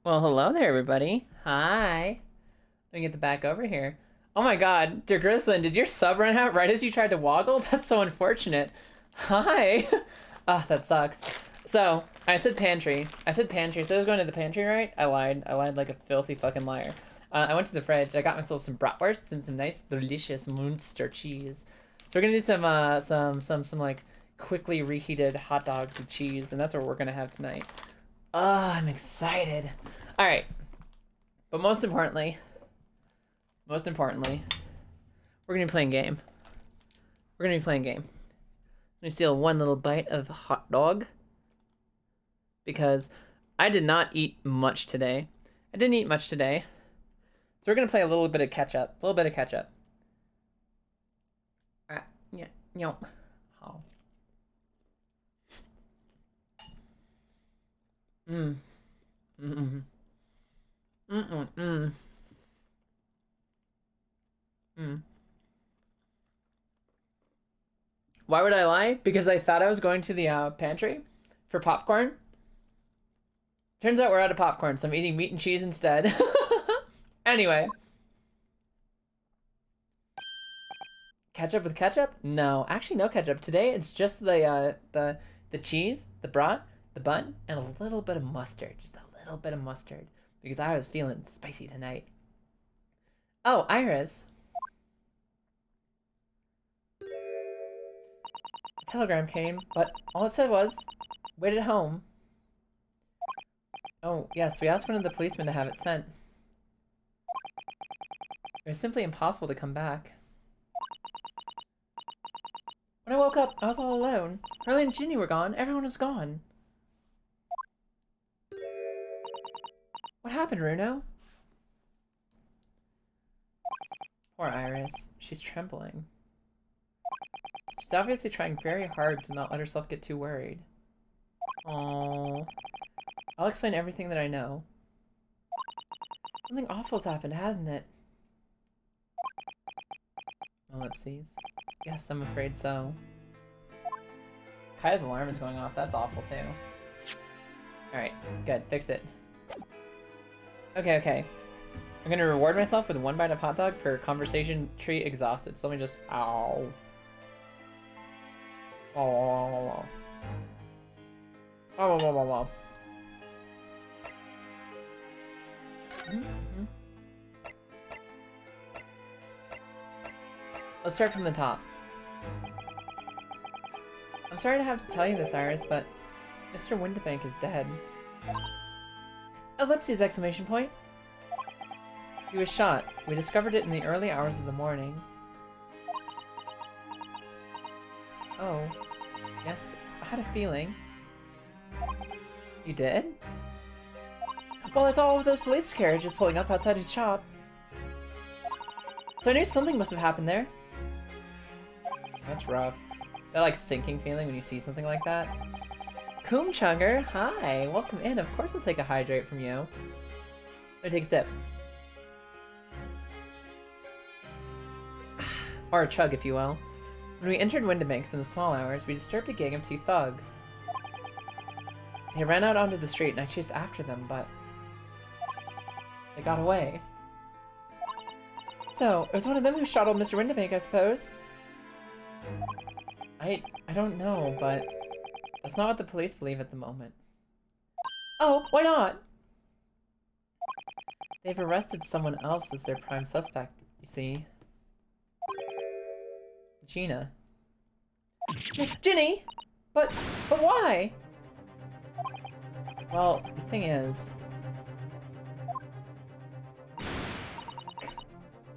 Well, hello there, everybody. Hi. Let me get the back over here. Oh my god, dear Grislin, did your sub run out right as you tried to woggle? That's so unfortunate. Hi. Ah, that sucks. So, I said pantry. I said I was going to the pantry, right? I lied. I lied like a filthy fucking liar. I went to the fridge. I got myself some bratwursts and some nice, delicious Munster cheese. So we're gonna do some like quickly reheated hot dogs with cheese, and that's what we're gonna have tonight. Oh, I'm excited. All right, but most importantly, we're gonna be playing game. Let me steal one little bite of hot dog because I did not eat much today. So we're gonna play a little bit of catch up. Yeah, no. Oh. Why would I lie? Because I thought I was going to the pantry for popcorn. Turns out we're out of popcorn, so I'm eating meat and cheese instead. Anyway. Ketchup with ketchup? No, actually no ketchup. Today it's just the cheese, the brat, the bun, and a little bit of mustard. Just a little bit of mustard. Because I was feeling spicy tonight. Oh, Iris. A telegram came, but all it said was, wait at home. Oh, yes, we asked one of the policemen to have it sent. It was simply impossible to come back. When I woke up, I was all alone. Hurley and Ginny were gone. Everyone was gone. What happened, Runo? Poor Iris. She's trembling. She's obviously trying very hard to not let herself get too worried. Aww. I'll explain everything that I know. Something awful's happened, hasn't it? Ellipses. Yes, I'm afraid so. Kaya's alarm is going off. That's awful, too. Alright, good. Fix it. Okay. I'm gonna reward myself with 1 bite of hot dog per conversation tree exhausted. So let me just... Ow. Oh. Let's start from the top. I'm sorry to have to tell you this, Iris, but Mr. Windibank is dead. Ellipses! Exclamation point. He was shot. We discovered it in the early hours of the morning. Oh. Yes, I had a feeling. You did? Well, I saw all of those police carriages pulling up outside his shop. So I knew something must have happened there. That's rough. That like sinking feeling when you see something like that. Coomchugger, hi, welcome in. Of course I'll take a hydrate from you. Let me take a sip. Or a chug, if you will. When we entered Windibanks in the small hours, we disturbed a gang of 2 thugs. They ran out onto the street and I chased after them, but they got away. So, it was one of them who shot old Mr. Windibank, I suppose. I don't know, but that's not what the police believe at the moment. Oh, why not? They've arrested someone else as their prime suspect, you see. Gina. Ginny! But why? Well, the thing is...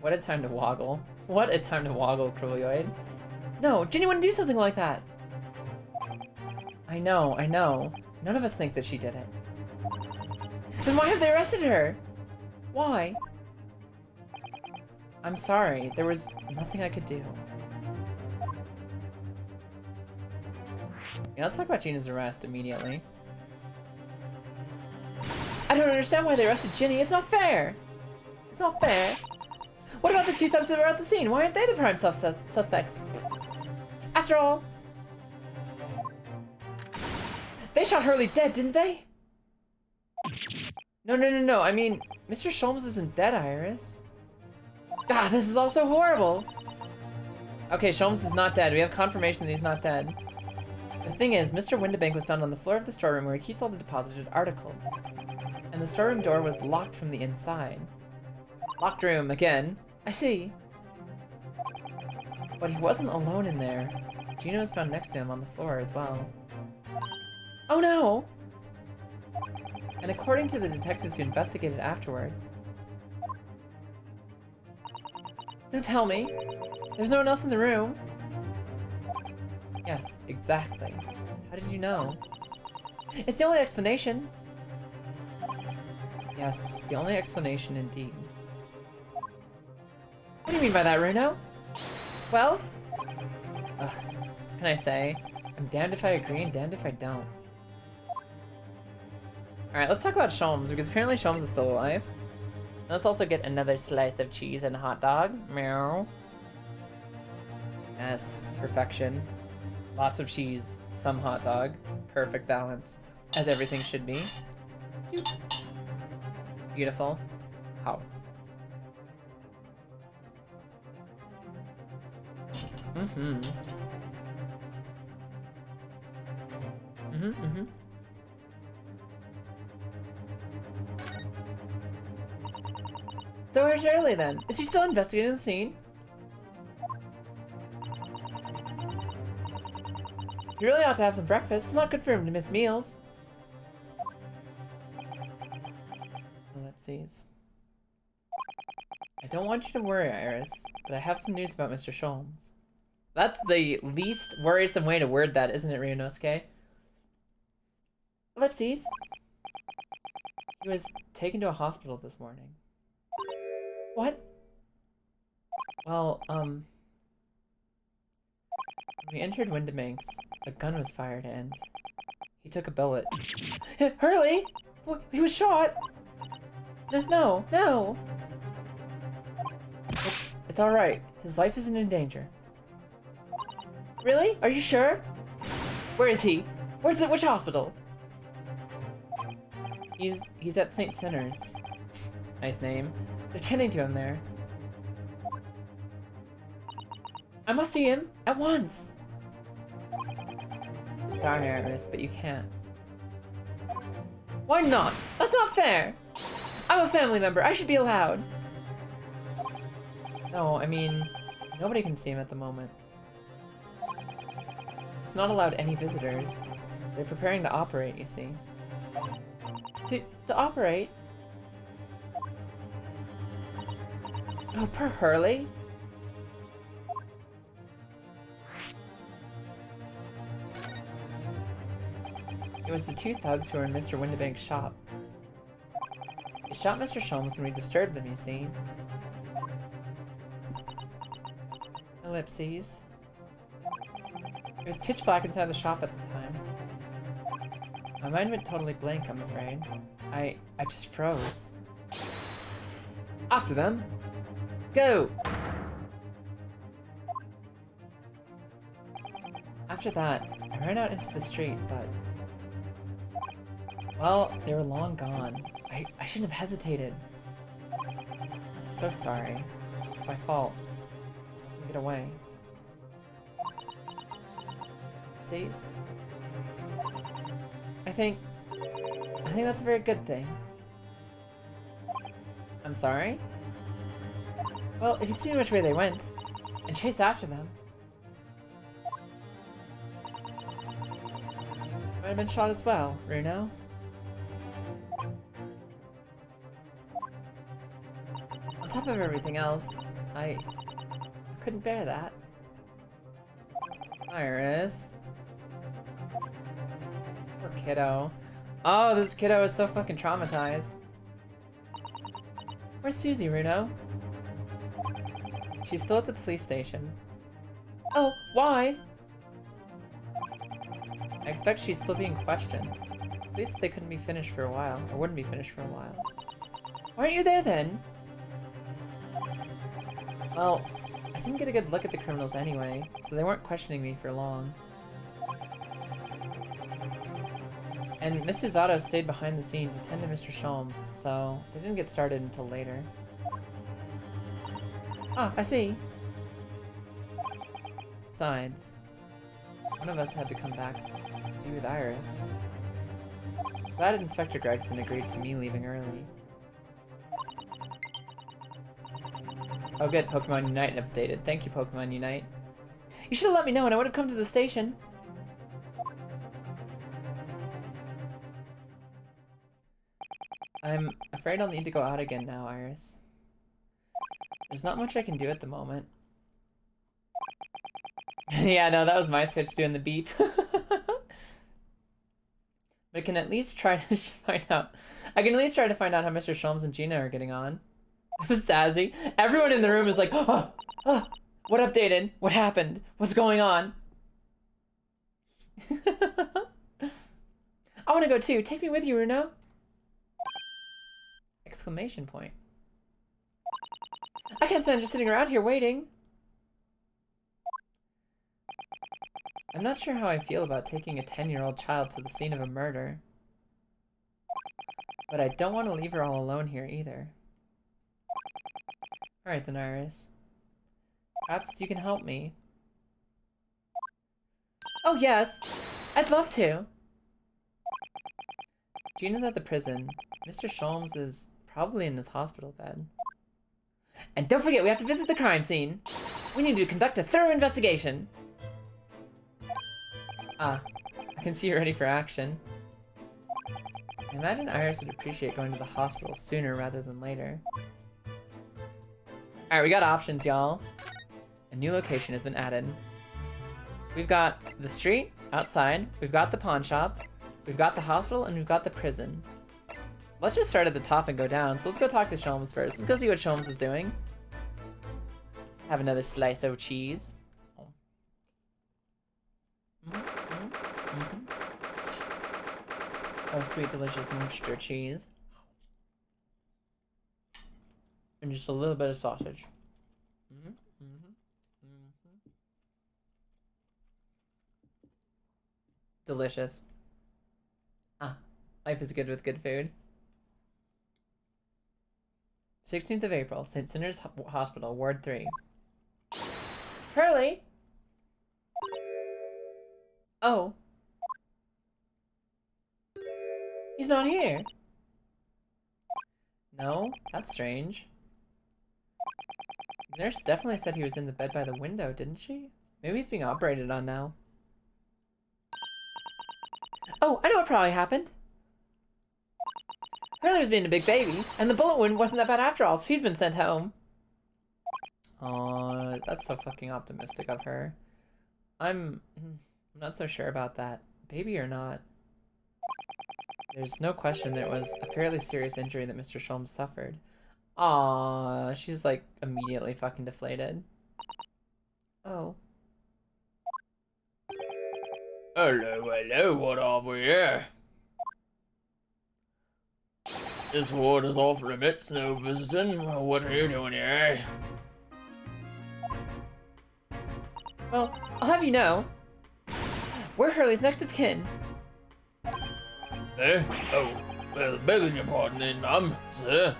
What a time to woggle. What a time to woggle, Cruelioid. No, Ginny wouldn't do something like that! I know. None of us think that she did it. Then why have they arrested her? Why? I'm sorry, there was nothing I could do. Yeah, let's talk about Gina's arrest immediately. I don't understand why they arrested Ginny. It's not fair. It's not fair. What about the 2 thugs that were at the scene? Why aren't they the prime suspects? After all, they shot Hurley dead, didn't they? No, no, no, no. I mean, Mr. Sholmes isn't dead, Iris. Ah, this is all so horrible. Okay, Sholmes is not dead. We have confirmation that he's not dead. The thing is, Mr. Windibank was found on the floor of the storeroom where he keeps all the deposited articles. And the storeroom door was locked from the inside. Locked room, again. I see. But he wasn't alone in there. Gina was found next to him on the floor as well. Oh no! And according to the detectives who investigated afterwards... Don't tell me! There's no one else in the room! Yes, exactly. How did you know? It's the only explanation! Yes, the only explanation indeed. What do you mean by that, Runo? Well? Ugh, what can I say? I'm damned if I agree and damned if I don't. Alright, let's talk about Sholmes, because apparently Sholmes is still alive. Let's also get another slice of cheese and a hot dog. Meow. Yes, perfection. Lots of cheese, some hot dog. Perfect balance, as everything should be. Beautiful. How? Mm-hmm. Mm-hmm, mm-hmm. So where's Shirley then? Is she still investigating the scene? You really ought to have some breakfast. It's not good for him to miss meals. Ellipses. I don't want you to worry, Iris, but I have some news about Mr. Sholmes. That's the least worrisome way to word that, isn't it, Ryunosuke? Ellipses. He was taken to a hospital this morning. What? Well, when we entered Windibanks, a gun was fired and he took a bullet. Hurley! He was shot! No, no! It's alright. His life isn't in danger. Really? Are you sure? Where is he? Which hospital? He's at St. Sinner's. Nice name. They're tending to him there. I must see him at once. Sorry, Iris, but you can't. Why not? That's not fair. I'm a family member. I should be allowed. No, I mean, nobody can see him at the moment. It's not allowed any visitors. They're preparing to operate, you see. To operate? Oh, poor Hurley. It was the two thugs who were in Mr. Windibank's shop. They shot Mr. Sholmes when we disturbed them, you see. Ellipses. It was pitch black inside the shop at the time. My mind went totally blank, I'm afraid. I just froze. After them! Go! After that, I ran out into the street, but... Well, they were long gone. I shouldn't have hesitated. I'm so sorry. It's my fault. I didn't get away. See? I think that's a very good thing. I'm sorry? Well, if you'd seen which way they went, and chased after them, might have been shot as well, Runo. On top of everything else, I couldn't bear that. Iris. Poor kiddo. Oh, this kiddo is so fucking traumatized. Where's Susie, Runo? She's still at the police station. Oh, why? I expect she's still being questioned. At least they couldn't be finished for a while, or wouldn't be finished for a while. Why aren't you there then? Well, I didn't get a good look at the criminals anyway, so they weren't questioning me for long. And Mr. Zato stayed behind the scene to tend to Mr. Sholmes, so they didn't get started until later. Ah, I see. Besides, one of us had to come back to be with Iris. Glad Inspector Gregson agreed to me leaving early. Oh good, Pokemon Unite updated. Thank you, Pokemon Unite. You should have let me know and I would have come to the station. I'm afraid I'll need to go out again now, Iris. There's not much I can do at the moment. Yeah, no, that was my Switch doing the beep. But I can at least try to find out. I can at least try to find out how Mr. Sholmes and Gina are getting on. Sassy. Everyone in the room is like, oh, oh, what updated? What happened? What's going on? I want to go too. Take me with you, Runo. Exclamation point. I can't stand just sitting around here waiting. I'm not sure how I feel about taking a 10-year-old child to the scene of a murder. But I don't want to leave her all alone here either. Alright then, Iris. Perhaps you can help me. Oh yes! I'd love to! Gina's at the prison. Mr. Sholmes is probably in his hospital bed. And don't forget, we have to visit the crime scene! We need to conduct a thorough investigation! Ah, I can see you're ready for action. I imagine Iris would appreciate going to the hospital sooner rather than later. Alright, we got options, y'all. A new location has been added. We've got the street outside, we've got the pawn shop, we've got the hospital, and we've got the prison. Let's just start at the top and go down. So let's go talk to Sholmes first. Let's go see what Sholmes is doing. Have another slice of cheese. Oh, sweet, delicious monster cheese. And just a little bit of sausage. Delicious. Ah, life is good with good food. 16th of April, St. Sinner's Hospital, Ward 3. Hurley! Oh. He's not here. No, that's strange. The nurse definitely said he was in the bed by the window, didn't she? Maybe he's being operated on now. Oh, I know what probably happened. Hurley was being a big baby, and the bullet wound wasn't that bad after all, so he's been sent home. Aw, that's so fucking optimistic of her. I'm not so sure about that. Baby or not. There's no question that it was a fairly serious injury that Mr. Sholmes suffered. Aww, she's like immediately fucking deflated. Oh.
Hello, hello, what have we here? This ward is off limits, no visiting. What are you doing here?
Well, I'll have you know, we're Hurley's next of kin.
Eh? Oh, well, begging your pardon then, ma'am, sir.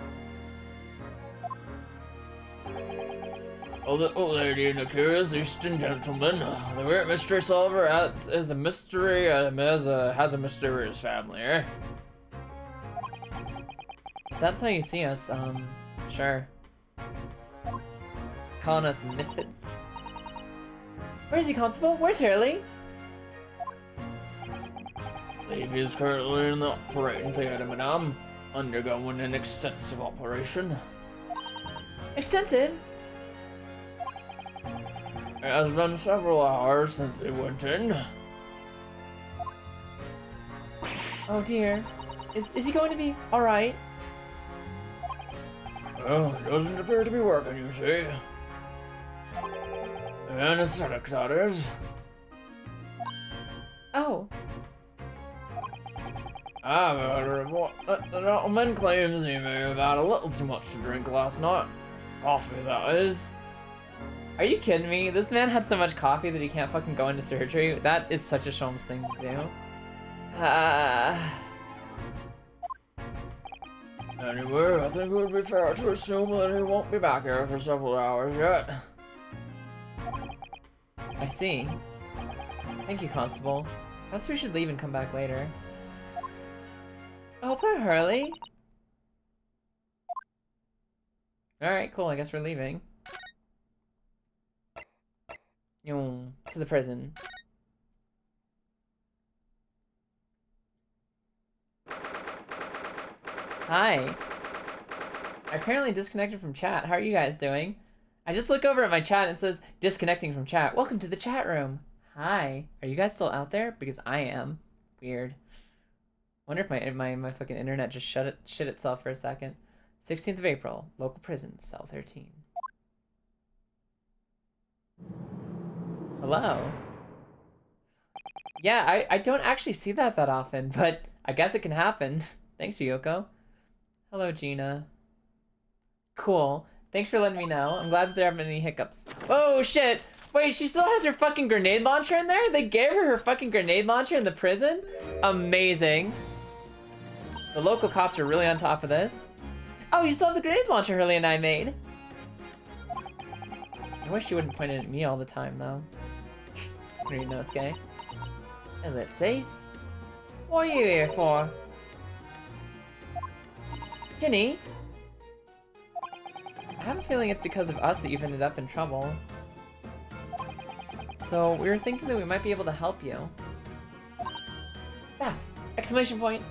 Oh, the old lady and the curious Eastern gentleman. The weird mystery solver is a mystery, has a mysterious family, eh?
If that's how you see us, sure. Calling us misfits. Where is he, Constable? Where's Hurley?
He is currently in the operating theater, madame, undergoing an extensive operation.
Extensive?
It has been several hours since he went in.
Oh dear. Is he going to be alright?
Well, it doesn't appear to be working, you see. Anesthetic, that is.
Oh.
The gentleman claims he may have had a little too much to drink last night. Coffee, that is.
Are you kidding me? This man had so much coffee that he can't fucking go into surgery. That is such a Sholmes thing to do.
Anyway, I think it would be fair to assume that he won't be back here for several hours yet.
I see. Thank you, Constable. Perhaps we should leave and come back later. Oh, poor Hurley. Alright, cool, I guess we're leaving. To the prison. Hi. I apparently disconnected from chat. How are you guys doing? I just look over at my chat and it says, disconnecting from chat. Welcome to the chat room. Hi. Are you guys still out there? Because I am. Weird. Wonder if my fucking internet just shit itself for a second. 16th of April, local prison, cell 13. Hello. Yeah, I don't actually see that often, but I guess it can happen. Thanks, Ryoko. Hello, Gina. Cool. Thanks for letting me know. I'm glad that there haven't been any hiccups. Oh, shit! Wait, she still has her fucking grenade launcher in there? They gave her fucking grenade launcher in the prison? Amazing. The local cops are really on top of this. Oh, you still have the grenade launcher Hurley and I made. I wish she wouldn't point it at me all the time, though. Ryunosuke. Ellipses? What are you here for? Ginny? I have a feeling it's because of us that you've ended up in trouble. So, we were thinking that we might be able to help you. Ah! Exclamation point!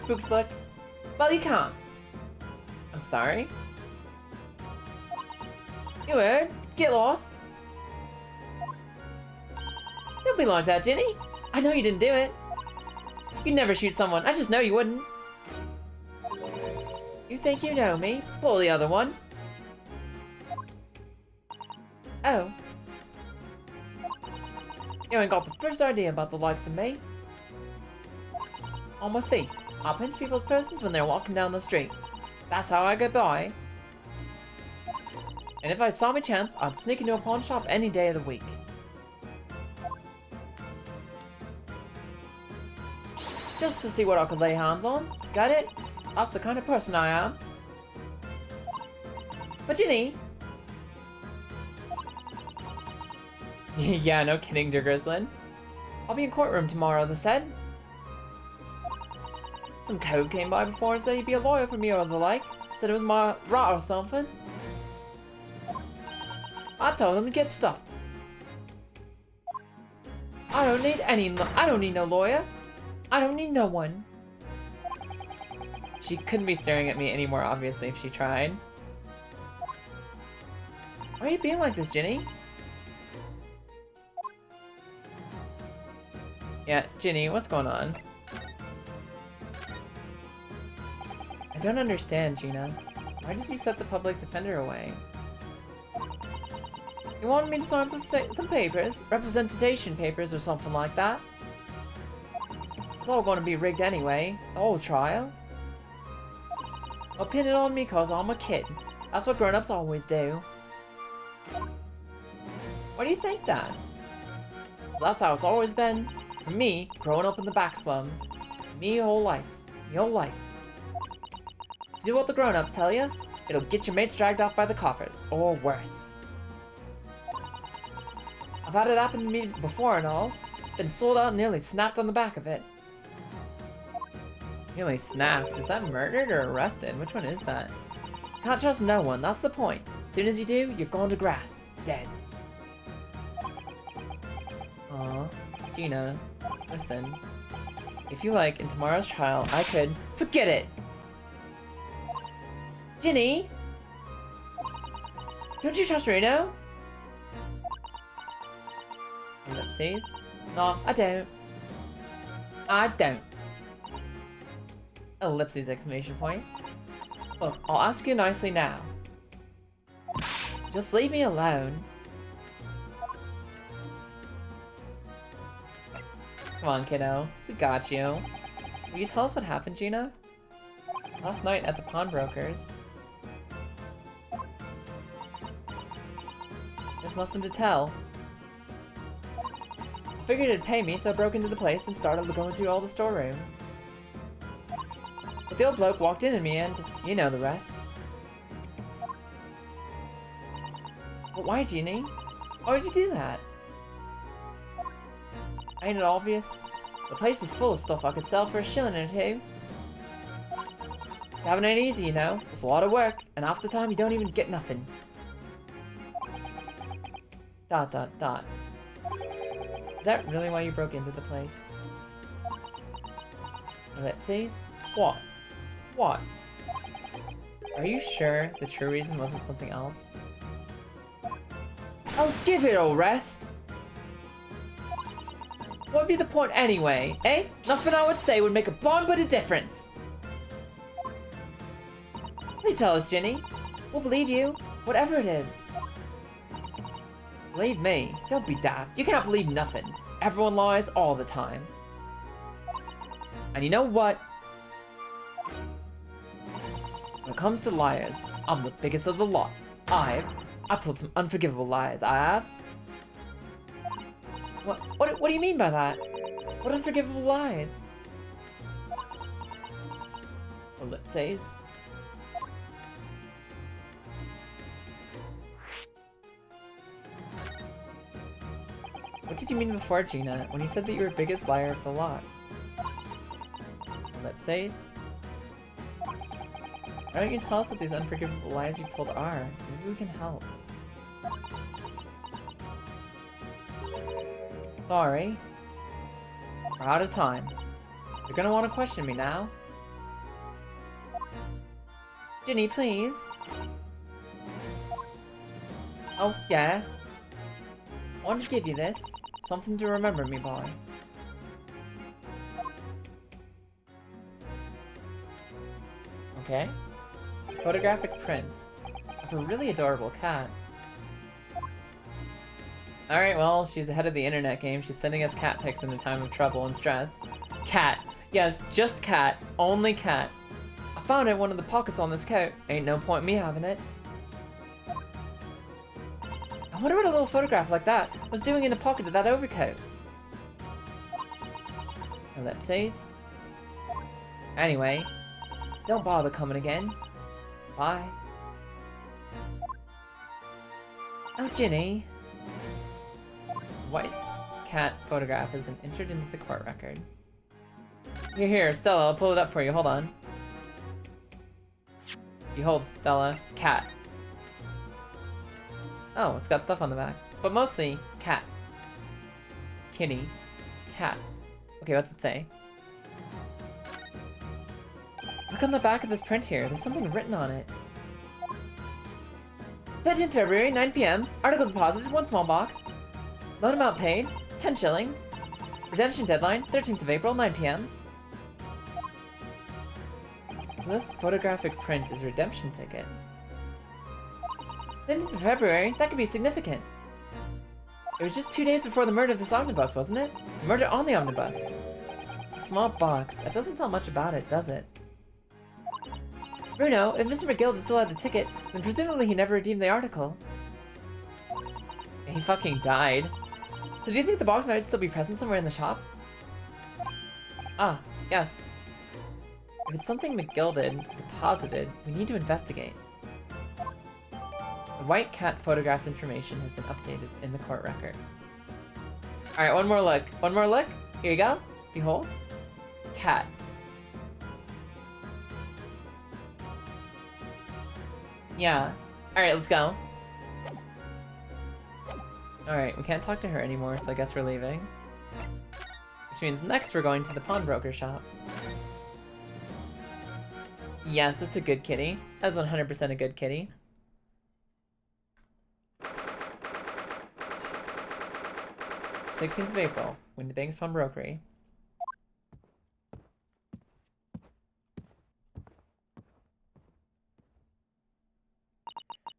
Spooked flick. Well, you can't. I'm sorry? You heard? Get lost. Don't be like that, Ginny. I know you didn't do it. You'd never shoot someone. I just know you wouldn't. You think you know me? Pull the other one. Oh. You ain't got the first idea about the likes of me. I'm a thief. I pinch people's purses when they're walking down the street. That's how I get by. And if I saw my chance, I'd sneak into a pawn shop any day of the week. Just to see what I could lay hands on. Got it? That's the kind of person I am. But Ginny! Yeah, no kidding, dear Grislin. I'll be in courtroom tomorrow, they said. Some cove came by before and said he'd be a lawyer for me or the like. Said it was my right or something. I told him to get stuffed. I don't need no lawyer. I don't need no one. She couldn't be staring at me any more obviously if she tried. Why are you being like this, Ginny? Yeah, Ginny, what's going on? I don't understand, Gina. Why did you set the public defender away? You wanted me to sign some papers? Representation papers or something like that? It's all going to be rigged anyway. The whole trial. I'll pin it on me cause I'm a kid. That's what grown-ups always do. Why do you think that? 'Cause that's how it's always been. For me, growing up in the back slums. Me whole life. Your life. Do what the grown-ups tell you. It'll get your mates dragged off by the coppers. Or worse. I've had it happen to me before and all. Been sold out and nearly snapped on the back of it. Nearly snapped? Is that murdered or arrested? Which one is that? Can't trust no one, that's the point. As soon as you do, you're going to grass. Dead. Aw, Gina, listen. If you like, in tomorrow's trial, I could... Forget it! Ginny? Don't you trust Reno? Ellipses. No, I don't. I don't. Ellipses exclamation point. Look, I'll ask you nicely now. Just leave me alone. Come on, kiddo. We got you. Will you tell us what happened, Gina? Last night at the pawnbroker's. There's nothing to tell. figured it'd pay me, so I broke into the place and started going through all the storeroom. But the old bloke walked in me and you know the rest. But why, Jeannie? Why would you do that? Ain't it obvious? The place is full of stuff I could sell for a shilling or two. Having it ain't easy, you know. It's a lot of work, and half the time you don't even get nothing. ... Is that really why you broke into the place? Ellipses? What? What? Are you sure the true reason wasn't something else? Oh, give it a rest! What'd be the point anyway, eh? Nothing I would say would make a darn bit of difference! Please tell us, Ginny. We'll believe you, whatever it is. Believe me, don't be daft. You can't believe nothing. Everyone lies all the time. And you know what? When it comes to liars, I'm the biggest of the lot. I've told some unforgivable lies, I have. What do you mean by that? What unforgivable lies? Ellipses. What did you mean before, Gina, when you said that you were biggest liar of the lot? Ellipses? Why don't you tell us what these unforgivable lies you've told are? Maybe we can help. Sorry. We're out of time. You're gonna want to question me now. Ginny, please. Oh, yeah? I wanted to give you this. Something to remember me by. Okay. Photographic print of a really adorable cat. Alright, well, she's ahead of the internet game. She's sending us cat pics in a time of trouble and stress. Cat. Yes, just cat. Only cat. I found it in one of the pockets on this coat. Ain't no point me having it. I wonder what a little photograph like that was doing in the pocket of that overcoat. Ellipses. Anyway, don't bother coming again. Bye. Oh, Ginny. White cat photograph has been entered into the court record. Here, Stella, I'll pull it up for you. Hold on. Behold, Stella, cat. Oh, it's got stuff on the back. But mostly, cat. Kitty. Cat. Okay, what's it say? Look on the back of this print here. There's something written on it. 13th February, 9 PM. Article deposited, 1 small box. Loan amount paid, 10 shillings. Redemption deadline, 13th of April, 9 PM. So this photographic print is a redemption ticket. 13th of February, that could be significant. It was just 2 days before the murder of this omnibus, wasn't it? The murder on the omnibus. A small box, that doesn't tell much about it, does it? Bruno, if Mr. McGill still had the ticket, then presumably he never redeemed the article. He fucking died. So do you think the box might still be present somewhere in the shop? Ah, yes. If it's something McGill deposited, we need to investigate. The white cat photograph's information has been updated in the court record. Alright, one more look. One more look. Here you go. Behold. Cat. Yeah. Alright, let's go. Alright, we can't talk to her anymore, so I guess we're leaving. Which means next we're going to the pawnbroker shop. Yes, that's a good kitty. That's 100% a good kitty. '16th of April, Windybank's Pawnbrokery.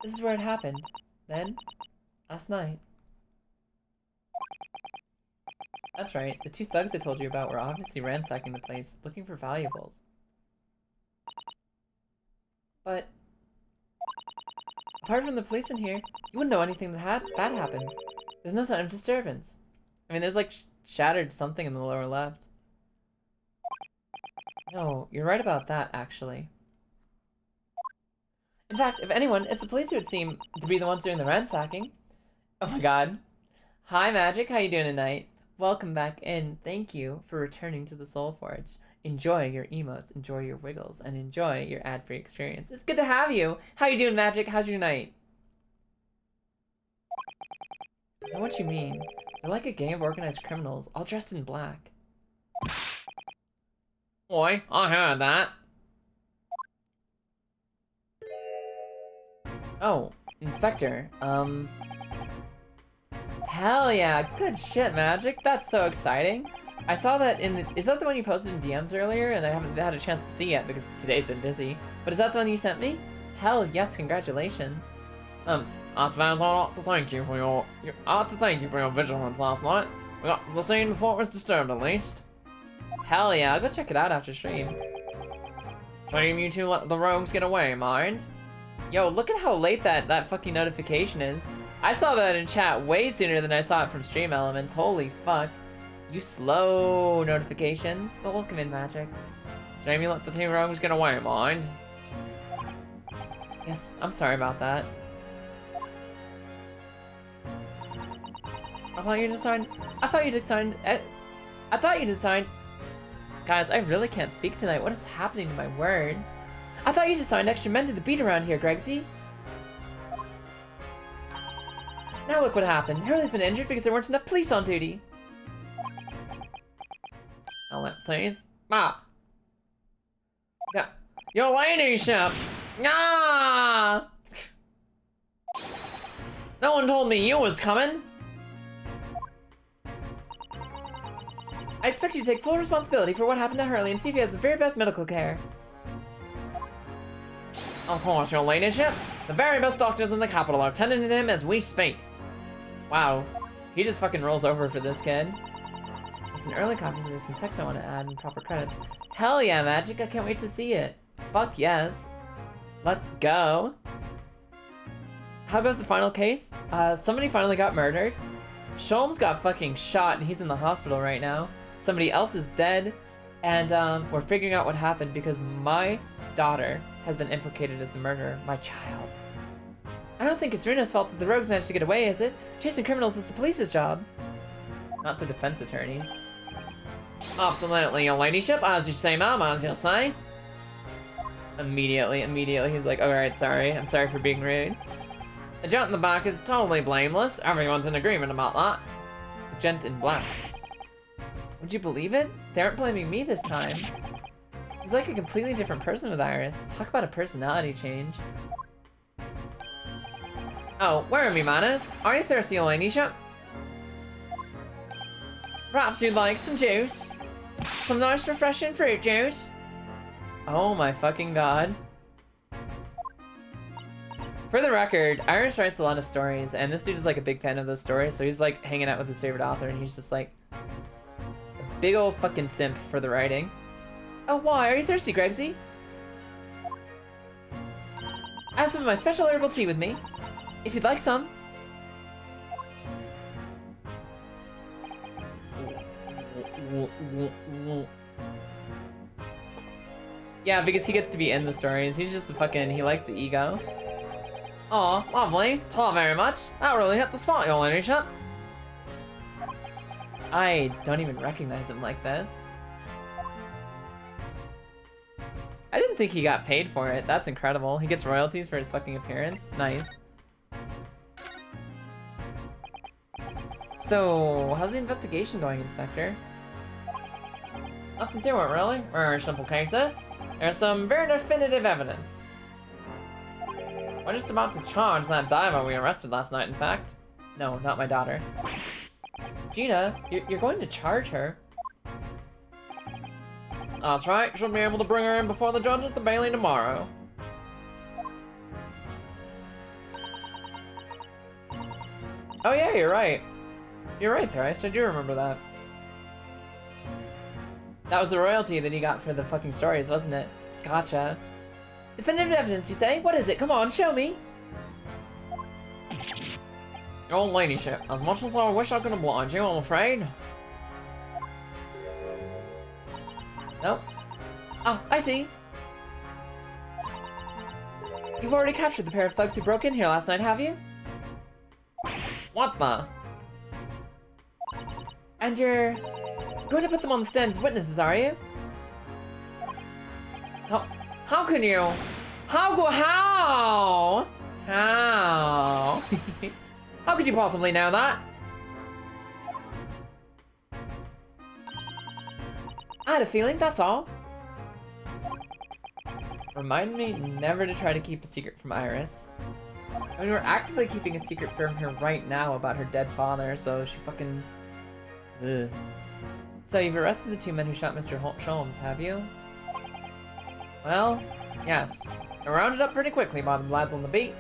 This is where it happened. Then, last night. That's right, the 2 thugs I told you about were obviously ransacking the place, looking for valuables. But, apart from the policeman here, you wouldn't know anything that bad happened. There's no sign of disturbance. I mean, there's like shattered something in the lower left. No, you're right about that, actually. In fact, if anyone, it's the police who would seem to be the ones doing the ransacking. Oh my god. Hi, Magic. How you doing tonight? Welcome back in. Thank you for returning to the Soul Forge. Enjoy your emotes, enjoy your wiggles, and enjoy your ad-free experience. It's good to have you. How you doing, Magic? How's your night? I know what you mean. They're like a gang of organized criminals, all dressed in black.
Oi, I heard that.
Oh, Inspector. Hell yeah, good shit, Magic. That's so exciting. I saw that in the, is that the one you posted in DMs earlier? And I haven't had a chance to see yet because today's been busy. But is that the one you sent me? Hell yes, congratulations.
I suppose I ought to thank you for your vigilance last night. We got to the scene before it was disturbed, at least.
Hell yeah, I'll go check it out after stream.
Shame you two let the rogues get away, mind?
Yo, look at how late that fucking notification is. I saw that in chat way sooner than I saw it from Stream Elements. Holy fuck. You slow notifications. But welcome in, Magic.
Shame you let the two rogues get away, mind?
Yes, I'm sorry about that. I thought you'd signed. Guys, I really can't speak tonight. What is happening to my words? I thought you just signed extra men to the beat around here, Gregsy. Now look what happened. Hurley's been injured because there weren't enough police on duty.
Ellipses. Ah. Yeah. Your ladyship. Ah. No one told me you was coming.
I expect you to take full responsibility for what happened to Hurley and see if he has the very best medical care.
Of course, your ladyship. The very best doctors in the capital are tending to him as we speak.
Wow. He just fucking rolls over for this kid. It's an early copy, so there's some text I want to add and proper credits. Hell yeah, Magic. I can't wait to see it. Fuck yes. Let's go. How goes the final case? Somebody finally got murdered. Sholmes got fucking shot and he's in the hospital right now. Somebody else is dead. And we're figuring out what happened because my daughter has been implicated as the murderer. My child. I don't think it's Runa's fault that the rogues managed to get away, is it? Chasing criminals is the police's job. Not the defense attorneys.
Absolutely, your ladyship. As you say, ma'am, as you say.
Immediately, he's like, alright, sorry. I'm sorry for being rude.
The gent in the back is totally blameless. Everyone's in agreement about that.
The gent in black. Would you believe it? They aren't blaming me this time. He's like a completely different person with Iris. Talk about a personality change.
Oh, where are me manners? Are you thirsty, your ladyship? Perhaps you'd like some juice? Some nice refreshing fruit juice?
Oh my fucking god. For the record, Iris writes a lot of stories, and this dude is like a big fan of those stories, so he's like hanging out with his favorite author, and he's just like a big old fucking simp for the writing. Oh, why? Are you thirsty, Gregsy? I have some of my special herbal tea with me, if you'd like some. Yeah, because he gets to be in the stories. He's just a fucking, he likes the ego.
Aw, lovely. Thank you very much. That really hit the spot, your ladyship.
I don't even recognize him like this. I didn't think he got paid for it. That's incredible. He gets royalties for his fucking appearance. Nice. So, how's the investigation going, Inspector?
Nothing to it, really. Very simple cases. There's some very definitive evidence. We're just about to charge that diver we arrested last night, in fact.
No, not my daughter. Gina, you're going to charge her.
That's right. Should be able to bring her in before the judge at the Bailey tomorrow.
Oh yeah, you're right. You're right, Thrice. I do remember that. That was the royalty that he got for the fucking stories, wasn't it? Gotcha. Definitive evidence, you say? What is it? Come on, show me!
Your ladyship, as much as I wish I could oblige you, I'm afraid.
Nope. Oh, I see. You've already captured the pair of thugs who broke in here last night, have you?
What the?
And you're going to put them on the stand as witnesses, are you?
How can you? How? How could you possibly know that?
I had a feeling, that's all. Remind me never to try to keep a secret from Iris. I mean, we're actively keeping a secret from her right now about her dead father, so she fucking... Ugh. So you've arrested the two men who shot Mr. Sholmes, have you?
Well, yes. I rounded up pretty quickly by the lads on the beat.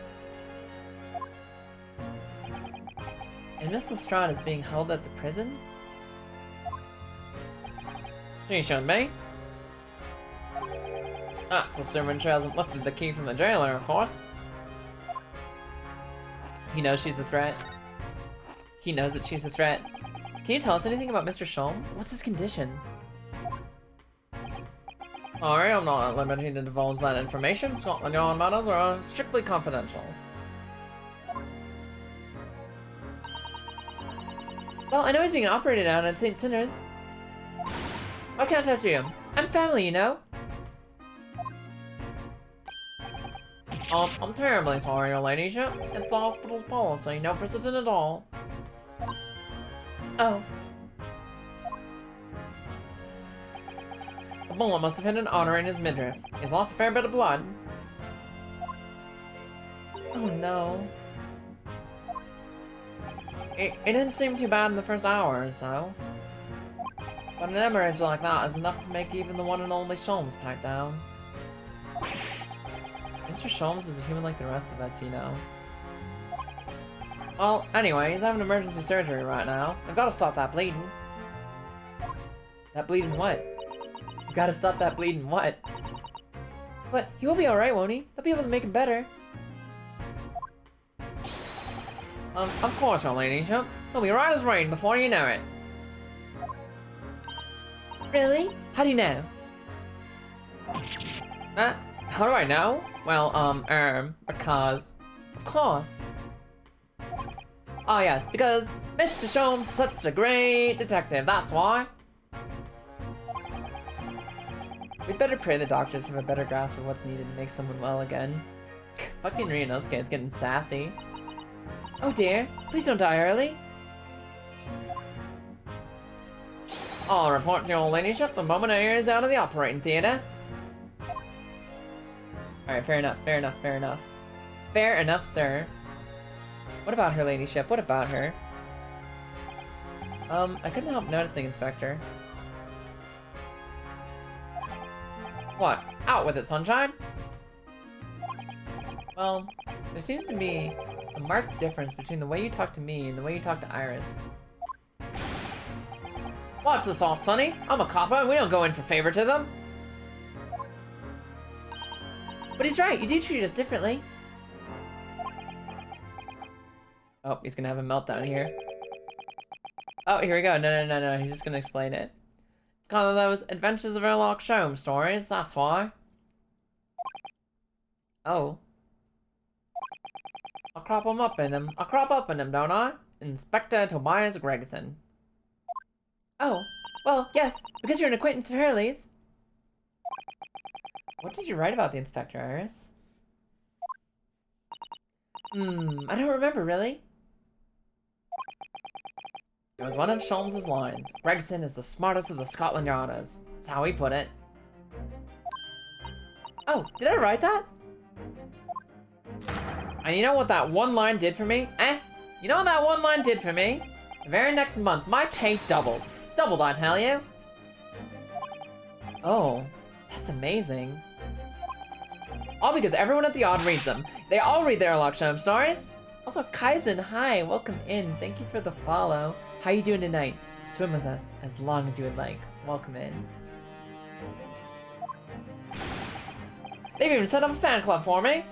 And Miss Lestrade is being held at the prison?
She showed me. That's assuming she hasn't lifted the key from the jailer, of course.
He knows she's a threat. He knows that she's a threat. Can you tell us anything about Mr. Sholmes? What's his condition?
Sorry, I'm not at liberty to divulge that information. Scotland Yard matters are strictly confidential.
Well, I know he's being operated on at St. Sinners. Why can't I touch him? I'm family, you know?
I'm terribly sorry, your ladyship. It's the hospital's policy, no precision at all.
Oh.
The bullet must have hit an artery in his midriff. He's lost a fair bit of blood.
Oh no.
It didn't seem too bad in the first hour or so. But an hemorrhage like that is enough to make even the one and only Sholmes pipe down.
Mr. Sholmes is a human like the rest of us, you know.
Well, anyway, he's having emergency surgery right now. I've got to stop that bleeding.
That bleeding what? You gotta stop that bleeding what? But he will be alright, won't he? They'll be able to make him better.
Of course, your ladyship. He'll be right as rain before you know it.
Really? How do you know?
How do I know? Well, because...
Of course. Oh yes, because Mr. Sholmes is such a great detective, that's why. We'd better pray the doctors have a better grasp of what's needed to make someone well again. Fucking Ryunosuke is getting sassy. Oh dear, please don't die early.
I'll report to your ladyship the moment I is out of the operating theater.
Alright, fair enough, fair enough, fair enough. Fair enough, sir. What about her, ladyship? What about her? I couldn't help noticing, Inspector.
What? Out with it, sunshine?
Well, there seems to be a marked difference between the way you talk to me and the way you talk to Iris.
Watch this all, Sonny. I'm a copper and we don't go in for favoritism.
But he's right, you do treat us differently. Oh, he's gonna have a meltdown here. Oh, here we go. No, he's just gonna explain it.
It's kind of those Adventures of Sherlock Holmes stories, that's why.
Oh.
I'll crop up in him, don't I? Inspector Tobias Gregson.
Oh, well, yes, because you're an acquaintance of Hurley's. What did you write about the Inspector, Iris? I don't remember, really.
It was one of Sholmes's lines. Gregson is the smartest of the Scotland Yarders. That's how he put it.
Oh, did I write that?
And you know what that one line did for me? You know what that one line did for me? The very next month, my pay doubled. Doubled, I tell you.
Oh, that's amazing.
All because everyone at the Odd reads them. They all read their Sherlock Holmes stories.
Also, Kaizen, hi, welcome in. Thank you for the follow. How you doing tonight? Swim with us as long as you would like. Welcome in.
They've even set up a fan club for me.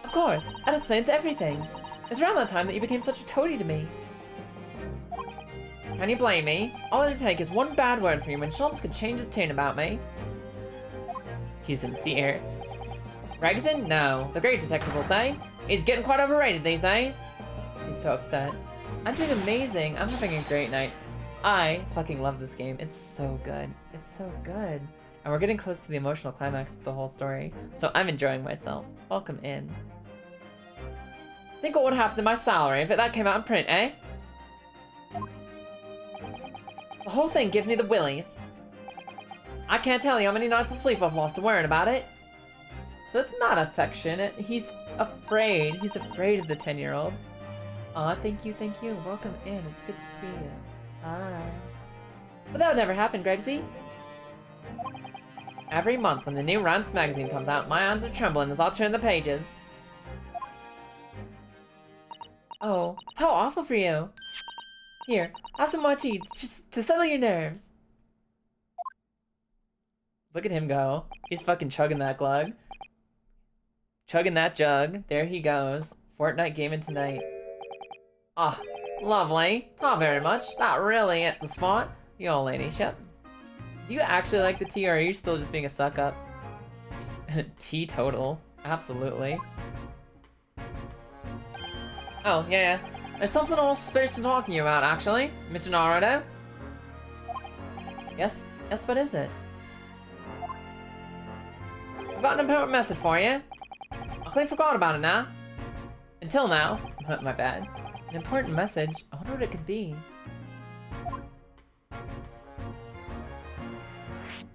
Of course, that explains everything. It's around that time that you became such a toady to me.
Can you blame me? All it'd take is one bad word from you and Schultz could change his tune about me.
He's in fear.
Gregson? No. The great detective will say. He's getting quite overrated these days.
He's so upset. I'm doing amazing. I'm having a great night. I fucking love this game. It's so good. It's so good. And we're getting close to the emotional climax of the whole story. So I'm enjoying myself. Welcome in.
Think what would happen to my salary if that came out in print, eh? The whole thing gives me the willies. I can't tell you how many nights of sleep I've lost to worrying about it.
So it's not affectionate. He's afraid. He's afraid of the 10-year-old. Aw, thank you, thank you. Welcome in. It's good to see you. Hi.
But that would never happen, Gregsy. Every month when the new Rants magazine comes out, my hands are trembling as I turn the pages.
Oh, how awful for you. Here, have some more tea, just to settle your nerves. Look at him go. He's fucking chugging that glug. Chugging that jug. There he goes. Fortnite gaming tonight.
Ah, lovely. Not very much. Not really at the spot.
You old lady, shut. Do you actually like the tea, or are you still just being a suck-up? Teetotal. Absolutely.
Oh, yeah. There's something I was supposed to talk to you about, actually, Mr. Naruto.
Yes? Yes, what is it?
I've got an important message for you. I clean forgot about it now. Until now.
My bad. An important message? I wonder what it could be.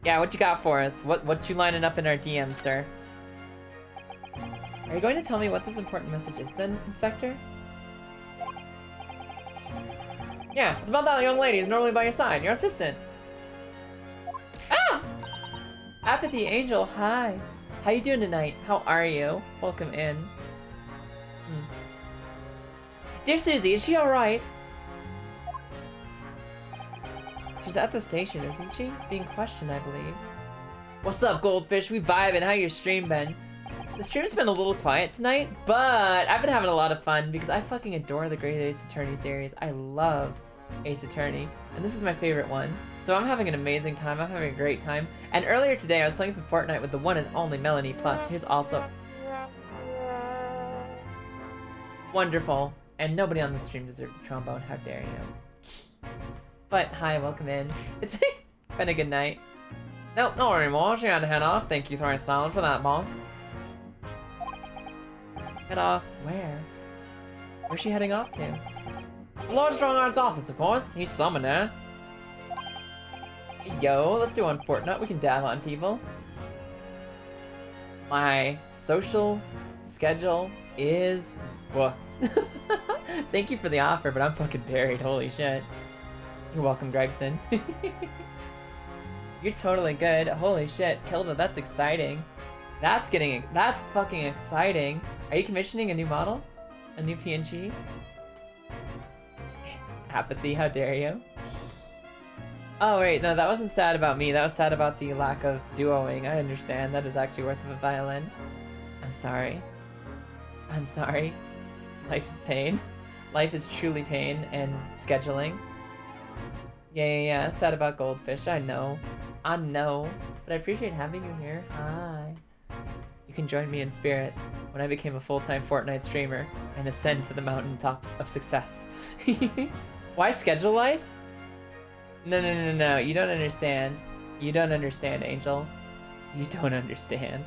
Yeah, what you got for us? What you lining up in our DMs, sir? Are you going to tell me what this important message is then, Inspector?
Yeah, it's about that young lady who's normally by your side, your assistant.
Ah! Apathy Angel, hi. How you doing tonight? How are you? Welcome in.
Dear Susie, is she alright?
She's at the station, isn't she? Being questioned, I believe.
What's up, Goldfish? We vibing. How your stream been?
The stream's been a little quiet tonight, but I've been having a lot of fun because I fucking adore the Great Ace Attorney series. I love Ace Attorney, and this is my favorite one. So I'm having an amazing time. I'm having a great time. And earlier today, I was playing some Fortnite with the one and only Melanie Plus, who's also wonderful. And nobody on the stream deserves a trombone. How dare you? But hi, welcome in. It's been a good night.
Nope, not anymore. She had to head off. Thank you, Throwing Style, for that, bonk.
Head off where? Where's she heading off to?
The Lord Strongart's office, of course. He's summoned her.
Yo, let's do on Fortnite. We can dab on people. My social schedule is booked. Thank you for the offer, but I'm fucking buried. Holy shit. You're welcome, Gregson. You're totally good. Holy shit, Kilda, that's exciting. That's fucking exciting. Are you commissioning a new model? A new PNG? Apathy, how dare you? Oh wait, no, that wasn't sad about me. That was sad about the lack of duoing. I understand. That is actually worth of a violin. I'm sorry. I'm sorry. Life is pain. Life is truly pain and scheduling. Yeah. Sad about Goldfish. I know. But I appreciate having you here. Hi. You can join me in spirit when I became a full-time Fortnite streamer and ascend to the mountaintops of success. Why schedule life? No. You don't understand. You don't understand, Angel. You don't understand.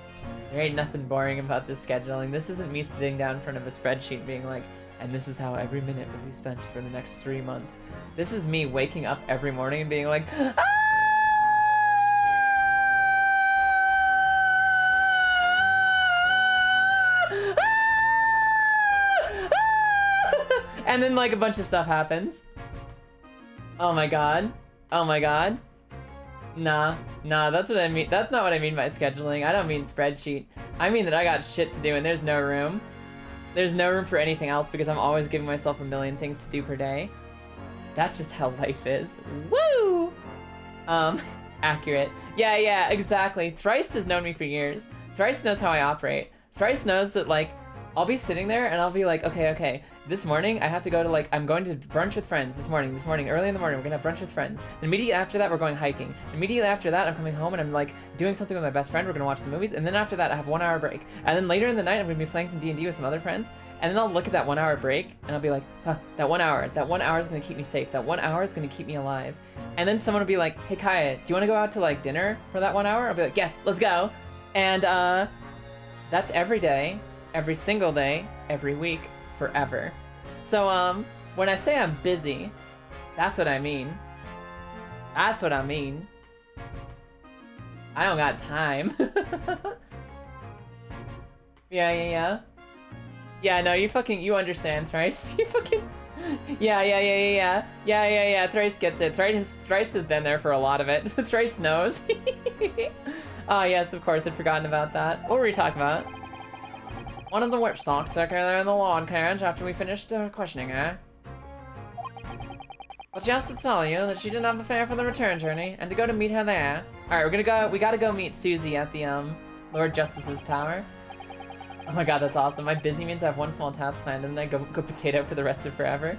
There ain't nothing boring about this scheduling. This isn't me sitting down in front of a spreadsheet being like, and this is how every minute will be spent for the next 3 months. This is me waking up every morning and being like, ah! And then like a bunch of stuff happens. Oh my god. Nah, that's what I mean. That's not what I mean by scheduling. I don't mean spreadsheet. I mean that I got shit to do and there's no room. There's no room for anything else because I'm always giving myself a million things to do per day. That's just how life is. Woo! Accurate. Yeah, exactly. Thrice has known me for years. Thrice knows how I operate. Thrice knows that, like, I'll be sitting there and I'll be like, okay, this morning I have to go to like, I'm going to brunch with friends this morning, early in the morning, we're gonna have brunch with friends. And immediately after that, we're going hiking. Immediately after that, I'm coming home and I'm like doing something with my best friend, we're gonna watch the movies. And then after that, I have 1 hour break. And then later in the night, I'm gonna be playing some D&D with some other friends. And then I'll look at that 1 hour break and I'll be like, huh, that 1 hour is gonna keep me safe. That 1 hour is gonna keep me alive. And then someone will be like, hey Kaya, do you wanna go out to like dinner for that 1 hour? I'll be like, yes, let's go. And that's every day, every single day, every week, forever. So when I say I'm busy, that's what I mean. That's what I mean. I don't got time. Yeah, no, you understand, Thrice. You fucking... Yeah, Thrice gets it. Thrice has been there for a lot of it. Thrice knows. Oh, yes, of course, I'd forgotten about that. What were we talking about? One of the whipstalks took her there in the lawn carriage after we finished questioning her. But she asked to tell you that she didn't have the fare for the return journey, and to go to meet her there. Alright, we gotta go meet Susie at the, Lord Justice's tower. Oh my god, that's awesome. My busy means I have one small task planned, and then I go potato for the rest of forever.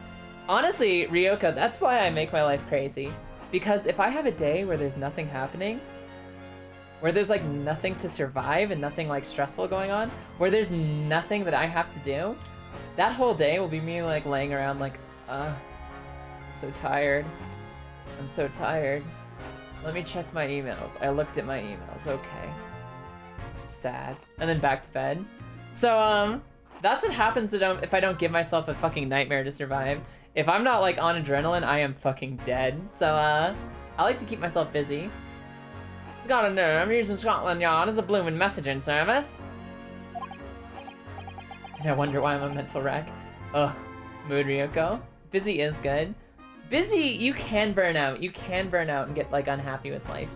Honestly, Ryoko, that's why I make my life crazy. Because if I have a day where there's nothing happening, where there's like nothing to survive and nothing like stressful going on, where there's nothing that I have to do, that whole day will be me like laying around like, I'm so tired. I'm so tired. Let me check my emails. I looked at my emails, okay. Sad. And then back to bed. So, that's what happens if I don't give myself a fucking nightmare to survive. If I'm not like on adrenaline, I am fucking dead. So, I like to keep myself busy. It's got a nerve, I'm using Scotland Yard as a bloomin' messaging service. And I wonder why I'm a mental wreck. Ugh, mood Ryoko. Busy is good. Busy, you can burn out. You can burn out and get like unhappy with life.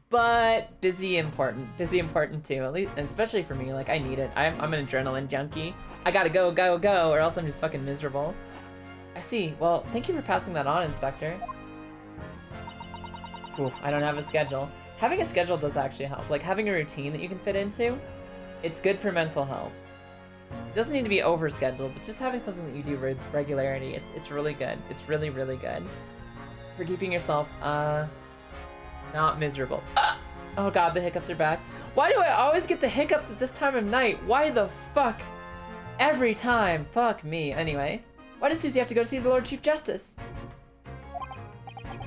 But busy important. Busy important too, at least, especially for me, like I need it. I'm an adrenaline junkie. I gotta go, or else I'm just fucking miserable. I see, well, thank you for passing that on, Inspector. Cool, I don't have a schedule. Having a schedule does actually help. Like, having a routine that you can fit into, it's good for mental health. It doesn't need to be over-scheduled, but just having something that you do with regularity, it's really good. It's really, really good. For keeping yourself, not miserable. Oh god, the hiccups are back. Why do I always get the hiccups at this time of night? Why the fuck? Every time. Fuck me. Anyway, why does Susie have to go to see the Lord Chief Justice?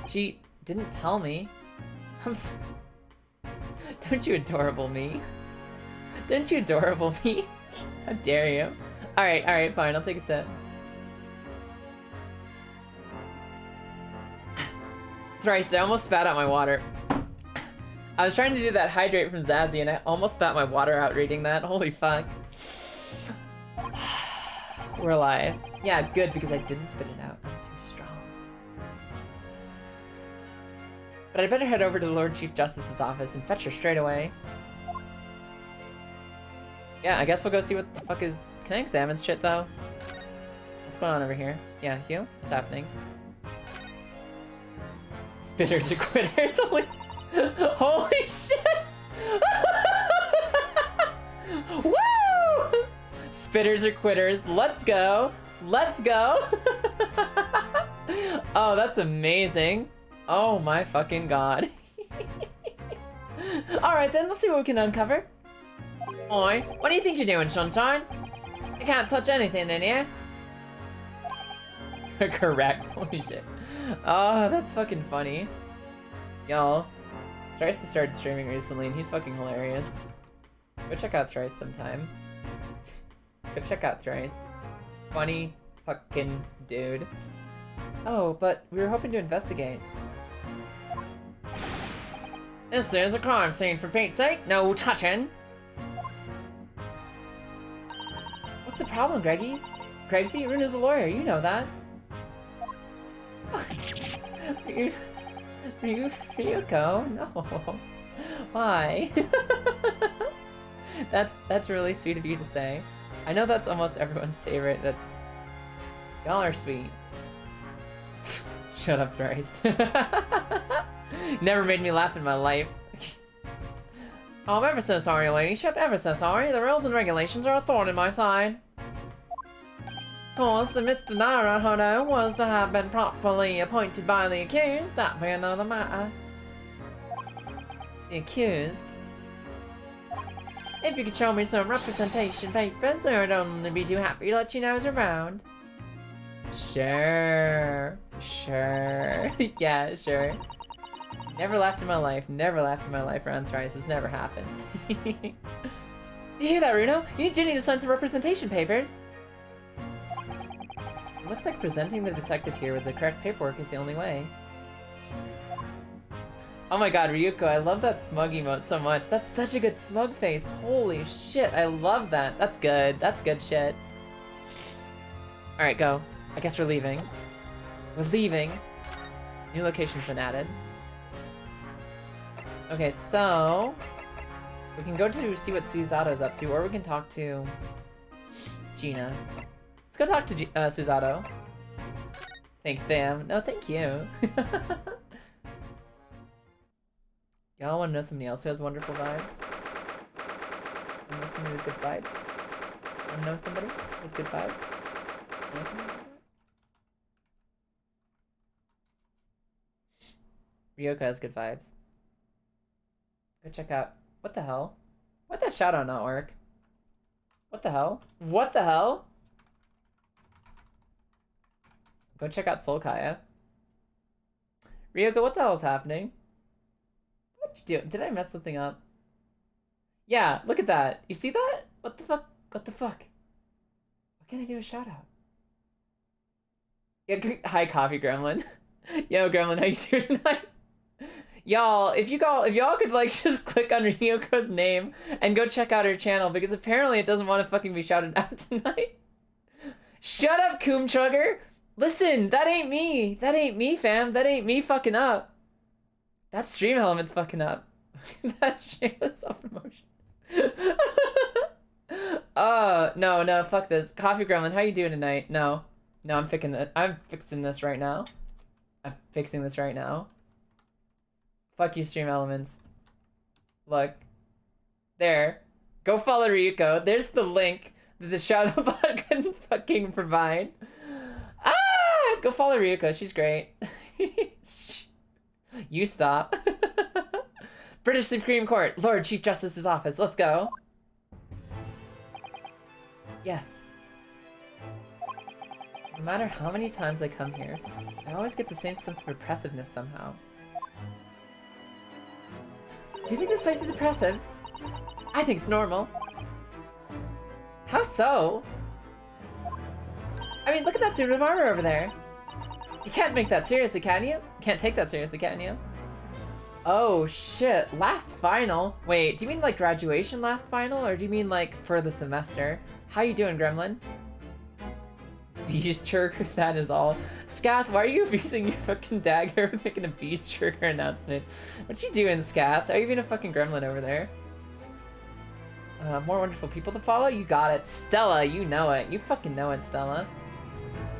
She didn't tell me. Don't you adorable me? Don't you adorable me? How dare you? Alright, fine, I'll take a sip. Thrice, I almost spat out my water. I was trying to do that hydrate from Zazzy and I almost spat my water out reading that. Holy fuck. We're alive. Yeah, good, because I didn't spit it out. I'm too strong. But I'd better head over to the Lord Chief Justice's office and fetch her straight away. Yeah, I guess we'll go see what the fuck is... Can I examine shit, though? What's going on over here? Yeah, Hugh? What's happening? Spitters are quitters. Holy shit! Woo! Spitters are quitters. Let's go. Let's go. Oh, that's amazing. Oh my fucking god. Alright then, let's see what we can uncover. Oi, what do you think you're doing, Sunshine? I can't touch anything in here. Correct. Holy shit. Oh, that's fucking funny. Y'all, Thrice has started streaming recently and he's fucking hilarious. Go check out Thrice sometime. Go check out Thrice. Funny fucking dude. Oh, but we were hoping to investigate. This is a crime scene, for Pete's sake. No touching. What's the problem, Greggy? Gregsy, Runa's a lawyer, you know that. Ryuko? No. Why? That's really sweet of you to say. I know that's almost everyone's favorite, that y'all are sweet. Shut up, Thrice. Never made me laugh in my life. Oh, I'm ever so sorry, ladyship, ever so sorry. The rules and regulations are a thorn in my side.
Of course, if Mr. Naruhodo was to have been properly appointed by the accused, that'd be another matter.
The accused?
If you could show me some representation papers, I'd only be too happy to let you know I was around.
Sure. Sure. Yeah, sure. Never laughed in my life. Never laughed in my life around thrice. This never happened. You hear that, Runo? You need to sign some representation papers. It looks like presenting the detective here with the correct paperwork is the only way. Oh my god, Ryuko, I love that smug emote so much. That's such a good smug face. Holy shit, I love that. That's good. That's good shit. Alright, go. I guess we're leaving. We're leaving. New location's been added. Okay, so... we can go to see what Susato's up to, or we can talk to... Gina. Let's go talk to Susato. Thanks, fam. No, thank you. Y'all wanna know somebody else who has wonderful vibes? Wanna know somebody with good vibes? Wanna know somebody with good vibes? Know somebody? Ryoka has good vibes. Go check out. What the hell? Why'd that shadow not work? What the hell? What the hell? Go check out Soul Kaya. Ryoka, what the hell is happening? What'd you do? Did I mess something up? Yeah, look at that. You see that? What the fuck? What the fuck? Why can't I do a shout out? Yeah, hi, Coffee Gremlin. Yo, Gremlin, how you doing tonight? Y'all, if y'all could like just click on Ryoko's name and go check out her channel, because apparently it doesn't want to fucking be shouted out tonight. Shut up, Coom Chugger! Listen, that ain't me. That ain't me, fam. That ain't me fucking up. That Stream Element's fucking up. That shameless self-promotion. No, fuck this. Coffee Gremlin, how you doing tonight? No, I'm fixing this right now. I'm fixing this right now. Fuck you, Stream Elements. Look. There. Go follow Ryuko. There's the link that the Shadow Bot couldn't fucking provide. Ah! Go follow Ryuko. She's great. You stop. British Supreme Court. Lord Chief Justice's office. Let's go. Yes. No matter how many times I come here, I always get the same sense of oppressiveness somehow. Do you think this place is oppressive? I think it's normal. How so? I mean, look at that suit of armor over there. You can't make that seriously, can you? Can't take that seriously, can you? Oh, shit. Last final? Wait, do you mean like graduation last final? Or do you mean like for the semester? How you doing, Gremlin? Beast Churker, that is all. Scath, why are you using your fucking dagger making a Beast Churker announcement? What you doing, Scath? Are you being a fucking gremlin over there? More wonderful people to follow? You got it. Stella, you know it. You fucking know it, Stella.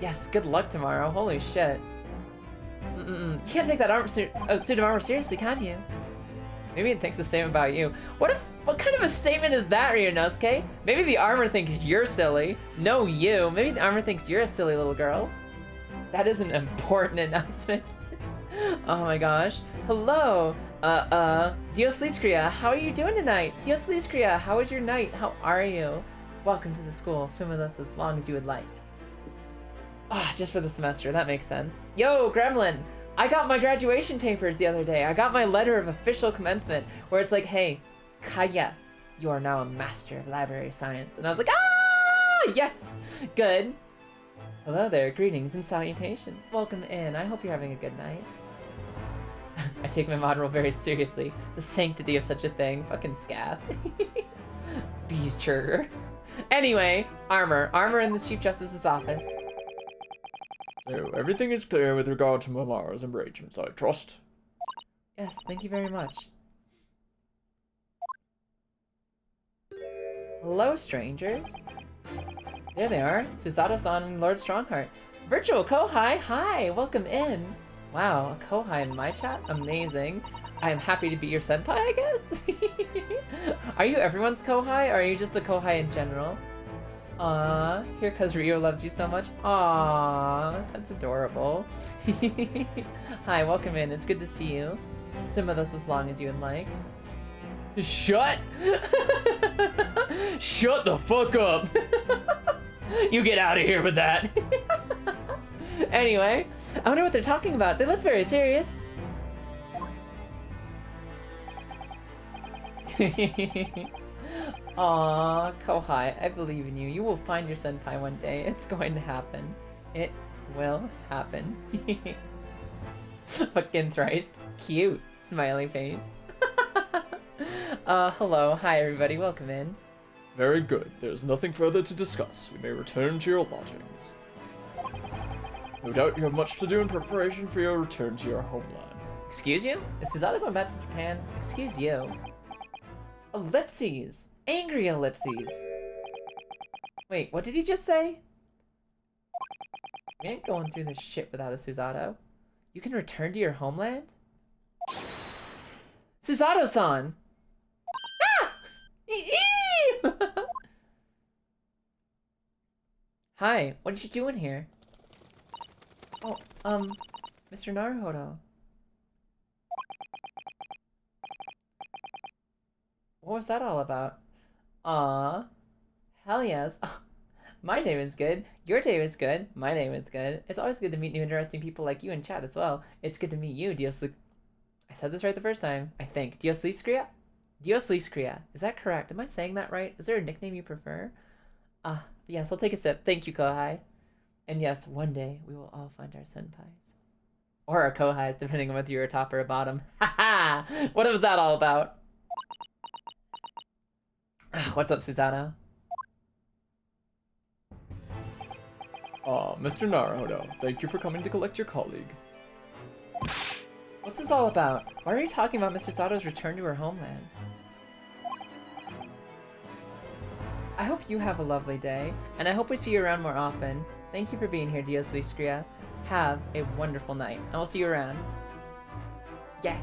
Yes, good luck tomorrow. Holy shit. You can't take that suit of armor seriously, can you? Maybe it thinks the same about you. What kind of a statement is that, Ryunosuke? Maybe the armor thinks you're silly. No, you. Maybe the armor thinks you're a silly little girl. That is an important announcement. Oh my gosh. Hello. Dios Liskria, how are you doing tonight? Dios Liskria, how was your night? How are you? Welcome to the school. Swim with us as long as you would like. Ah, just for the semester. That makes sense. Yo, Gremlin. I got my graduation papers the other day. I got my letter of official commencement where it's like, hey, Kaya, you are now a master of library science. And I was like, ah, yes, good. Hello there, greetings and salutations. Welcome in. I hope you're having a good night. I take my mod role very seriously. The sanctity of such a thing. Fucking scath. Beast Churger. Anyway, armor in the Chief Justice's office.
So, everything is clear with regard to Mamara's arrangements, I trust.
Yes, thank you very much. Hello, strangers. There they are, Susato-san and Lord Strongheart. Virtual Kohai, hi, welcome in. Wow, a Kohai in my chat? Amazing. I am happy to be your senpai, I guess? Are you everyone's Kohai, or are you just a Kohai in general? Aw, here 'cause Rio loves you so much. Aw, that's adorable. Hi, welcome in. It's good to see you. Swim with us as long as you would like.
Shut! Shut the fuck up! You get out of here with that!
Anyway, I wonder what they're talking about. They look very serious. Aw, Kohai, I believe in you. You will find your senpai one day. It's going to happen. It will happen. Fucking thrice. Cute. Smiley face. Hello. Hi, everybody. Welcome in.
Very good. There's nothing further to discuss. You may return to your lodgings. No doubt you have much to do in preparation for your return to your homeland.
Excuse you? Is Susanna going back to Japan? Excuse you. Ellipses! Angry ellipses! Wait, what did he just say? We ain't going through this shit without a Susato. You can return to your homeland? Susato-san! Ah! Ee! Hi, what are you doing here? Oh, Mr. Naruhodo. What was that all about? Aw. Hell yes. My day was good. Your day was good. My day was good. It's always good to meet new interesting people like you in chat as well. It's good to meet you, Diosli... I said this right the first time, I think. Diosliskria? Diosliskria. Is that correct? Am I saying that right? Is there a nickname you prefer? Yes, I'll take a sip. Thank you, Kohai. And yes, one day we will all find our senpais. Or our Kohais, depending on whether you're a top or a bottom. Haha! What was that all about? What's up, Susanoo?
Mr. Naruhodo, thank you for coming to collect your colleague.
What's this all about? Why are you talking about Mr. Sato's return to her homeland? I hope you have a lovely day, and I hope we see you around more often. Thank you for being here, Diosliskria. Have a wonderful night. I will see you around. Yeah.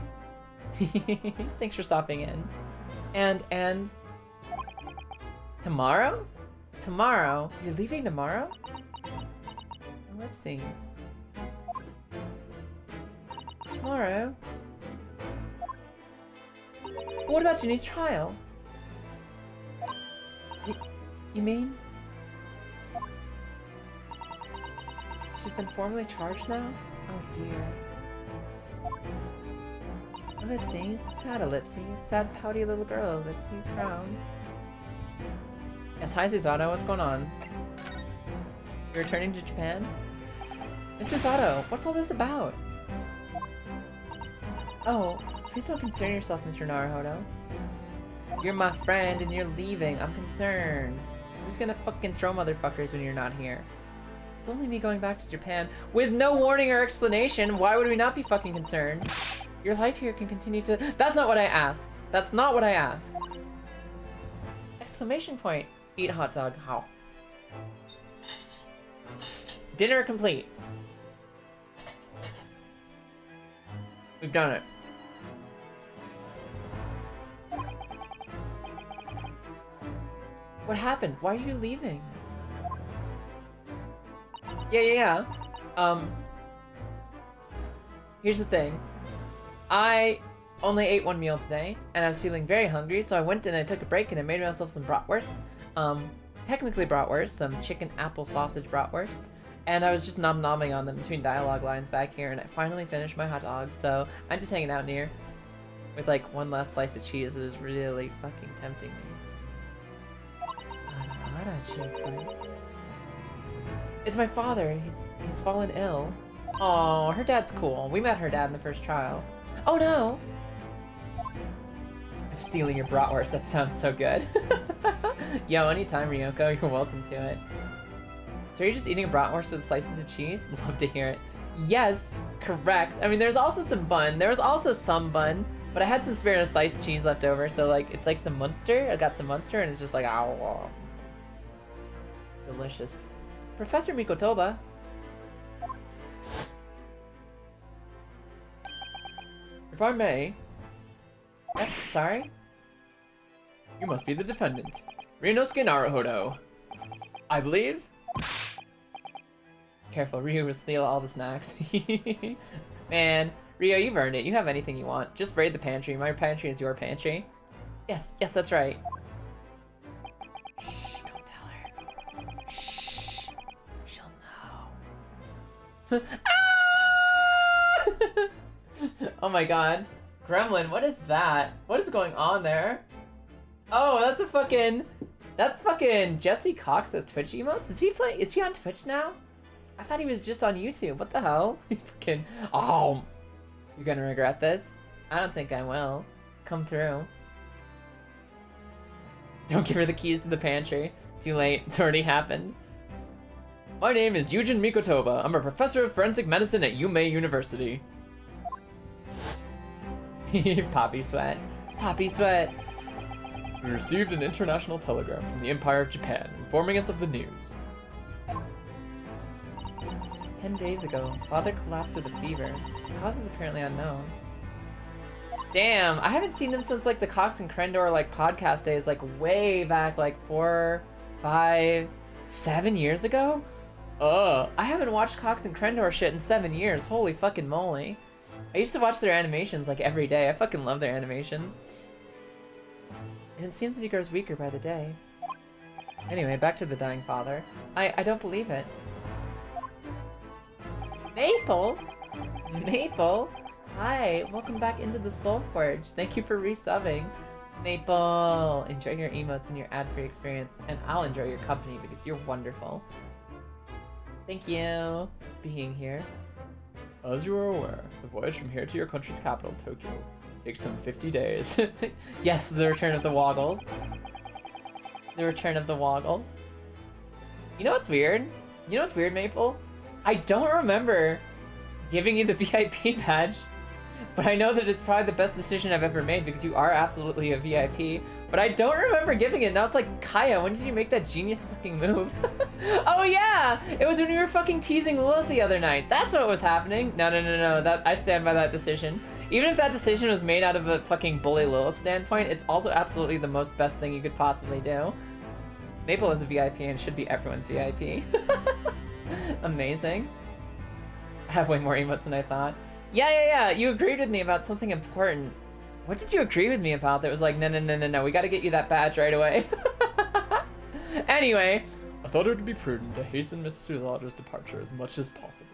Thanks for stopping in. And... Tomorrow? Tomorrow? You're leaving tomorrow? Ellipses. Tomorrow? What about your new trial? You mean? She's been formally charged now? Oh dear. Ellipses, sad ellipses, sad pouty little girl, ellipses, frown. Yes, hi Susato, what's going on? You're returning to Japan? Mr. Susato, what's all this about? Oh, please don't concern yourself, Mr. Naruhodo. You're my friend and you're leaving, I'm concerned. Who's gonna fucking throw motherfuckers when you're not here? It's only me going back to Japan with no warning or explanation. Why would we not be fucking concerned? Your life here can continue to... That's not what I asked. That's not what I asked. Exclamation point. Eat hot dog. How? Dinner complete. We've done it. What happened? Why are you leaving? Yeah. Here's the thing. I only ate one meal today, and I was feeling very hungry, so I went and I took a break and I made myself some bratwurst. Technically bratwurst, some chicken apple sausage bratwurst. And I was just nom-nomming on them between dialogue lines back here, and I finally finished my hot dog, so I'm just hanging out near. With like one last slice of cheese that is really fucking tempting me. What a cheese slice. It's my father. He's fallen ill. Oh, her dad's cool. We met her dad in the first trial. Oh no! I'm stealing your bratwurst. That sounds so good. Yo, anytime, Ryoko. You're welcome to it. So you're just eating a bratwurst with slices of cheese? Love to hear it. Yes, correct. I mean, there's also some bun. There was also some bun, but I had some spare sliced cheese left over, so like it's like some Munster. I got some Munster, and it's just like ow. Delicious. Professor Mikotoba.
If I may...
Yes, sorry?
You must be the defendant. Ryunosuke Naruhodo.
I believe. Careful, Ryu will steal all the snacks. Man, Rio, you've earned it. You have anything you want. Just raid the pantry. My pantry is your pantry. Yes, yes, that's right. Shh, don't tell her. Shh, she'll know. Ah! Oh my god. Gremlin, what is that? What is going on there? Oh, that's fucking Jesse Cox's Twitch emotes? Is he on Twitch now? I thought he was just on YouTube. What the hell? He fucking, oh, you're gonna regret this? I don't think I will. Come through. Don't give her the keys to the pantry. Too late, it's already happened. My name is Yujin Mikotoba. I'm a professor of forensic medicine at Yume University. Poppy sweat. Poppy sweat. We received an international telegram from the Empire of Japan informing us of the news. 10 days ago, father collapsed with a fever. The cause is apparently unknown. Damn, I haven't seen them since like the Cox and Krendor like podcast days, like way back, like 4, 5, 7 years ago? I haven't watched Cox and Krendor shit in 7 years. Holy fucking moly. I used to watch their animations like every day. I fucking love their animations. And it seems that he grows weaker by the day. Anyway, back to the dying father. I don't believe it. Maple? Maple? Hi, welcome back into the Soul Forge. Thank you for resubbing. Maple! Enjoy your emotes and your ad-free experience, and I'll enjoy your company because you're wonderful. Thank you for being here. As you are aware, the voyage from here to your country's capital, Tokyo, takes some 50 days. Yes, the return of the Woggles. The return of the Woggles. You know what's weird? You know what's weird, Maple? I don't remember giving you the VIP badge, but I know that it's probably the best decision I've ever made because you are absolutely a VIP, but I don't remember giving it. Now it's like, Kaya, when did you make that genius fucking move? Oh yeah! It was when we were fucking teasing Lilith the other night. That's what was happening. No, I stand by that decision. Even if that decision was made out of a fucking bully Lilith standpoint, it's also absolutely the most best thing you could possibly do. Maple is a VIP and should be everyone's VIP. Amazing. I have way more emotes than I thought. Yeah, you agreed with me about something important. What did you agree with me about that was like, no, we gotta get you that badge right away. Anyway, I thought it would be prudent to hasten Mrs. Suzadra's departure as much as possible.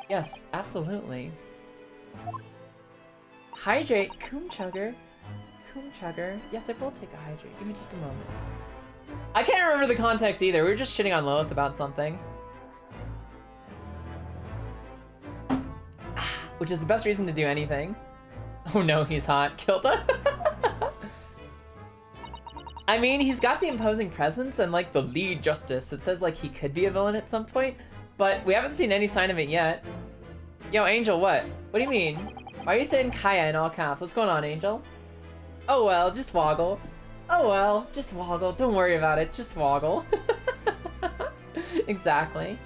Yes, absolutely. Hydrate, Coom Chugger. Yes, I will take a hydrate. Give me just a moment. I can't remember the context either. We were just shitting on Lilith about something. Which is the best reason to do anything. Oh no, he's hot. Kilda? I mean, he's got the imposing presence and like the lead justice. It says like he could be a villain at some point, but we haven't seen any sign of it yet. Yo, Angel, what? What do you mean? Why are you saying Kaya in all caps? What's going on, Angel? Oh well, just woggle. Oh well, just woggle. Don't worry about it, just woggle. Exactly.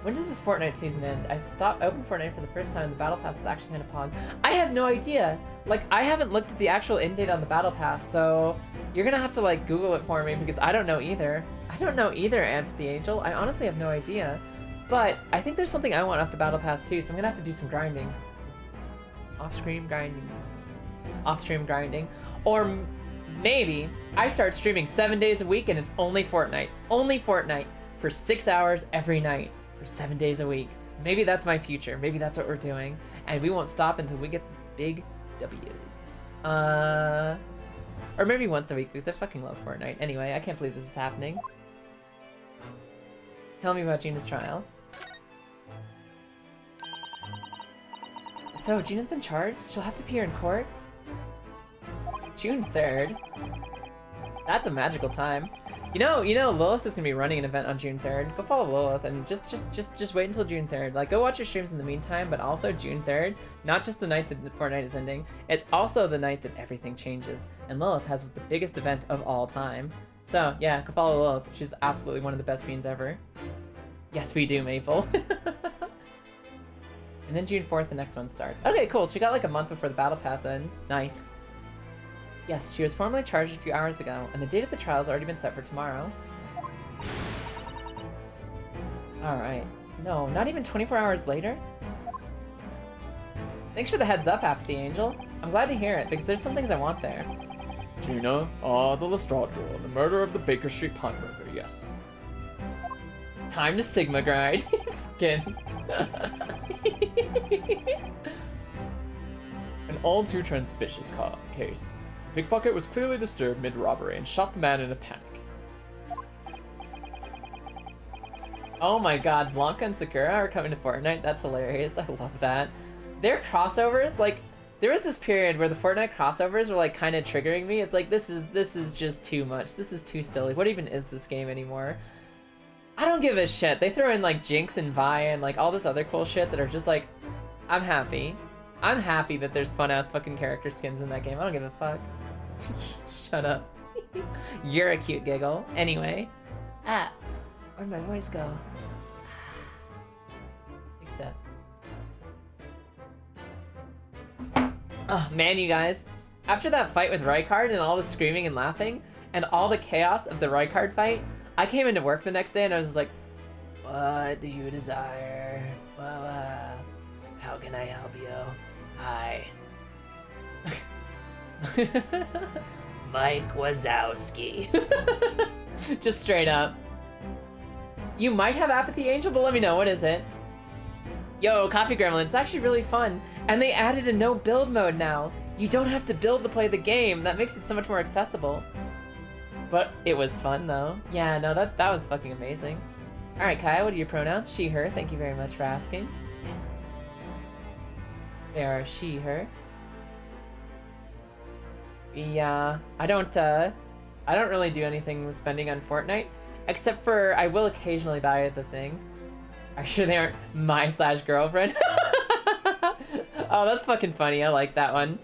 When does this Fortnite season end? I opened Fortnite for the first time and the Battle Pass is actually kind of pog. I have no idea. Like, I haven't looked at the actual end date on the Battle Pass, so you're gonna have to like Google it for me because I don't know either. I don't know either, Anthony Angel. I honestly have no idea. But I think there's something I want off the Battle Pass too, so I'm gonna have to do some grinding. Off-stream grinding. Off-stream grinding. Or maybe I start streaming 7 days a week and it's only Fortnite. Only Fortnite for 6 hours every night for 7 days a week. Maybe that's my future. Maybe that's what we're doing. And we won't stop until we get the big W's. Or maybe once a week because I fucking love Fortnite. Anyway, I can't believe this is happening. Tell me about Gina's trial. So, Gina's been charged? She'll have to appear in court? June 3rd. That's a magical time. You know, Lilith is gonna be running an event on June 3rd. Go follow Lilith and just wait until June 3rd. Like, go watch your streams in the meantime, but also June 3rd. Not just the night that the Fortnite is ending. It's also the night that everything changes. And Lilith has the biggest event of all time. So, yeah, go follow Lilith. She's absolutely one of the best beans ever. Yes, we do, Maple. And then June 4th, the next one starts. Okay, cool. So we got like a month before the Battle Pass ends. Nice. Yes, she was formally charged a few hours ago, and the date of the trial has already been set for tomorrow. Alright. No, not even 24 hours later? Thanks for the heads up, Apathy Angel. I'm glad to hear it, because there's some things I want there.
Gina, the Lestrade girl, the murder of the Baker Street pawnbroker, yes.
Time to Sigma grind. Fucking.
An all too suspicious case. The pickpocket was clearly disturbed mid-robbery and shot the man in a panic.
Oh my god, Blanca and Sakura are coming to Fortnite. That's hilarious. I love that. Their crossovers, like, there was this period where the Fortnite crossovers were like kind of triggering me. It's like, this is just too much. This is too silly. What even is this game anymore? I don't give a shit. They throw in like Jinx and Vi and like all this other cool shit that are just like, I'm happy. I'm happy that there's fun ass fucking character skins in that game. I don't give a fuck. Shut up. You're a cute giggle. Anyway. Where'd my voice go? Except. Oh man, you guys. After that fight with Rykard and all the screaming and laughing and all the chaos of the Rykard fight, I came into work the next day and I was just like, what do you desire? Well, how can I help you? Hi. Mike Wazowski. Just straight up. You might have Apathy Angel, but let me know, what is it? Yo, Coffee Gremlin, it's actually really fun. And they added a no build mode now. You don't have to build to play the game. That makes it so much more accessible. But it was fun though. Yeah, no, that was fucking amazing. Alright, Kaya, what are your pronouns? She, her. Thank you very much for asking. Yes. They are she, her. Yeah, I don't really do anything with spending on Fortnite. Except for, I will occasionally buy the thing. Are you sure they aren't my/girlfriend? Oh, that's fucking funny. I like that one.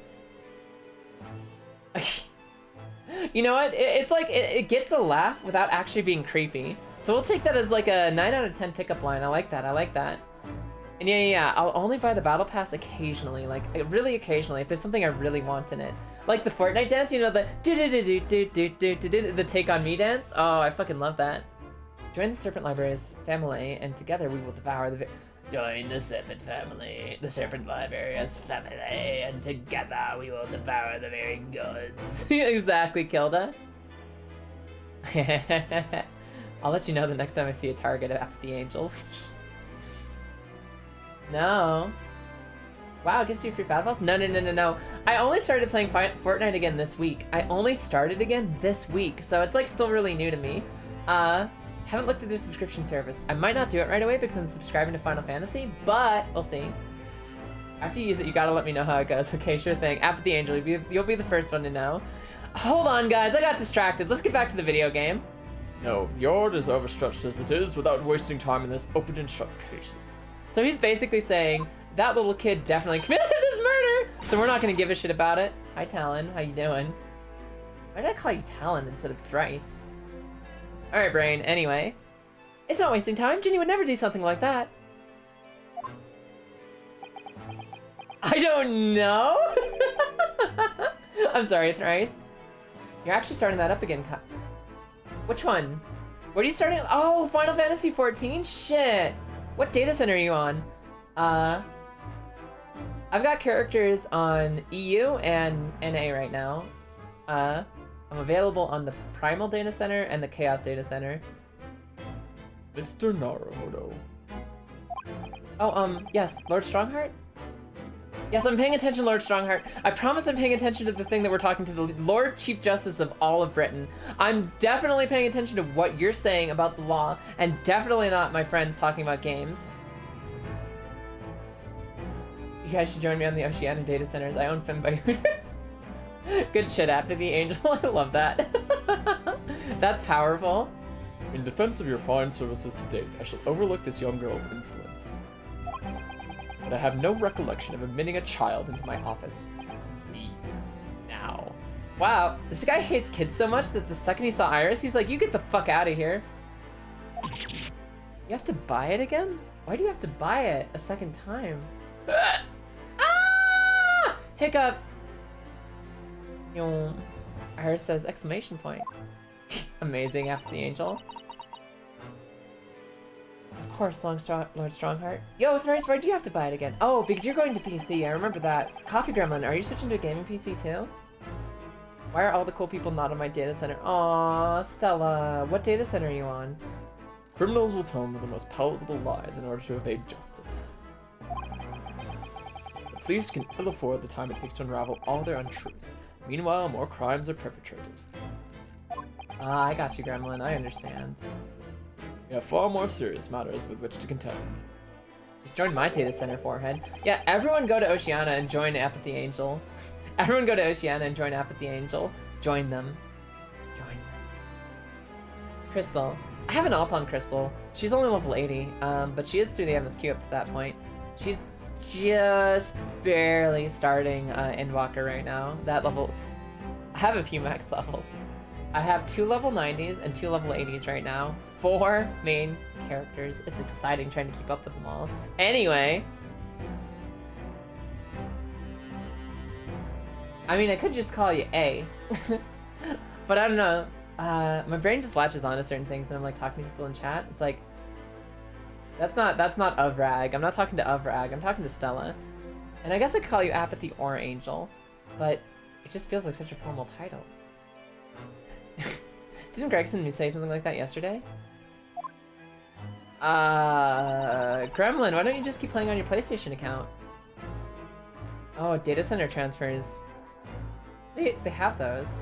You know what? It's like, it gets a laugh without actually being creepy. So we'll take that as like a 9 out of 10 pickup line. I like that. I like that. And yeah, I'll only buy the battle pass occasionally. Like, really occasionally, if there's something I really want in it. Like the Fortnite dance, you know, the the take on me dance. Oh, I fucking love that. Join the Serpent Library as family, and together we will devour the. Join the Serpent family, the Serpent Library as family, and together we will devour the very goods. Exactly, Kilda. I'll let you know the next time I see a target after the angel. No. Wow, it gives you free battle pass? No. I only started playing Fortnite again this week. I only started again this week, so it's like still really new to me. Haven't looked at their subscription service. I might not do it right away because I'm subscribing to Final Fantasy, but we'll see. After you use it, you gotta let me know how it goes. Okay, sure thing. Apathy Angel, you'll be the first one to know. Hold on, guys, I got distracted. Let's get back to the video game.
No, the yard is overstretched as it is without wasting time in this open and shut cases.
So he's basically saying, that little kid definitely committed this murder, so we're not gonna give a shit about it. Hi, Talon, how you doing? Why did I call you Talon instead of Thrice? Alright, Brain, anyway. It's not wasting time. Ginny would never do something like that. I don't know? I'm sorry, Thrice. You're actually starting that up again. Which one? What are you starting? Oh, Final Fantasy 14? Shit. What data center are you on? I've got characters on EU and NA right now. I'm available on the Primal Data Center and the Chaos Data Center.
Mr. Naruhodo.
Oh, yes, Lord Strongheart? Yes, I'm paying attention, Lord Strongheart. I promise I'm paying attention to the thing that we're talking to the Lord Chief Justice of all of Britain. I'm definitely paying attention to what you're saying about the law, and definitely not my friends talking about games. You guys should join me on the Oceania data centers. I own Fembayuder. Good shit, after the angel. I love that. That's powerful.
In defense of your fine services to date, I shall overlook this young girl's insolence. But I have no recollection of admitting a child into my office. Leave now.
Wow, this guy hates kids so much that the second he saw Iris, he's like, you get the fuck out of here. You have to buy it again? Why do you have to buy it a second time? Ah! Hiccups. Iris says exclamation point. Amazing after the angel. Of course, Lord Strongheart. Yo, Thrice, why do you have to buy it again? Oh, because you're going to PC. I remember that. Coffee Gremlin, are you switching to a gaming PC too? Why are all the cool people not on my data center? Aww, Stella. What data center are you on?
Criminals will tell me the most palatable lies in order to evade justice. The police can ill afford the time it takes to unravel all their untruths. Meanwhile, more crimes are perpetrated.
Ah, I got you, Gremlin. I understand.
We have far more serious matters with which to contend.
Just join my data center, Forehead. Yeah, everyone go to Oceana and join Apathy Angel. Everyone go to Oceana and join Apathy Angel. Join them. Join them. Crystal. I have an alt on Crystal. She's only level 80, but she is through the MSQ up to that point. She's just barely starting Endwalker right now. That level... I have a few max levels. I have 2 level 90s and 2 level 80s right now. 4 main characters. It's exciting trying to keep up with them all. Anyway. I mean, I could just call you A. But I don't know. My brain just latches on to certain things and I'm like talking to people in chat. It's like, that's not Uvrag. I'm not talking to Uvrag. I'm talking to Stella. And I guess I could call you Apathy or Angel. But it just feels like such a formal title. Didn't Gregson say something like that yesterday? Gremlin, why don't you just keep playing on your PlayStation account? Oh, data center transfers. They have those.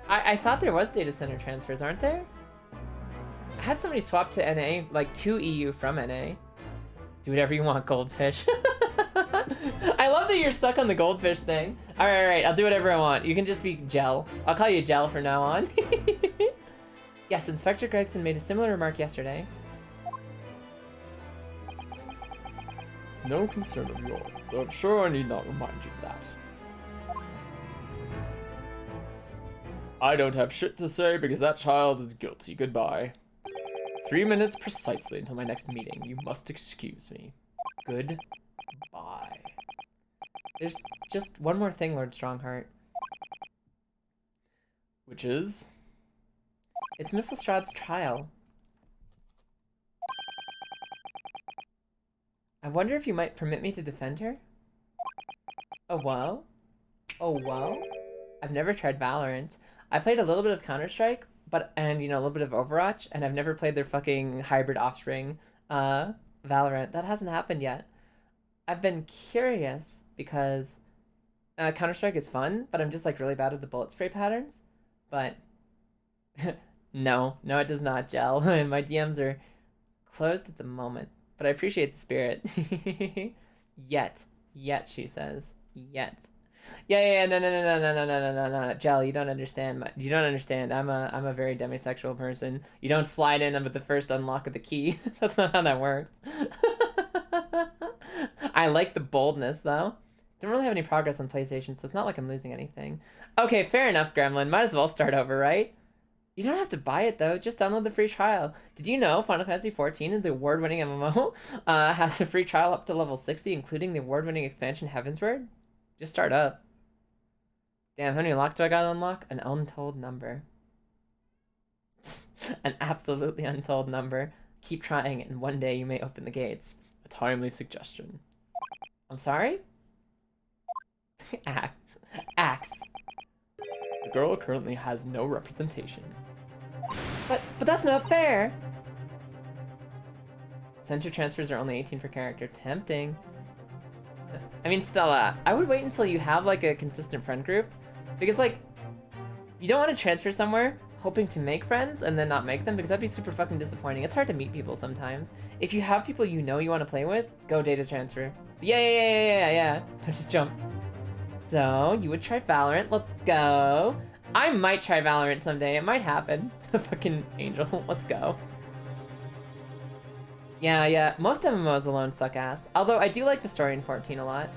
I thought there was data center transfers, aren't there? I had somebody swap to NA, like to EU from NA. Do whatever you want, Goldfish. I love that you're stuck on the Goldfish thing. Alright, I'll do whatever I want. You can just be Gel. I'll call you Gel from now on. Yes, Inspector Gregson made a similar remark yesterday.
It's no concern of yours, though I'm sure I need not remind you of that. I don't have shit to say because that child is guilty. Goodbye. 3 minutes precisely until my next meeting. You must excuse me. Goodbye.
There's just one more thing, Lord Strongheart.
Which is?
It's Miss Lestrade's trial. I wonder if you might permit me to defend her? Oh, well? Oh, well? I've never tried Valorant. I played a little bit of Counter-Strike, and, you know, a little bit of Overwatch, and I've never played their fucking hybrid offspring, Valorant. That hasn't happened yet. I've been curious, because Counter-Strike is fun, but I'm just, like, really bad at the bullet spray patterns. But, no, it does not gel. My DMs are closed at the moment, but I appreciate the spirit. Yet, she says. Yet. Yeah, no, Gel, you don't understand. You don't understand. I'm a very demisexual person. You don't slide in with the first unlock of the key. That's not how that works. I like the boldness, though. Don't really have any progress on PlayStation, so it's not like I'm losing anything. Okay, fair enough, Gremlin. Might as well start over, right? You don't have to buy it, though. Just download the free trial. Did you know Final Fantasy XIV, the award-winning MMO, has a free trial up to level 60, including the award-winning expansion Heavensward? Just start up. Damn, how many locks do I got to unlock? An untold number. An absolutely untold number. Keep trying, and one day you may open the gates.
A timely suggestion.
I'm sorry? Axe.
The girl currently has no representation.
But that's not fair! Center transfers are only 18 per character. Tempting. I mean, Stella, I would wait until you have, like, a consistent friend group. Because, like, you don't want to transfer somewhere hoping to make friends and then not make them, because that'd be super fucking disappointing. It's hard to meet people sometimes. If you have people you know you want to play with, go data transfer. But yeah. Don't just jump. So, you would try Valorant. Let's go. I might try Valorant someday. It might happen. Fucking Angel. Let's go. Yeah. Most MMOs alone suck ass. Although, I do like the story in 14 a lot.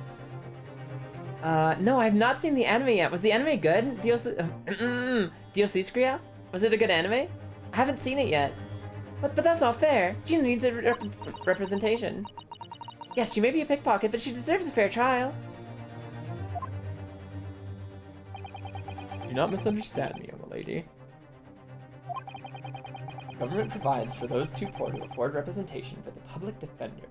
No, I've not seen the anime yet. Was the anime good? DOC Scria? Was it a good anime? I haven't seen it yet. But that's not fair. Gina needs a representation. Yes, she may be a pickpocket, but she deserves a fair trial.
Do not misunderstand me, young lady. Government provides for those too poor to afford representation by the public defender.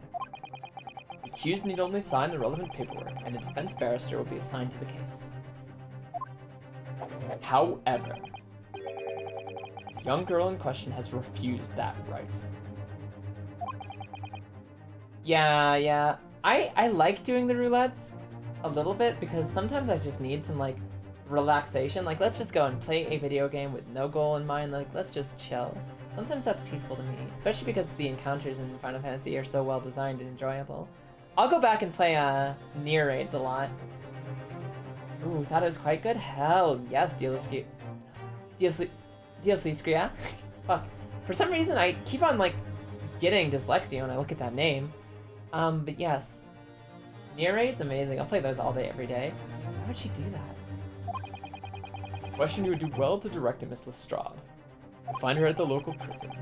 The accused need only sign the relevant paperwork, and a defense barrister will be assigned to the case. However, the young girl in question has refused that right.
Yeah. I like doing the roulettes a little bit because sometimes I just need some like relaxation. Like, let's just go and play a video game with no goal in mind. Like, let's just chill. Sometimes that's peaceful to me, especially because the encounters in Final Fantasy are so well designed and enjoyable. I'll go back and play Nier raids a lot. Ooh, thought it was quite good? Hell yes, DLC Skria. Fuck. For some reason, I keep on, like, getting dyslexia when I look at that name. But yes. Nier raid's amazing. I'll play those all day, every day. Why would she do that?
Question you would do well to direct to Miss Lestrade. You'll find her at the local prison.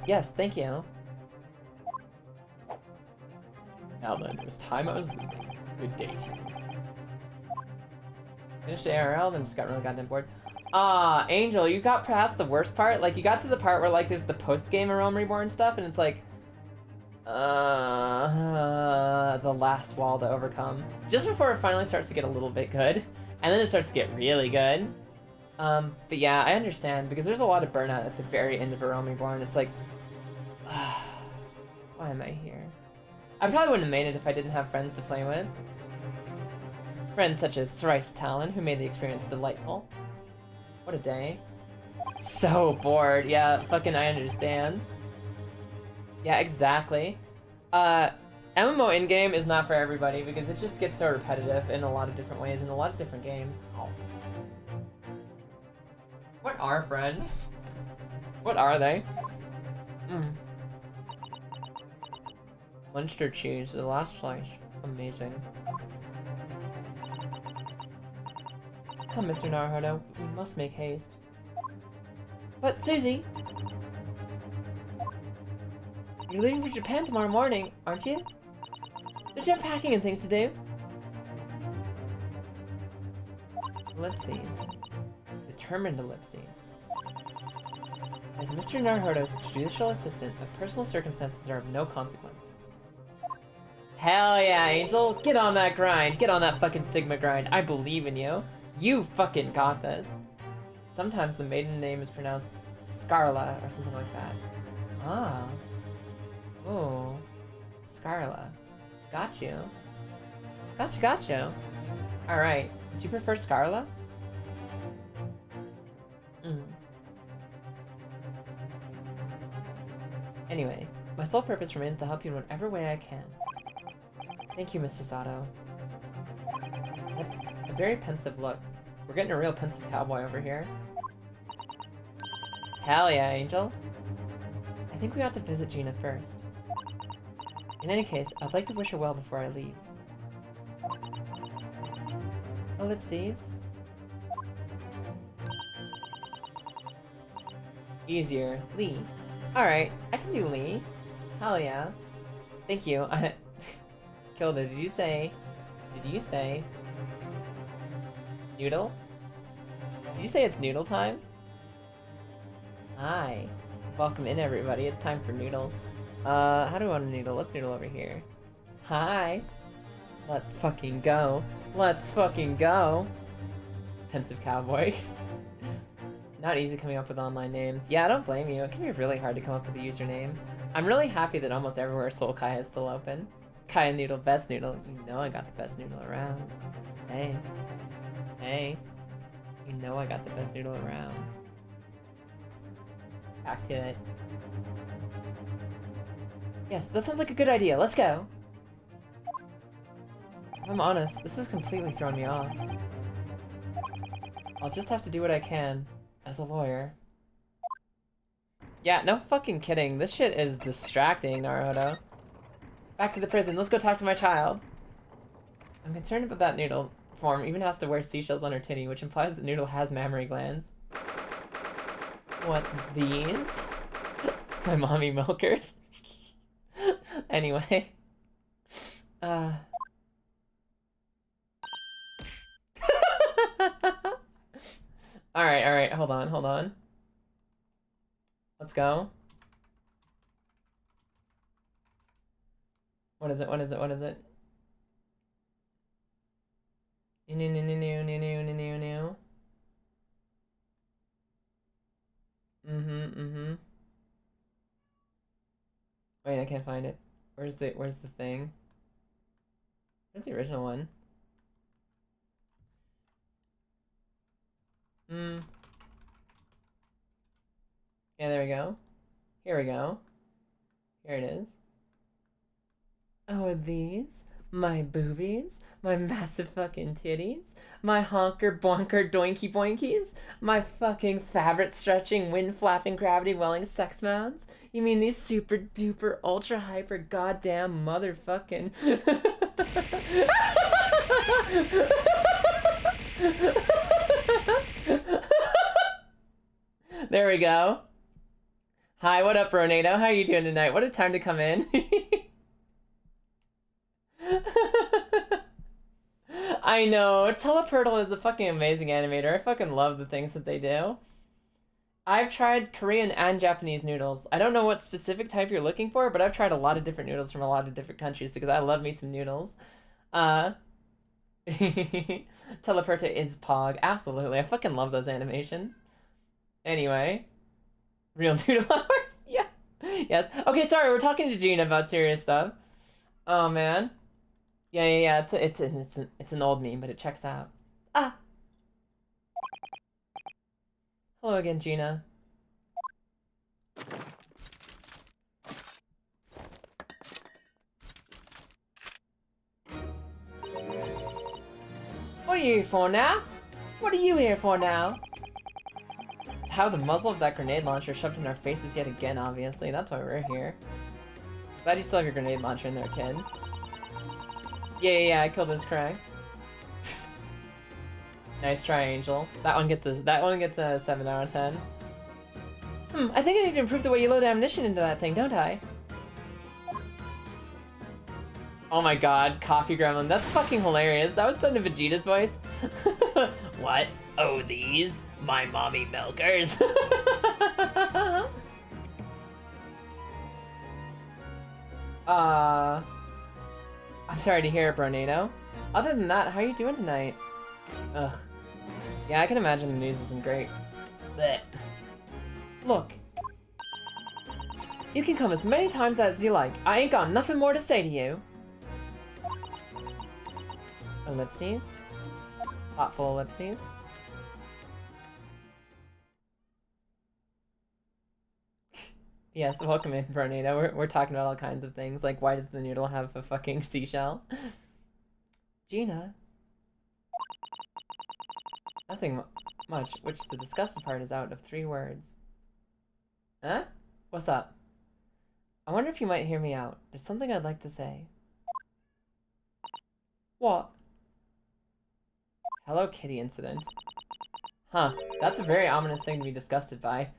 Yes, thank you.
Now then, it was time I was leaving. Good day to you.
Finished the ARL, then just got really goddamn bored. Ah, Angel, you got past the worst part? Like, you got to the part where, like, there's the post-game Realm Reborn stuff, and it's like... the last wall to overcome. Just before it finally starts to get a little bit good. And then it starts to get really good. But yeah, I understand, because there's a lot of burnout at the very end of a Realm Reborn. It's like... why am I here? I probably wouldn't have made it if I didn't have friends to play with. Friends such as Thrice Talon, who made the experience delightful. What a day. So bored. Yeah, fucking I understand. Yeah, exactly. MMO in-game is not for everybody because it just gets so repetitive in a lot of different ways in a lot of different games. Oh. What are friends? What are they? Munster cheese, the last slice. Amazing. Come, Mr. Naruhodo, we must make haste. But, Susie! You're leaving for Japan tomorrow morning, aren't you? Don't you have packing and things to do? Ellipses. Determined ellipses. As Mr. Naruhodo's judicial assistant, my personal circumstances are of no consequence. Hell yeah, Angel! Get on that grind! Get on that fucking Sigma grind! I believe in you! You fucking got this! Sometimes the maiden name is pronounced Scarla or something like that. Ah. Ooh. Scarla. Got you. Gotcha. Alright. Do you prefer Scarla? Anyway, my sole purpose remains to help you in whatever way I can. Thank you, Mr. Sato. That's a very pensive look. We're getting a real pensive cowboy over here. Hell yeah, Angel. I think we ought to visit Gina first. In any case, I'd like to wish her well before I leave. Ellipses. Easier. Lee. Alright, I can do Lee. Hell yeah. Thank you. Kilda, did you say noodle? Did you say it's noodle time? Hi. Welcome in, everybody. It's time for noodle. How do I want to noodle? Let's noodle over here. Hi. Let's fucking go. Let's fucking go. Pensive cowboy. Not easy coming up with online names. Yeah, I don't blame you. It can be really hard to come up with a username. I'm really happy that almost everywhere Soul Kai is still open. Kaya Noodle, best noodle. You know I got the best noodle around. Hey. Hey. You know I got the best noodle around. Back to it. Yes, that sounds like a good idea. Let's go. If I'm honest, this has completely thrown me off. I'll just have to do what I can as a lawyer. Yeah, no fucking kidding. This shit is distracting, Naruto. Back to the prison. Let's go talk to my child. I'm concerned about that Noodle form. Even has to wear seashells on her titty, which implies that Noodle has mammary glands. What, these? My mommy milkers? Anyway. Alright, hold on. Let's go. What is it? New. Wait, I can't find it. Where's the thing? Where's the original one? Yeah, there we go. Here we go. Here it is. Oh, these? My boobies? My massive fucking titties? My honker bonker doinky boinkies? My fucking fabric stretching, wind flapping, gravity welling sex mounds? You mean these super duper ultra hyper goddamn motherfucking There we go. Hi, what up, Ronado? How are you doing tonight? What a time to come in. I know. Teleportal is a fucking amazing animator. I fucking love the things that they do. I've tried Korean and Japanese noodles. I don't know what specific type you're looking for, but I've tried a lot of different noodles from a lot of different countries because I love me some noodles. Teleporta is Pog. Absolutely. I fucking love those animations. Anyway. Real noodle hours? Yeah. Yes. Okay, sorry, we're talking to Gina about serious stuff. Oh, man. Yeah. It's an old meme, but it checks out. Ah. Hello again, Gina. What are you here for now? What are you here for now? How the muzzle of that grenade launcher shoved in our faces yet again, obviously. That's why we're here. Glad you still have your grenade launcher in there, kid. Yeah, I killed this, correct. Nice try, Angel. That one gets a 7 out of 10. I think I need to improve the way you load ammunition into that thing, don't I? Oh my god, Coffee Gremlin. That's fucking hilarious. That was done in Vegeta's voice. What? Oh, these? My mommy milkers. I'm sorry to hear it, Bronado. Other than that, how are you doing tonight? Ugh. Yeah, I can imagine the news isn't great. Blech. Look. You can come as many times as you like. I ain't got nothing more to say to you. Ellipses? Thoughtful ellipses? Yes, welcome in, Bronado. We're talking about all kinds of things, like why does the noodle have a fucking seashell? Gina? Nothing much, which the disgusting part is out of 3 words. Huh? What's up? I wonder if you might hear me out. There's something I'd like to say. What? Hello Kitty incident. Huh, that's a very ominous thing to be disgusted by.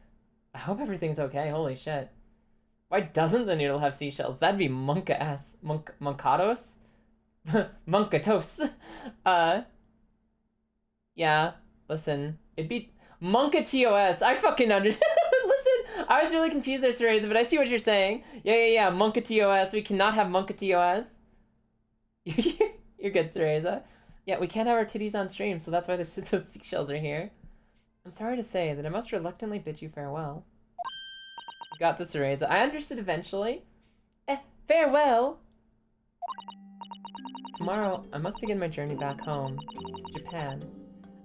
I hope everything's okay, holy shit. Why doesn't the noodle have seashells? That'd be monka-ass. Monkatos? Monkatos. Yeah, listen. It'd be Monka-TOS. I fucking Listen, I was really confused there, Cereza, but I see what you're saying. Yeah, Monka-TOS. We cannot have Monka-TOS. You're good, Cereza. Yeah, we can't have our titties on stream, so that's why the seashells are here. I'm sorry to say that I must reluctantly bid you farewell. Got this, Cereza. I understood eventually. Farewell! Tomorrow, I must begin my journey back home, to Japan.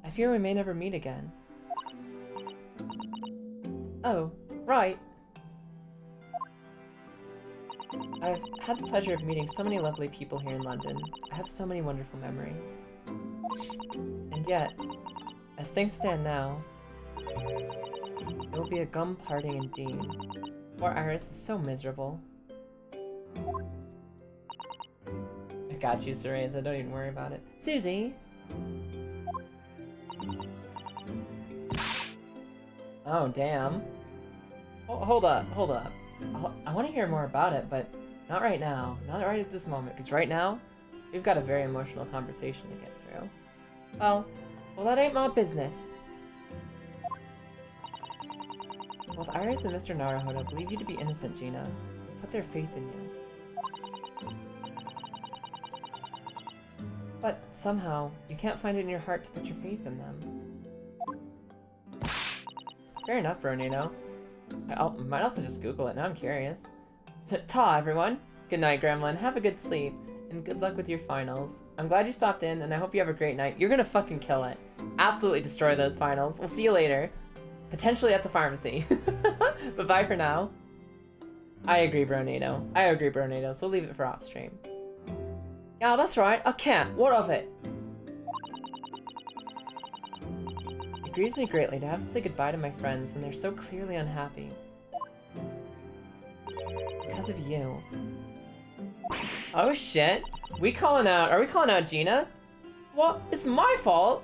I fear we may never meet again. Oh, right. I've had the pleasure of meeting so many lovely people here in London. I have so many wonderful memories. And yet, as things stand now, it will be a gum parting indeed. Poor Iris is so miserable. I got you, Cereza. Don't even worry about it. Susie! Oh, damn. Oh, hold up. I want to hear more about it, but not right now. Not right at this moment, because right now, we've got a very emotional conversation to get through. Well, that ain't my business. Both Iris and Mr. Naruhodo believe you to be innocent, Gina. They put their faith in you. But somehow, you can't find it in your heart to put your faith in them. Fair enough, Bronino. I might also just Google it, now I'm curious. Ta, everyone! Good night, Gremlin. Have a good sleep, and good luck with your finals. I'm glad you stopped in, and I hope you have a great night. You're gonna fucking kill it. Absolutely destroy those finals. We'll see you later. Potentially at the pharmacy. But bye for now. I agree, Bronino. I agree, Bronino, so we'll leave it for off-stream. Yeah, that's right. I can't. What of it? It grieves me greatly to have to say goodbye to my friends when they're so clearly unhappy. Because of you. Oh shit. Are we calling out Gina? What? It's my fault!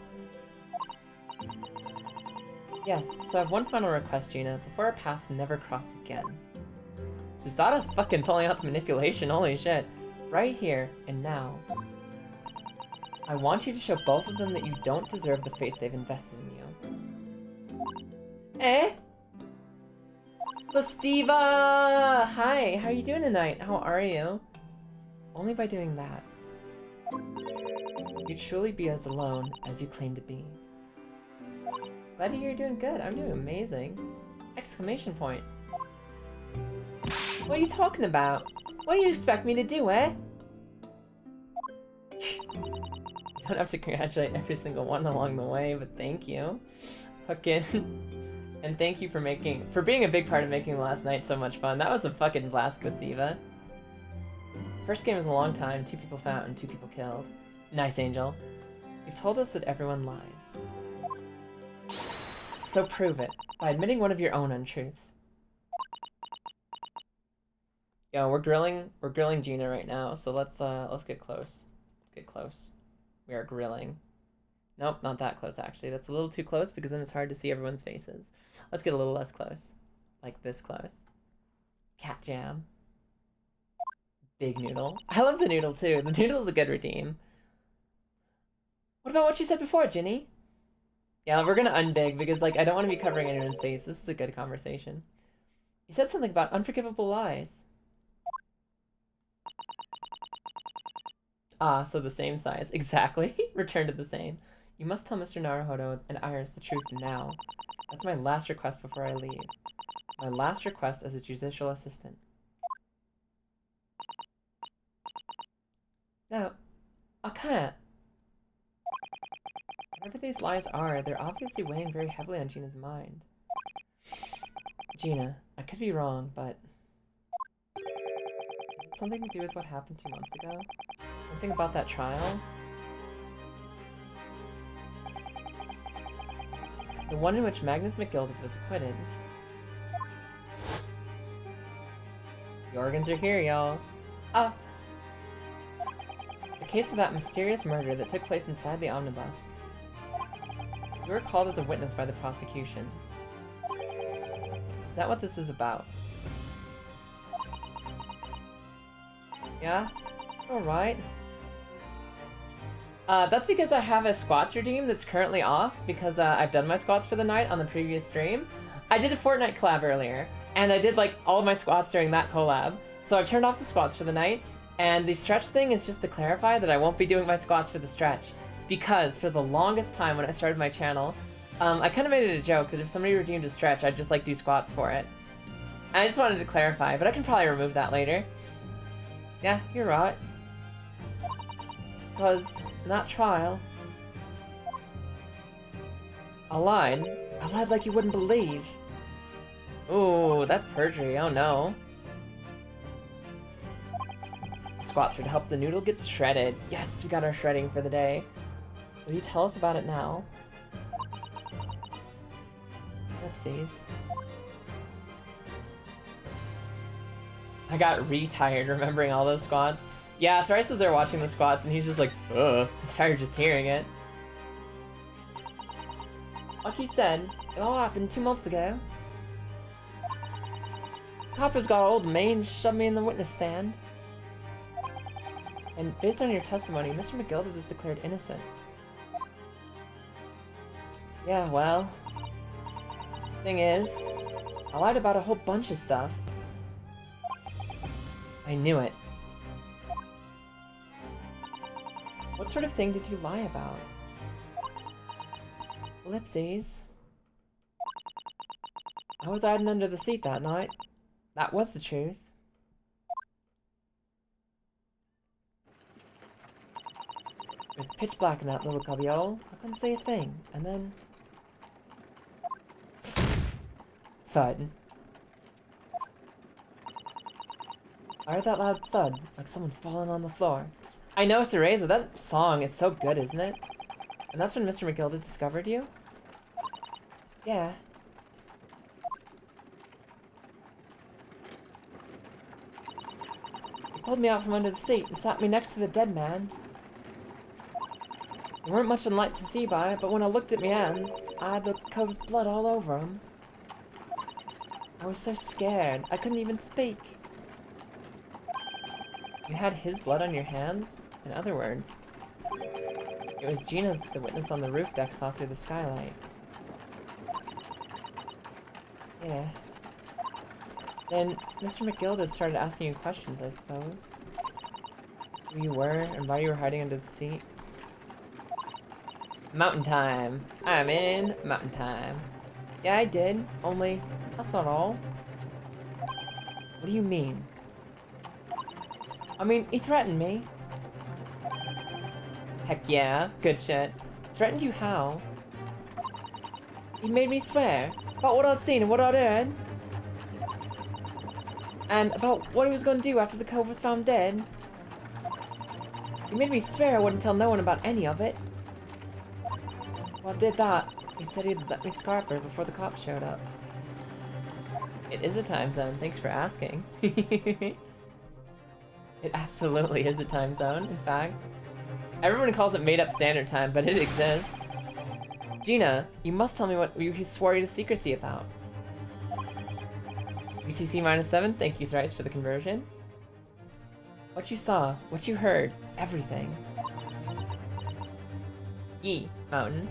Yes, so I have one final request, Gina, before our paths never cross again. Susada's fucking pulling out the manipulation, holy shit. Right here, and now. I want you to show both of them that you don't deserve the faith they've invested in you. Eh? Lestiva! Hi, how are you doing tonight? How are you? Only by doing that, you'd truly be as alone as you claim to be. Glad to hear you're doing good. I'm doing amazing. Exclamation point. What are you talking about? What do you expect me to do, eh? You don't have to congratulate every single one along the way, but thank you. Fucking... And thank you for being a big part of making last night so much fun. That was a fucking blast, Gosiva. First game was a long time, 2 people found and 2 people killed. Nice, Angel. You've told us that everyone lies. So prove it, by admitting one of your own untruths. Yo, we're grilling Gina right now, so let's get close. Let's get close. We are grilling. Nope, not that close actually. That's a little too close because then it's hard to see everyone's faces. Let's get a little less close. Like this close. Cat jam. Big noodle. I love the noodle too. The noodle's a good redeem. What about what you said before, Ginny? Yeah, we're gonna unbig because like I don't want to be covering anyone's face. This is a good conversation. You said something about unforgivable lies. Ah, so the same size. Exactly. Return to the same. You must tell Mr. Naruhodo and Iris the truth now. That's my last request before I leave. My last request as a judicial assistant. No, I can't. Whatever these lies are, they're obviously weighing very heavily on Gina's mind. Gina, I could be wrong, but... Is it something to do with what happened 2 months ago? Something about that trial? The one in which Magnus McGilded was acquitted. The organs are here, y'all. Ah! The case of that mysterious murder that took place inside the omnibus. You were called as a witness by the prosecution. Is that what this is about? Yeah? Alright. That's because I have a squats redeem that's currently off because I've done my squats for the night on the previous stream. I did a Fortnite collab earlier, and I did like all of my squats during that collab. So I've turned off the squats for the night, and the stretch thing is just to clarify that I won't be doing my squats for the stretch. Because for the longest time when I started my channel, I kind of made it a joke that if somebody redeemed a stretch, I'd just like do squats for it. I just wanted to clarify, but I can probably remove that later. Yeah, you're right. Because in that trial, I lied. I lied like you wouldn't believe. Ooh, that's perjury. Oh no. Squats are to help the noodle get shredded. Yes, we got our shredding for the day. Will you tell us about it now? Oopsies. I got retired remembering all those squats. Yeah, Thrice was there watching the squats and he's just like, ugh. He's tired just hearing it. Like you said, it all happened 2 months ago. Coppers got old me and shoved me in the witness stand. And based on your testimony, Mr. McGilded was declared innocent. Yeah, well... Thing is, I lied about a whole bunch of stuff. I knew it. What sort of thing did you lie about? Ellipses. I was hiding under the seat that night. That was the truth. It was pitch black in that little cubbyhole. I couldn't say a thing. And then... thud. I heard that loud thud, like someone falling on the floor. I know, Cereza, that song is so good, isn't it? And that's when Mr. McGilda discovered you? Yeah. He pulled me out from under the seat and sat me next to the dead man. There weren't much light to see by, but when I looked at my hands, I had the cove's blood all over them. I was so scared, I couldn't even speak. You had his blood on your hands? In other words, it was Gina the witness on the roof deck saw through the skylight. Yeah. Then Mr. McGilda started asking you questions, I suppose. Who you were and why you were hiding under the seat. Mountain time. I'm in mountain time. Yeah, I did. Only, that's not all. What do you mean? I mean, he threatened me. Heck yeah, good shit. Threatened you how? He made me swear about what I'd seen and what I'd heard. And about what he was going to do after the cove was found dead. He made me swear I wouldn't tell no one about any of it. Well, I did that. He said he'd let me scarp her before the cops showed up. It is a time zone, thanks for asking. It absolutely is a time zone, in fact. Everyone calls it made-up standard time, but it exists. Gina, you must tell me what you swore you to secrecy about. UTC -7, thank you thrice for the conversion. What you saw, what you heard, everything. Yee, Mountain.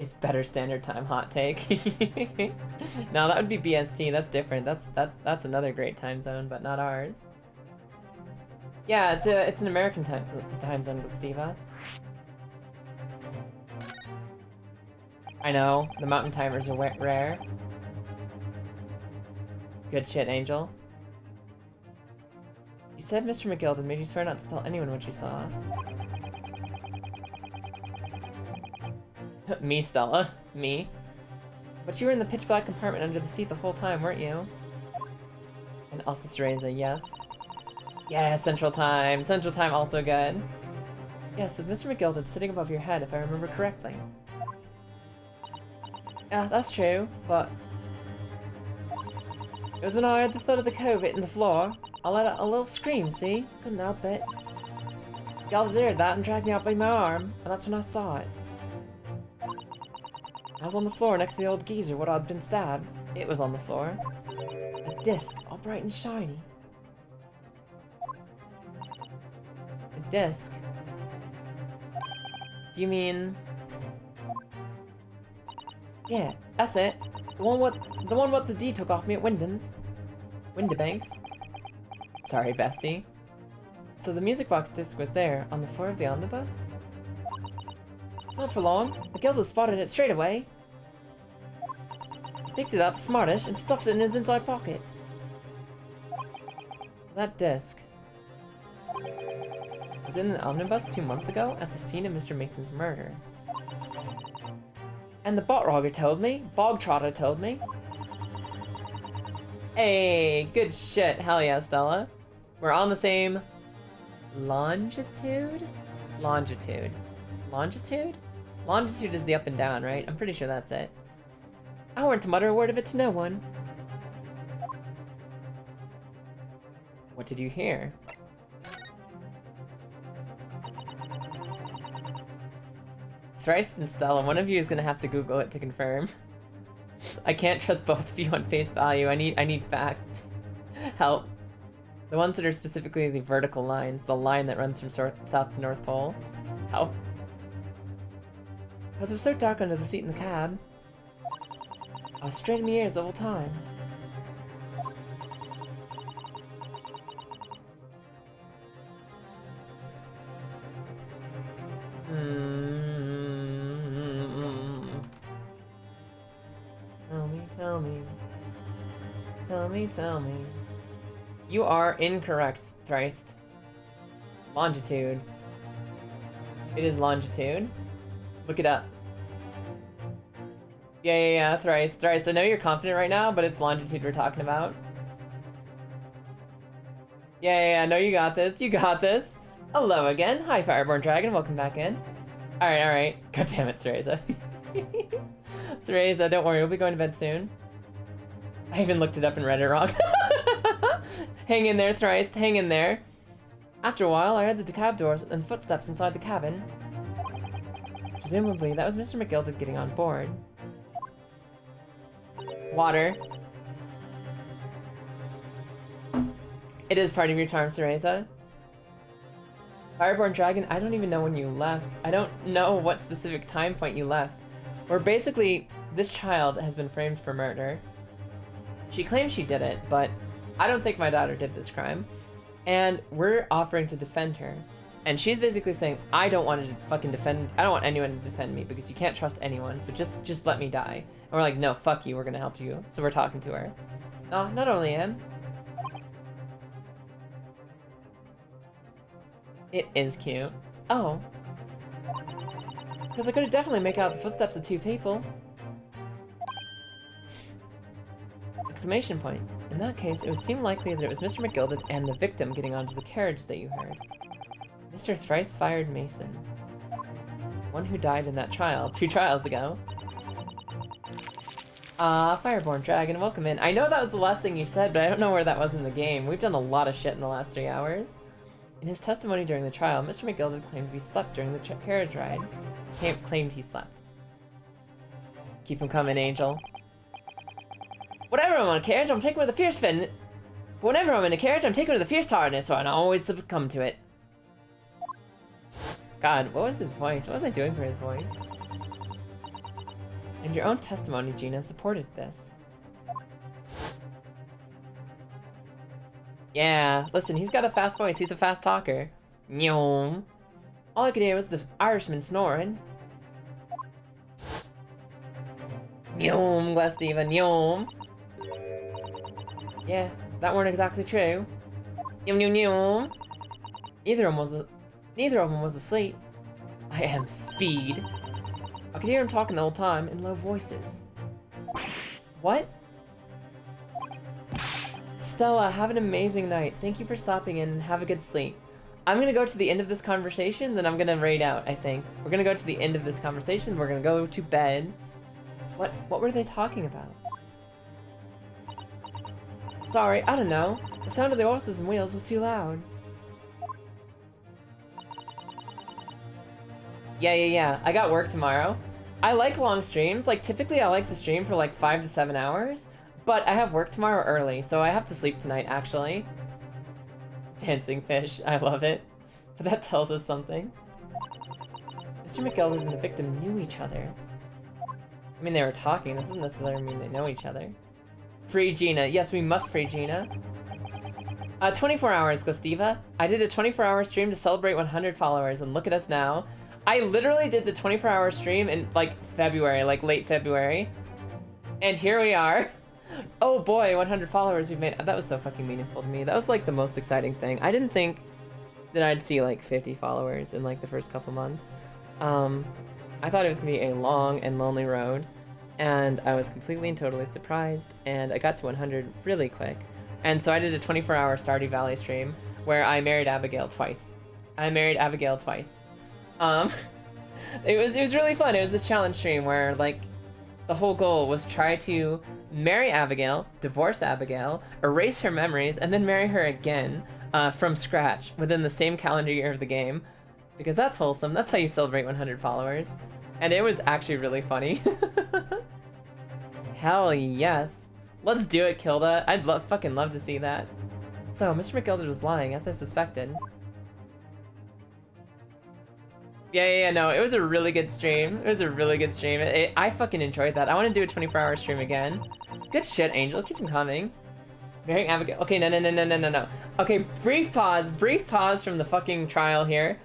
It's better standard time, hot take. No, that would be BST, that's different. That's another great time zone, but not ours. Yeah, it's an American time zone with Steva. I know, the mountain timers are rare. Good shit, Angel. You said Mr. McGilda made you swear not to tell anyone what you saw. Me, Stella. Me. But you were in the pitch black compartment under the seat the whole time, weren't you? And also Cereza, yes. Yeah, Central Time. Central Time also good. Yes, with Mr. McGilda sitting above your head, if I remember correctly. Yeah, that's true, but... It was when I heard the thud of the cove hitting the floor. I let out a little scream, see? Couldn't help it. Gilda did that and dragged me out by my arm, and that's when I saw it. I was on the floor next to the old geezer where I'd been stabbed. It was on the floor. A disc, all bright and shiny. A disc? Do you mean... Yeah, that's it. The one what the D took off me at Wyndham's. Windibanks. Sorry, bestie. So the music box disc was there, on the floor of the omnibus? Not for long. McGilda spotted it straight away. Picked it up, smartish, and stuffed it in his inside pocket. That disc was in the omnibus 2 months ago at the scene of Mr. Mason's murder. And the Botrogger told me, Bogtrotter told me. Hey, good shit, hell yeah, Stella. We're on the same longitude? Longitude. Longitude? Longitude is the up and down, right? I'm pretty sure that's it. I weren't to mutter a word of it to no one. What did you hear? Thrice and Stella, one of you is gonna have to Google it to confirm. I can't trust both of you on face value. I need facts. Help. The ones that are specifically the vertical lines, the line that runs from south to North Pole. Help. Because it was so dark under the seat in the cab. I was straight in my ears the whole time. Tell me. Tell me, tell me. You are incorrect, Thrice. Longitude. It is longitude. Look it up. Yeah, Thrice. I know you're confident right now, but it's longitude we're talking about. Yeah, no, you got this. You got this. Hello again. Hi, Fireborn Dragon. Welcome back in. Alright. God damn it, Cereza. Cereza, don't worry. We'll be going to bed soon. I even looked it up and read it wrong. Hang in there, Thrice. Hang in there. After a while, I heard the cab doors and footsteps inside the cabin. Presumably, that was Mr. McGilded getting on board. Water. It is part of your charm, Cereza. Fireborn Dragon, I don't even know when you left. I don't know what specific time point you left. Where basically, this child has been framed for murder. She claims she did it, but I don't think my daughter did this crime. And we're offering to defend her. And she's basically saying, I don't want to fucking defend, I don't want anyone to defend me because you can't trust anyone, so just let me die. And we're like, no, fuck you, we're gonna help you. So we're talking to her. Oh, not only him. It is cute. Oh. Because I could definitely make out the footsteps of two people. Exclamation point. In that case, it would seem likely that it was Mr. McGilded and the victim getting onto the carriage that you heard. Mr. Thrice-Fired Mason. One who died in that trial 2 trials ago. Fireborn Dragon, welcome in. I know that was the last thing you said, but I don't know where that was in the game. We've done a lot of shit in the last 3 hours. In his testimony during the trial, Mr. McGilded claimed he slept during the carriage ride. Claimed he slept. Keep him coming, Angel. Whenever I'm on a carriage, I'm taken with a fierce fin. But whenever I'm in a carriage, I'm taken with a fierce hardness, so I always succumb to it. God, what was his voice? What was I doing for his voice? And your own testimony, Gina, supported this. Yeah, listen, he's got a fast voice. He's a fast talker. Nyom. All I could hear was the Irishman snoring. Nyom, Glastiva, nyom. Yeah, that weren't exactly true. Nyom, nyom, nyom. Neither of them was asleep. I am Speed. I could hear him talking the whole time in low voices. What? Stella, have an amazing night. Thank you for stopping in and have a good sleep. I'm gonna go to the end of this conversation, then I'm gonna raid out, I think. We're gonna go to the end of this conversation, we're gonna go to bed. What were they talking about? Sorry, I don't know. The sound of the horses and wheels was too loud. Yeah. I got work tomorrow. I like long streams. Like, typically I like to stream for like 5 to 7 hours. But I have work tomorrow early, so I have to sleep tonight, actually. Dancing fish. I love it. But that tells us something. Mr. McGilded and the victim knew each other. I mean, they were talking. That doesn't necessarily mean they know each other. Free Gina. Yes, we must free Gina. 24 hours, Gostiva. I did a 24-hour stream to celebrate 100 followers, and look at us now. I literally did the 24-hour stream in, like, February, like, late February. And here we are. Oh boy, 100 followers we've made. That was so fucking meaningful to me. That was, like, the most exciting thing. I didn't think that I'd see, like, 50 followers in, like, the first couple months. I thought it was gonna be a long and lonely road. And I was completely and totally surprised. And I got to 100 really quick. And so I did a 24-hour Stardew Valley stream where I married Abigail twice. It was really fun. It was this challenge stream where, like, the whole goal was try to marry Abigail, divorce Abigail, erase her memories, and then marry her again from scratch within the same calendar year of the game. Because that's wholesome. That's how you celebrate 100 followers. And it was actually really funny. Hell yes. Let's do it, Kilda. I'd fucking love to see that. So, Mr. McGilded was lying, as I suspected. Yeah, no, it was a really good stream. It was a really good stream. I fucking enjoyed that. I want to do a 24-hour stream again. Good shit, Angel. Keep them coming. Marrying Abigail. Okay, no. Okay, brief pause from the fucking trial here.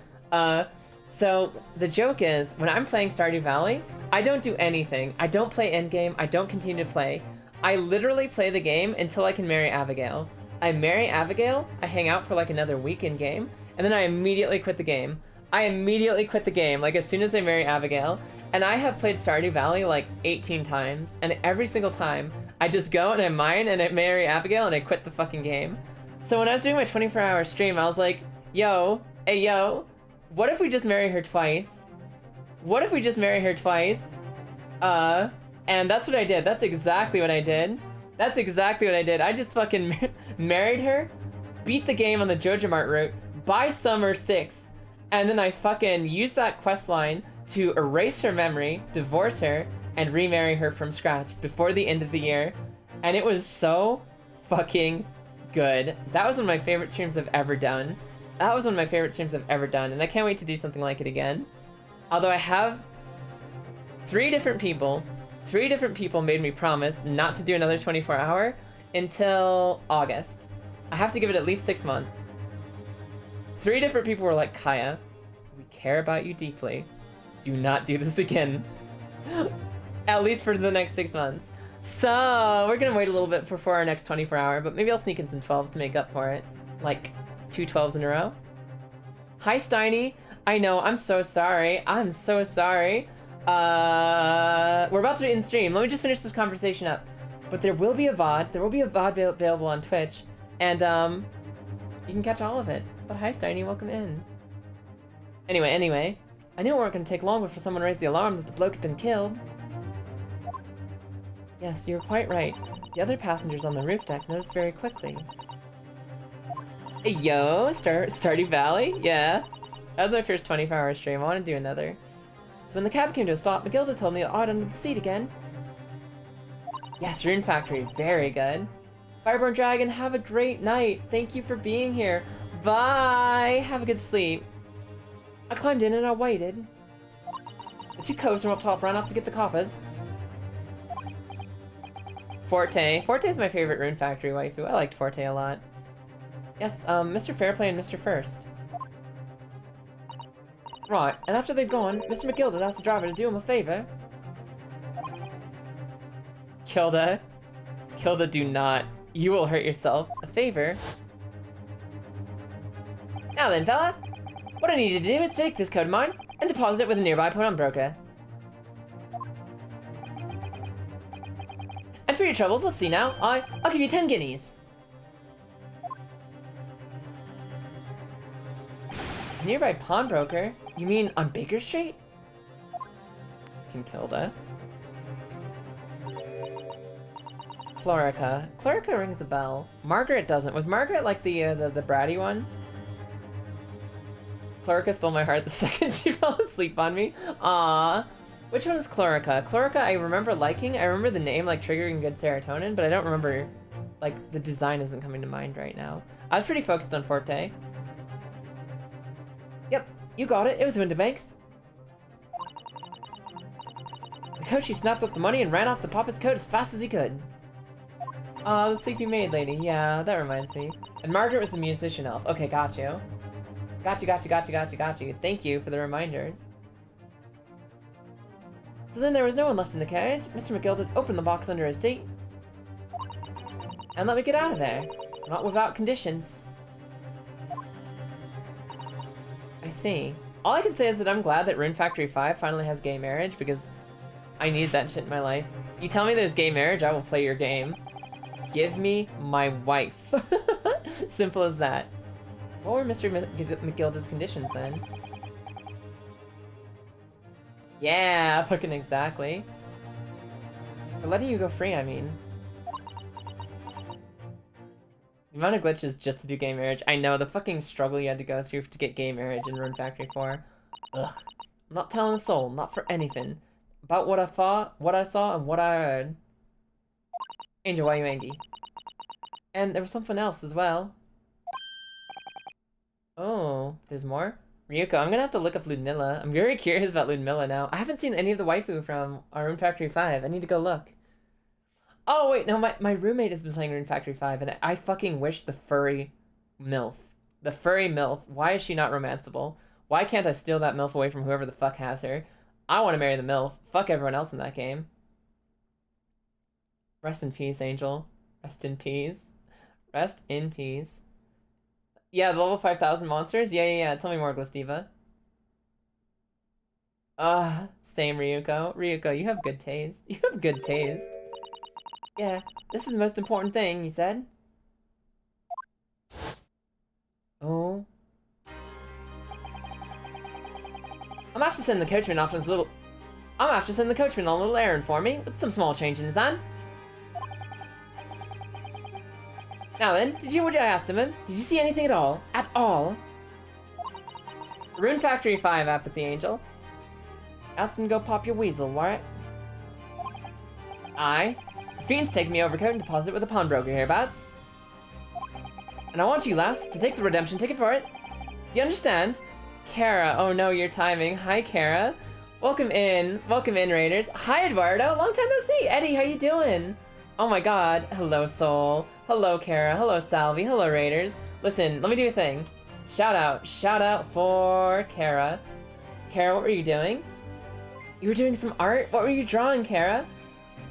So the joke is, when I'm playing Stardew Valley, I don't do anything. I don't play endgame. I don't continue to play. I literally play the game until I can marry Abigail. I marry Abigail, I hang out for like another week in game, and then I immediately quit the game. Like as soon as I marry Abigail. And I have played Stardew Valley like 18 times, and every single time, I just go and I mine and I marry Abigail and I quit the fucking game. So when I was doing my 24-hour stream, I was like, yo, what if we just marry her twice? And that's what I did. That's exactly what I did. I just fucking married her, beat the game on the Joja Mart route, by Summer 6, and then I fucking used that quest line to erase her memory, divorce her, and remarry her from scratch before the end of the year. And it was so fucking good. That was one of my favorite streams I've ever done. And I can't wait to do something like it again. Although I have three different people made me promise not to do another 24-hour until August. I have to give it at least 6 months. 3 different people were like, Kaya, we care about you deeply. Do not do this again. At least for the next 6 months. So we're gonna wait a little bit for our next 24-hour, but maybe I'll sneak in some 12s to make up for it. Like 2 12s in a row. Hi Steiny. I know, I'm so sorry. We're about to be in stream. Let me just finish this conversation up. But there will be a VOD. Available on Twitch. And you can catch all of it. But hi Steiny, welcome in. Anyway. I knew it weren't gonna take long before someone raised the alarm that the bloke had been killed. Yes, you're quite right. The other passengers on the roof deck noticed very quickly. Hey yo, Stardew Valley? Yeah. That was my first 24-hour stream. I want to do another. So when the cab came to a stop, Magilda told me to odd under the seat again. Yes, Rune Factory, very good. Fireborn Dragon, have a great night. Thank you for being here. Bye! Have a good sleep. I climbed in and I waited. The 2 coves from up top ran off to get the coppers. Forte. Forte's my favorite Rune Factory waifu. I liked Forte a lot. Yes, Mr. Fairplay and Mr. First. Right, and after they'd gone, Mr. McGilda asked the driver to do him a favor. Kilda, do not. You will hurt yourself. A favor? Now then, fella. What I need you to do is take this code of mine and deposit it with a nearby pawnbroker. And for your troubles, let's see now. I'll give you 10 guineas. Nearby pawnbroker? You mean on Baker Street? Kilda. Chlorica. Chlorica rings a bell. Margaret doesn't. Was Margaret like the bratty one? Chlorica stole my heart the second she fell asleep on me. Aww. Which one is Chlorica? Chlorica I remember liking. I remember the name like triggering good serotonin, but I don't remember, like, the design isn't coming to mind right now. I was pretty focused on Forte. Yep, you got it. It was Winterbanks. The coach, snapped up the money and ran off to pop his coat as fast as he could. The sleepy maid lady. Yeah, that reminds me. And Margaret was the musician elf. Okay, got you. Got you. Thank you for the reminders. So then there was no one left in the carriage. Mr. McGilda opened the box under his seat. And let me get out of there. Not without conditions. I see. All I can say is that I'm glad that Rune Factory 5 finally has gay marriage, because I need that shit in my life. You tell me there's gay marriage, I will play your game. Give me my wife. Simple as that. What were Mr. McGilda's conditions then? Yeah, fucking exactly. For letting you go free, I mean. The amount of glitches just to do gay marriage. I know, the fucking struggle you had to go through to get gay marriage in Rune Factory 4. Ugh. I'm not telling a soul, not for anything. About what I thought, what I saw, and what I heard. Angel, why are you angry? And there was something else as well. Oh, there's more? Ryuko, I'm gonna have to look up Ludmilla. I'm very curious about Ludmilla now. I haven't seen any of the waifu from Rune Factory 5. I need to go look. Oh, wait, no, my roommate has been playing Rune Factory 5, and I fucking wish the furry MILF. The furry MILF. Why is she not romanceable? Why can't I steal that MILF away from whoever the fuck has her? I want to marry the MILF. Fuck everyone else in that game. Rest in peace, Angel. Rest in peace. Rest in peace. Yeah, the level 5,000 monsters? Yeah. Tell me more, Glistiva. Same Ryuko. Ryuko, you have good taste. You have good taste. Yeah, this is the most important thing, you said? Oh. I'm after sending the coachman off on a little errand for me, with some small change in his hand. Now then, did you hear what I asked of him? Did you see anything at all? At all? Rune Factory 5, Apathy Angel. Asked him to go pop your weasel, right? Aye. The fiend's taking me overcoat and deposit it with a pawnbroker hereabouts. And I want you, lass, to take the redemption ticket for it. Do you understand? Kara, oh no, your timing. Hi, Kara. Welcome in, Raiders. Hi, Eduardo, long time no see. Eddie, how you doing? Oh my god, hello, Soul. Hello, Kara. Hello, Salvi. Hello, Raiders. Listen, let me do a thing. Shout out for Kara. Kara, what were you doing? You were doing some art? What were you drawing, Kara?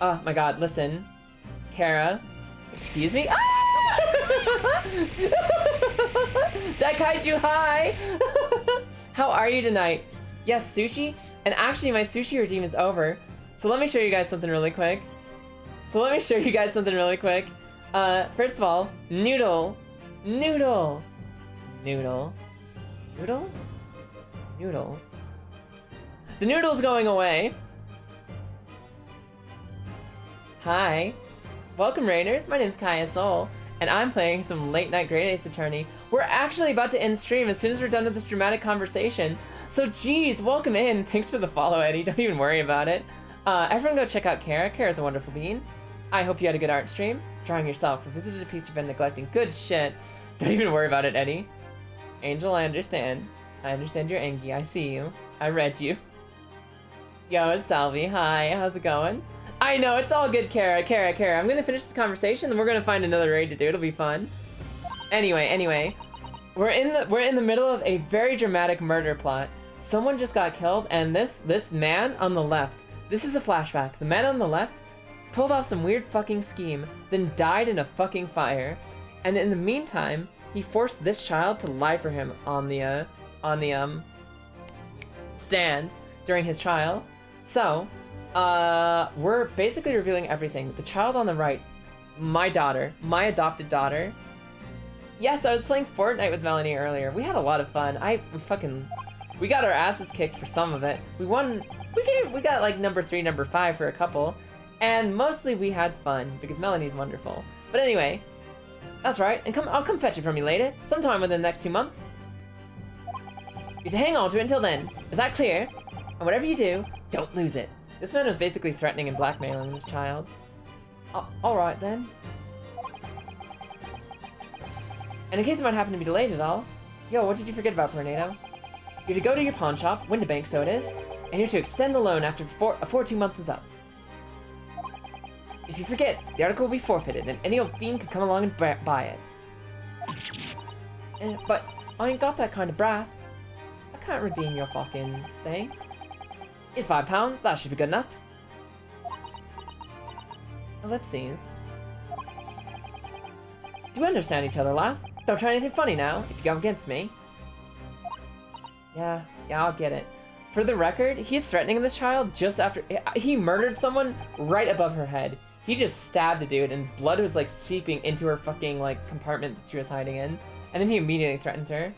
Oh my god, listen. Kara. Excuse me? Ah! Daikaiju, hi! How are you tonight? Yes, sushi? And actually, my sushi redeem is over. So let me show you guys something really quick. First of all, Noodle. The noodle's going away. Hi. Welcome, Raiders. My name's Kaya Soul, and I'm playing some late night Great Ace Attorney. We're actually about to end stream as soon as we're done with this dramatic conversation. So, geez, welcome in. Thanks for the follow, Eddie. Don't even worry about it. Everyone go check out Kara. Kara's a wonderful bean. I hope you had a good art stream. Drawing yourself or visited a piece you've been neglecting. Good shit. Don't even worry about it, Eddie. Angel, I understand. I understand you're angry. I see you. I read you. Yo, it's Salvi. Hi, how's it going? I know, it's all good, Kara. I'm gonna finish this conversation, then we're gonna find another raid to do. It'll be fun. Anyway. We're in the middle of a very dramatic murder plot. Someone just got killed, and this man on the left, this is a flashback. The man on the left pulled off some weird fucking scheme, then died in a fucking fire. And in the meantime, he forced this child to lie for him on the stand during his trial. So, we're basically revealing everything. The child on the right, my daughter, my adopted daughter. Yes, I was playing Fortnite with Melanie earlier. We had a lot of fun. We got our asses kicked for some of it. We won, we got like number 3, number 5 for a couple. And mostly we had fun, because Melanie's wonderful. But anyway, that's right, and I'll come fetch it from you later, sometime within the next 2 months. You have to hang on to it until then. Is that clear? And whatever you do, don't lose it. This man was basically threatening and blackmailing this child. Alright then. And in case it might happen to be delayed at all, yo, what did you forget about Tornado? You're to go to your pawn shop, Windabank so it is, and you're to extend the loan after 2 months is up. If you forget, the article will be forfeited, and any old fiend could come along and buy it. But I ain't got that kind of brass. I can't redeem your fucking thing. It's £5, that should be good enough. Ellipses. Do we understand each other, lass? Don't try anything funny now, if you go against me. Yeah, I'll get it. For the record, he's threatening this child just after he murdered someone right above her head. He just stabbed a dude and blood was like seeping into her fucking like compartment that she was hiding in. And then he immediately threatens her.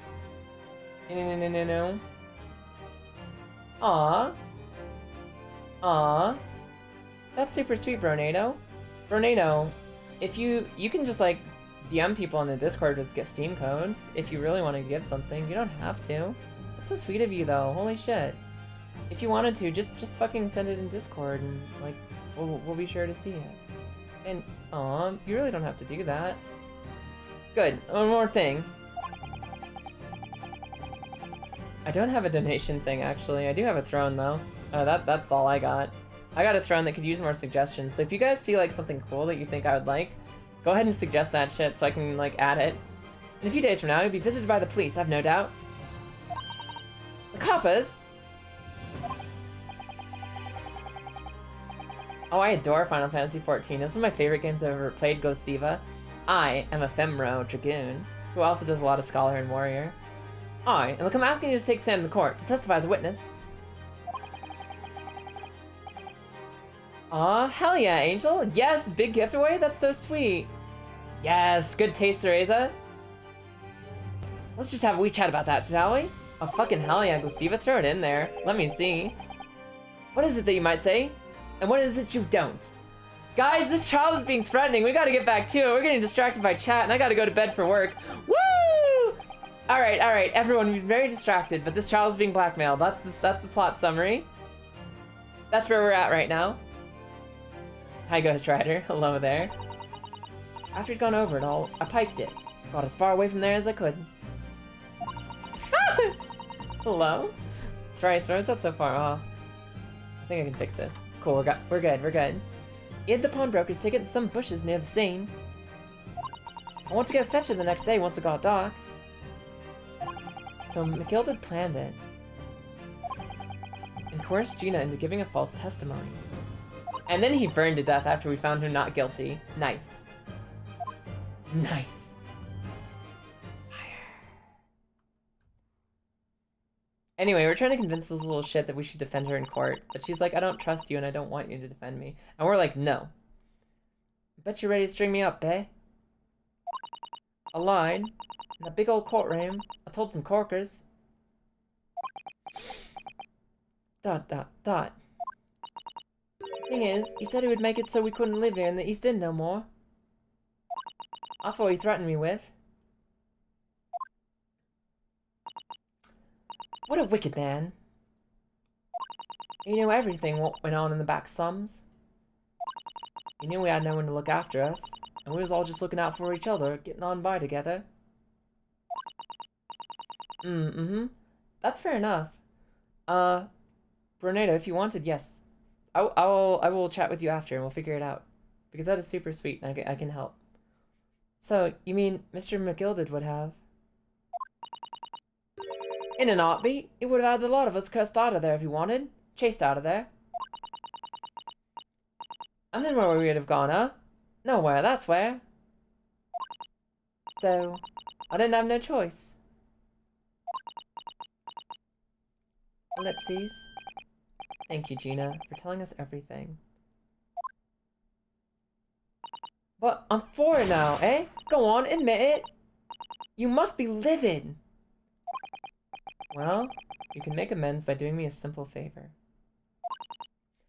No. Aww. That's super sweet, Bronado. If you can just like DM people on the Discord to get Steam codes if you really want to give something. You don't have to. That's so sweet of you though. Holy shit. If you wanted to, just fucking send it in Discord and like we'll be sure to see it. And you really don't have to do that. Good. One more thing. I don't have a donation thing, actually. I do have a throne, though. That's all I got. I got a throne that could use more suggestions, so if you guys see, like, something cool that you think I would like, go ahead and suggest that shit so I can, like, add it. In a few days from now, you'll be visited by the police, I've no doubt. The coppers? Oh, I adore Final Fantasy XIV. It's one of my favorite games I've ever played, Ghostiva. I am a Femro Dragoon, who also does a lot of Scholar and Warrior. I am come asking you to take stand in the court to testify as a witness. Aw, hell yeah, Angel. Yes, big giveaway? That's so sweet. Yes, good taste, Cereza. Let's just have a wee chat about that, shall we? Oh, fucking hell yeah, Ghostiva, throw it in there. Let me see. What is it that you might say? And what is it you don't? Guys, this child is being threatening. We gotta get back to it. We're getting distracted by chat, and I gotta go to bed for work. Woo! Alright, everyone, we're very distracted, but this child is being blackmailed. That's the plot summary. That's where we're at right now. Hi, Ghost Rider. Hello there. After he'd gone over it all, I piked it. Got as far away from there as I could. Hello? Thrice, where is that so far off? I think I can fix this. Cool, we're good. He had the pawnbroker's ticket in some bushes near the scene. I want to go fetch it the next day once it got dark. So Matilda planned it. And coerced Gina into giving a false testimony. And then he burned to death after we found her not guilty. Nice. Nice. Anyway, we're trying to convince this little shit that we should defend her in court, but she's like, I don't trust you and I don't want you to defend me. And we're like, no. Bet you're ready to string me up, eh? I lied. In that big old courtroom, I told some corkers. Dot. Thing is, he said he would make it so we couldn't live here in the East End no more. That's what he threatened me with. What a wicked man. He knew everything what went on in the back slums. He knew we had no one to look after us, and we was all just looking out for each other, getting on by together. That's fair enough. Bernardo, if you wanted, yes. I will chat with you after and we'll figure it out. Because that is super sweet and I can help. So, you mean Mr. McGilded would have? In an heartbeat, he would have had a lot of us cursed out of there if he wanted. Chased out of there. And then where would we have gone, huh? Nowhere, that's where. So, I didn't have no choice. Ellipses. Thank you, Gina, for telling us everything. But I'm for it now, eh? Go on, admit it. You must be livid. Well, you can make amends by doing me a simple favor.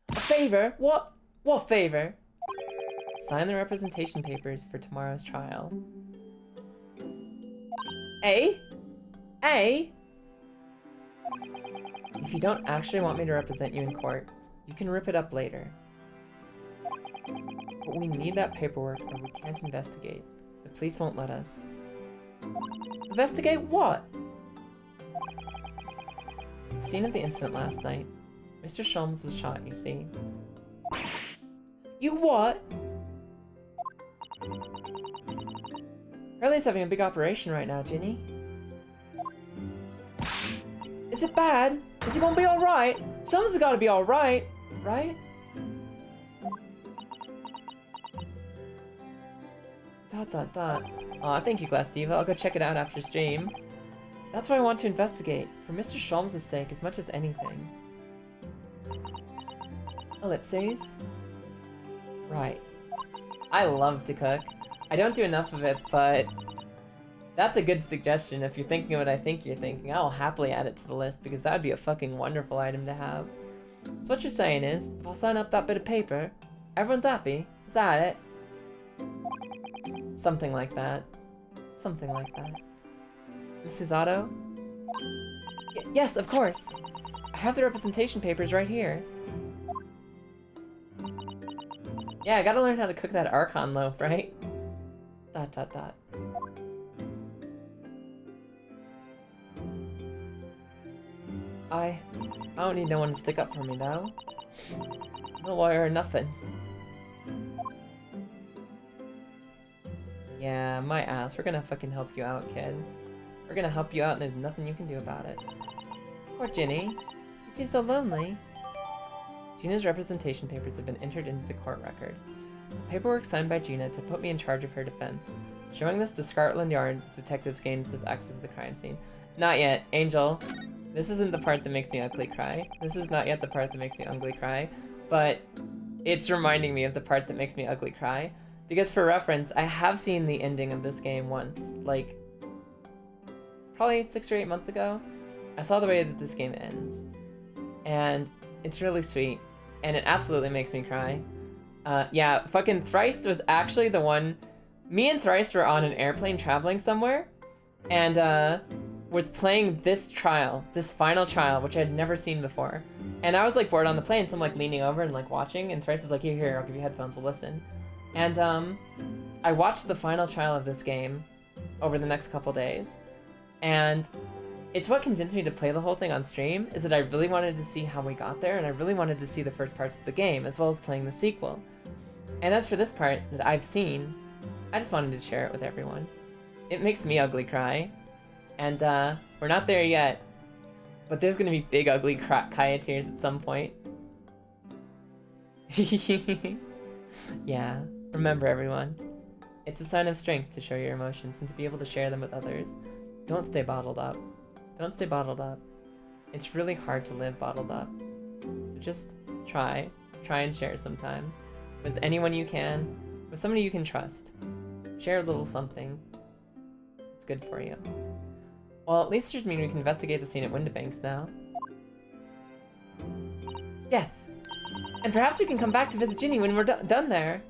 A favor? What? What favor? Sign the representation papers for tomorrow's trial. Eh? Eh? If you don't actually want me to represent you in court, you can rip it up later. But we need that paperwork or we can't investigate. The police won't let us. Investigate what? The scene of the incident last night. Mr. Sholmes was shot, you see. You what? Hurley's having a big operation right now, Ginny. Is it bad? Is he gonna be alright? Sholmes has gotta be alright, right? Aw, thank you, Glass Diva. I'll go check it out after stream. That's what I want to investigate, for Mr. Sholmes' sake as much as anything. Ellipses? Right. I love to cook. I don't do enough of it, but that's a good suggestion. If you're thinking what I think you're thinking, I'll happily add it to the list because that would be a fucking wonderful item to have. So what you're saying is, if I'll sign up that bit of paper, everyone's happy? Is that it? Something like that. Something like that. Miss Susato? Yes, of course! I have the representation papers right here. Yeah, I gotta learn how to cook that Archon loaf, right? ... I don't need no one to stick up for me, though. No lawyer or nothing. Yeah, my ass. We're gonna fucking help you out, kid. We're gonna help you out and there's nothing you can do about it. Poor Ginny. You seem so lonely. Gina's representation papers have been entered into the court record. Paperwork signed by Gina to put me in charge of her defense. Showing this to Scotland Yard, detectives gains this access to the crime scene. Not yet, Angel. This isn't the part that makes me ugly cry. This is not yet the part that makes me ugly cry, but it's reminding me of the part that makes me ugly cry. Because for reference, I have seen the ending of this game once, like, probably 6 or 8 months ago. I saw the way that this game ends, and it's really sweet, and it absolutely makes me cry. Yeah, fucking Thrice was actually the one. Me and Thrice were on an airplane traveling somewhere, and was playing this trial, this final trial, which I had never seen before. And I was like bored on the plane, so I'm like leaning over and like watching, and Thrice was like, here, I'll give you headphones, we'll listen. And I watched the final trial of this game over the next couple days, and it's what convinced me to play the whole thing on stream, is that I really wanted to see how we got there, and I really wanted to see the first parts of the game, as well as playing the sequel. And as for this part that I've seen, I just wanted to share it with everyone. It makes me ugly cry, and we're not there yet, but there's gonna be big ugly cry tears at some point. Yeah, remember everyone, it's a sign of strength to show your emotions and to be able to share them with others. Don't stay bottled up. Don't stay bottled up. It's really hard to live bottled up. So just try and share sometimes. With anyone you can, with somebody you can trust. Share a little something. It's good for you. Well, at least it means we can investigate the scene at Windibanks now. Yes! And perhaps we can come back to visit Ginny when we're done there.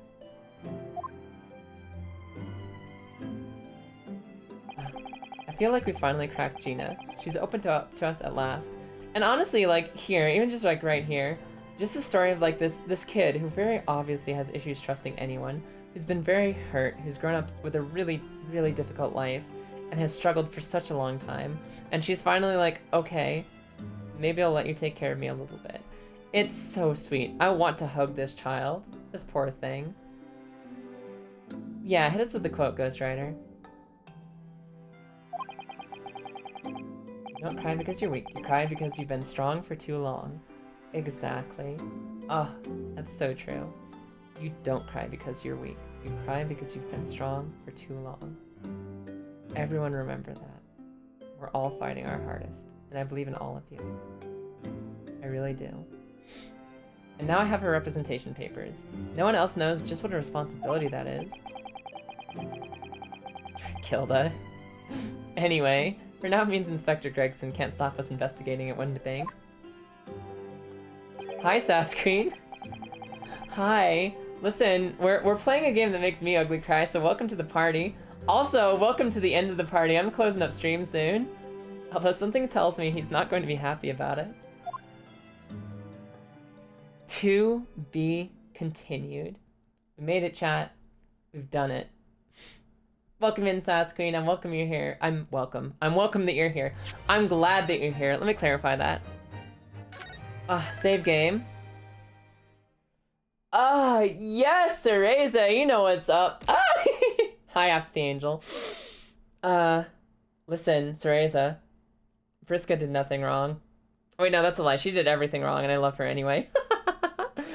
I feel like we finally cracked Gina. She's open to us at last. And honestly, like here, even just like right here, just the story of like this kid who very obviously has issues trusting anyone, who's been very hurt, who's grown up with a really, really difficult life, and has struggled for such a long time. And she's finally like, okay, maybe I'll let you take care of me a little bit. It's so sweet. I want to hug this child. This poor thing. Yeah, hit us with the quote, Ghost Rider. You don't cry because you're weak. You cry because you've been strong for too long. Exactly. Oh, that's so true. You don't cry because you're weak. You cry because you've been strong for too long. Everyone remember that. We're all fighting our hardest, and I believe in all of you. I really do. And now I have her representation papers. No one else knows just what a responsibility that is. Kilda. Anyway, for now it means Inspector Gregson can't stop us investigating at Windibanks. Hi, Sass Queen. Hi. Listen, we're playing a game that makes me ugly cry, so welcome to the party. Also, welcome to the end of the party. I'm closing up stream soon. Although something tells me he's not going to be happy about it. To be continued. We made it, chat. We've done it. Welcome in, Sass Queen. I'm welcome you're here. I'm welcome that you're here. I'm glad that you're here. Let me clarify that. Save game. Yes, Cereza, you know what's up. Hi, Apathy Angel. Listen, Cereza. Vriska did nothing wrong. Oh, wait, no, that's a lie. She did everything wrong, and I love her anyway.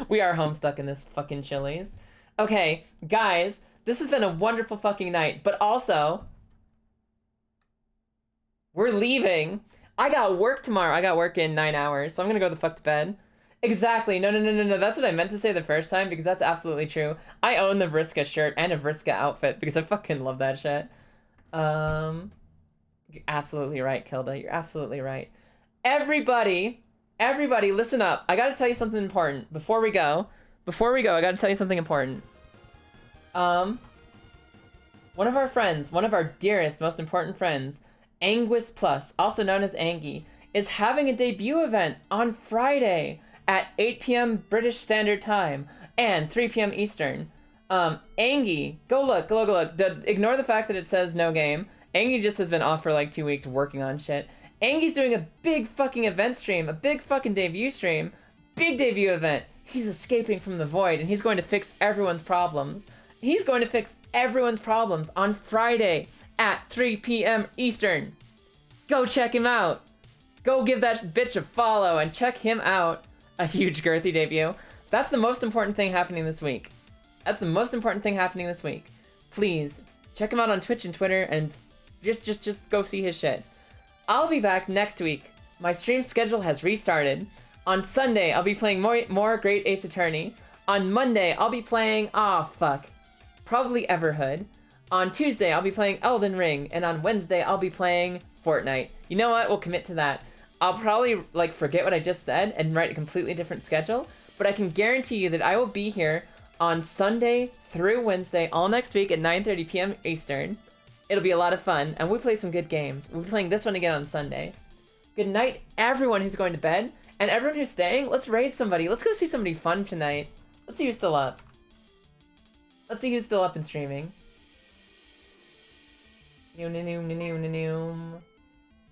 We are homestuck in this fucking Chili's. Okay, guys, this has been a wonderful fucking night, but also, we're leaving. I got work tomorrow. I got work in 9 hours, so I'm gonna go the fuck to bed. Exactly. No. That's what I meant to say the first time, because that's absolutely true. I own the Vriska shirt and a Vriska outfit because I fucking love that shit. You're absolutely right, Kilda. You're absolutely right. Everybody, listen up. I gotta tell you something important before we go. I gotta tell you something important. One of our friends, one of our dearest, most important friends, Anguis Plus, also known as Angie, is having a debut event on Friday at 8 p.m. British Standard Time and 3 p.m. Eastern. Angie, go look. Ignore the fact that it says no game. Angie just has been off for like 2 weeks working on shit. Angi's doing a big fucking event stream, a big fucking debut stream, big debut event. He's escaping from the void, and he's going to fix everyone's problems. He's going to fix everyone's problems on Friday at 3 p.m. Eastern. Go check him out. Go give that bitch a follow and check him out. A huge girthy debut. That's the most important thing happening this week. That's the most important thing happening this week. Please, check him out on Twitch and Twitter and just go see his shit. I'll be back next week. My stream schedule has restarted. On Sunday, I'll be playing more Great Ace Attorney. On Monday, I'll be playing, probably Everhood. On Tuesday, I'll be playing Elden Ring. And on Wednesday, I'll be playing Fortnite. You know what? We'll commit to that. I'll probably, forget what I just said and write a completely different schedule. But I can guarantee you that I will be here on Sunday through Wednesday, all next week at 9:30 p.m. Eastern. It'll be a lot of fun, and we'll play some good games. We'll be playing this one again on Sunday. Good night, everyone who's going to bed. And everyone who's staying, let's raid somebody. Let's go see somebody fun tonight. Let's see who's still up. Let's see who's still up and streaming.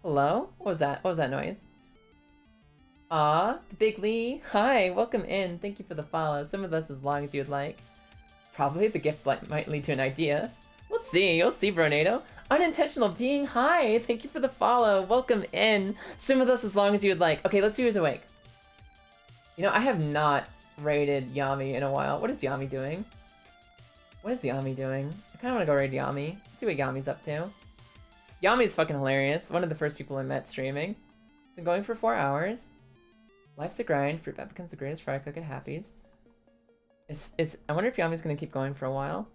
Hello? What was that? What was that noise? The Big Lee. Hi, welcome in. Thank you for the follow. Some of this as long as you would like. Probably the gift might lead to an idea. We'll see. You'll see, Bronado. Unintentional being. Hi, thank you for the follow. Welcome in. Swim with us as long as you would like. Okay, let's see who's awake. You know, I have not raided Yami in a while. What is Yami doing? What is Yami doing? I kind of want to go raid Yami. Let's see what Yami's up to. Yami's fucking hilarious. One of the first people I met streaming. Been going for 4 hours. Life's a grind. Fruit bat becomes the greatest fry cook at Happy's. I wonder if Yami's gonna keep going for a while.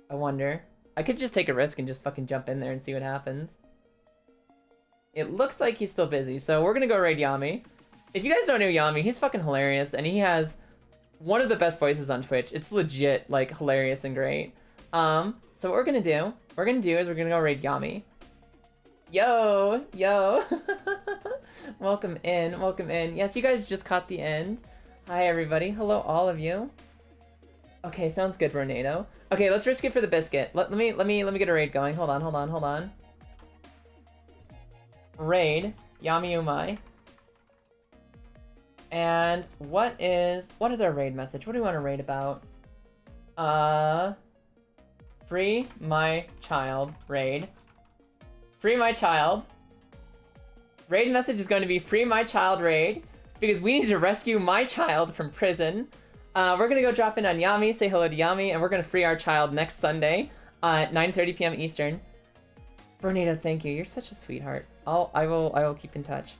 I wonder. I could just take a risk and just fucking jump in there and see what happens. It looks like he's still busy, so we're gonna go raid Yami. If you guys don't know Yami, he's fucking hilarious, and he has one of the best voices on Twitch. It's legit, hilarious and great. So what we're gonna do is we're gonna go raid Yami. Yo! Welcome in. Yes, you guys just caught the end. Hi, everybody. Hello, all of you. Okay, sounds good, Bronado. Okay, let's risk it for the biscuit. Let me get a raid going. Hold on. Raid Yami Umai. And what is our raid message? What do we want to raid about? Free my child raid. Free my child. Raid message is going to be free my child raid because we need to rescue my child from prison. We're gonna go drop in on Yami, say hello to Yami, and we're gonna free our child next Sunday at 9:30 p.m. Eastern. Bernito, thank you. You're such a sweetheart. I will keep in touch.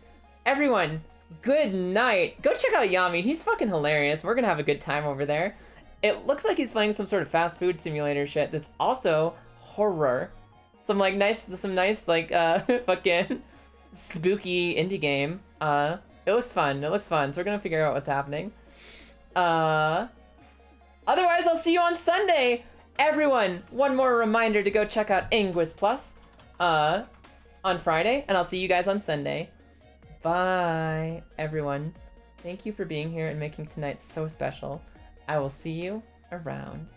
Everyone, good night. Go check out Yami. He's fucking hilarious. We're gonna have a good time over there. It looks like he's playing some sort of fast food simulator shit that's also horror. Some nice fucking spooky indie game. It looks fun. So we're gonna figure out what's happening. Otherwise, I'll see you on Sunday. Everyone, one more reminder to go check out Anguis Plus on Friday, and I'll see you guys on Sunday. Bye, everyone. Thank you for being here and making tonight so special. I will see you around.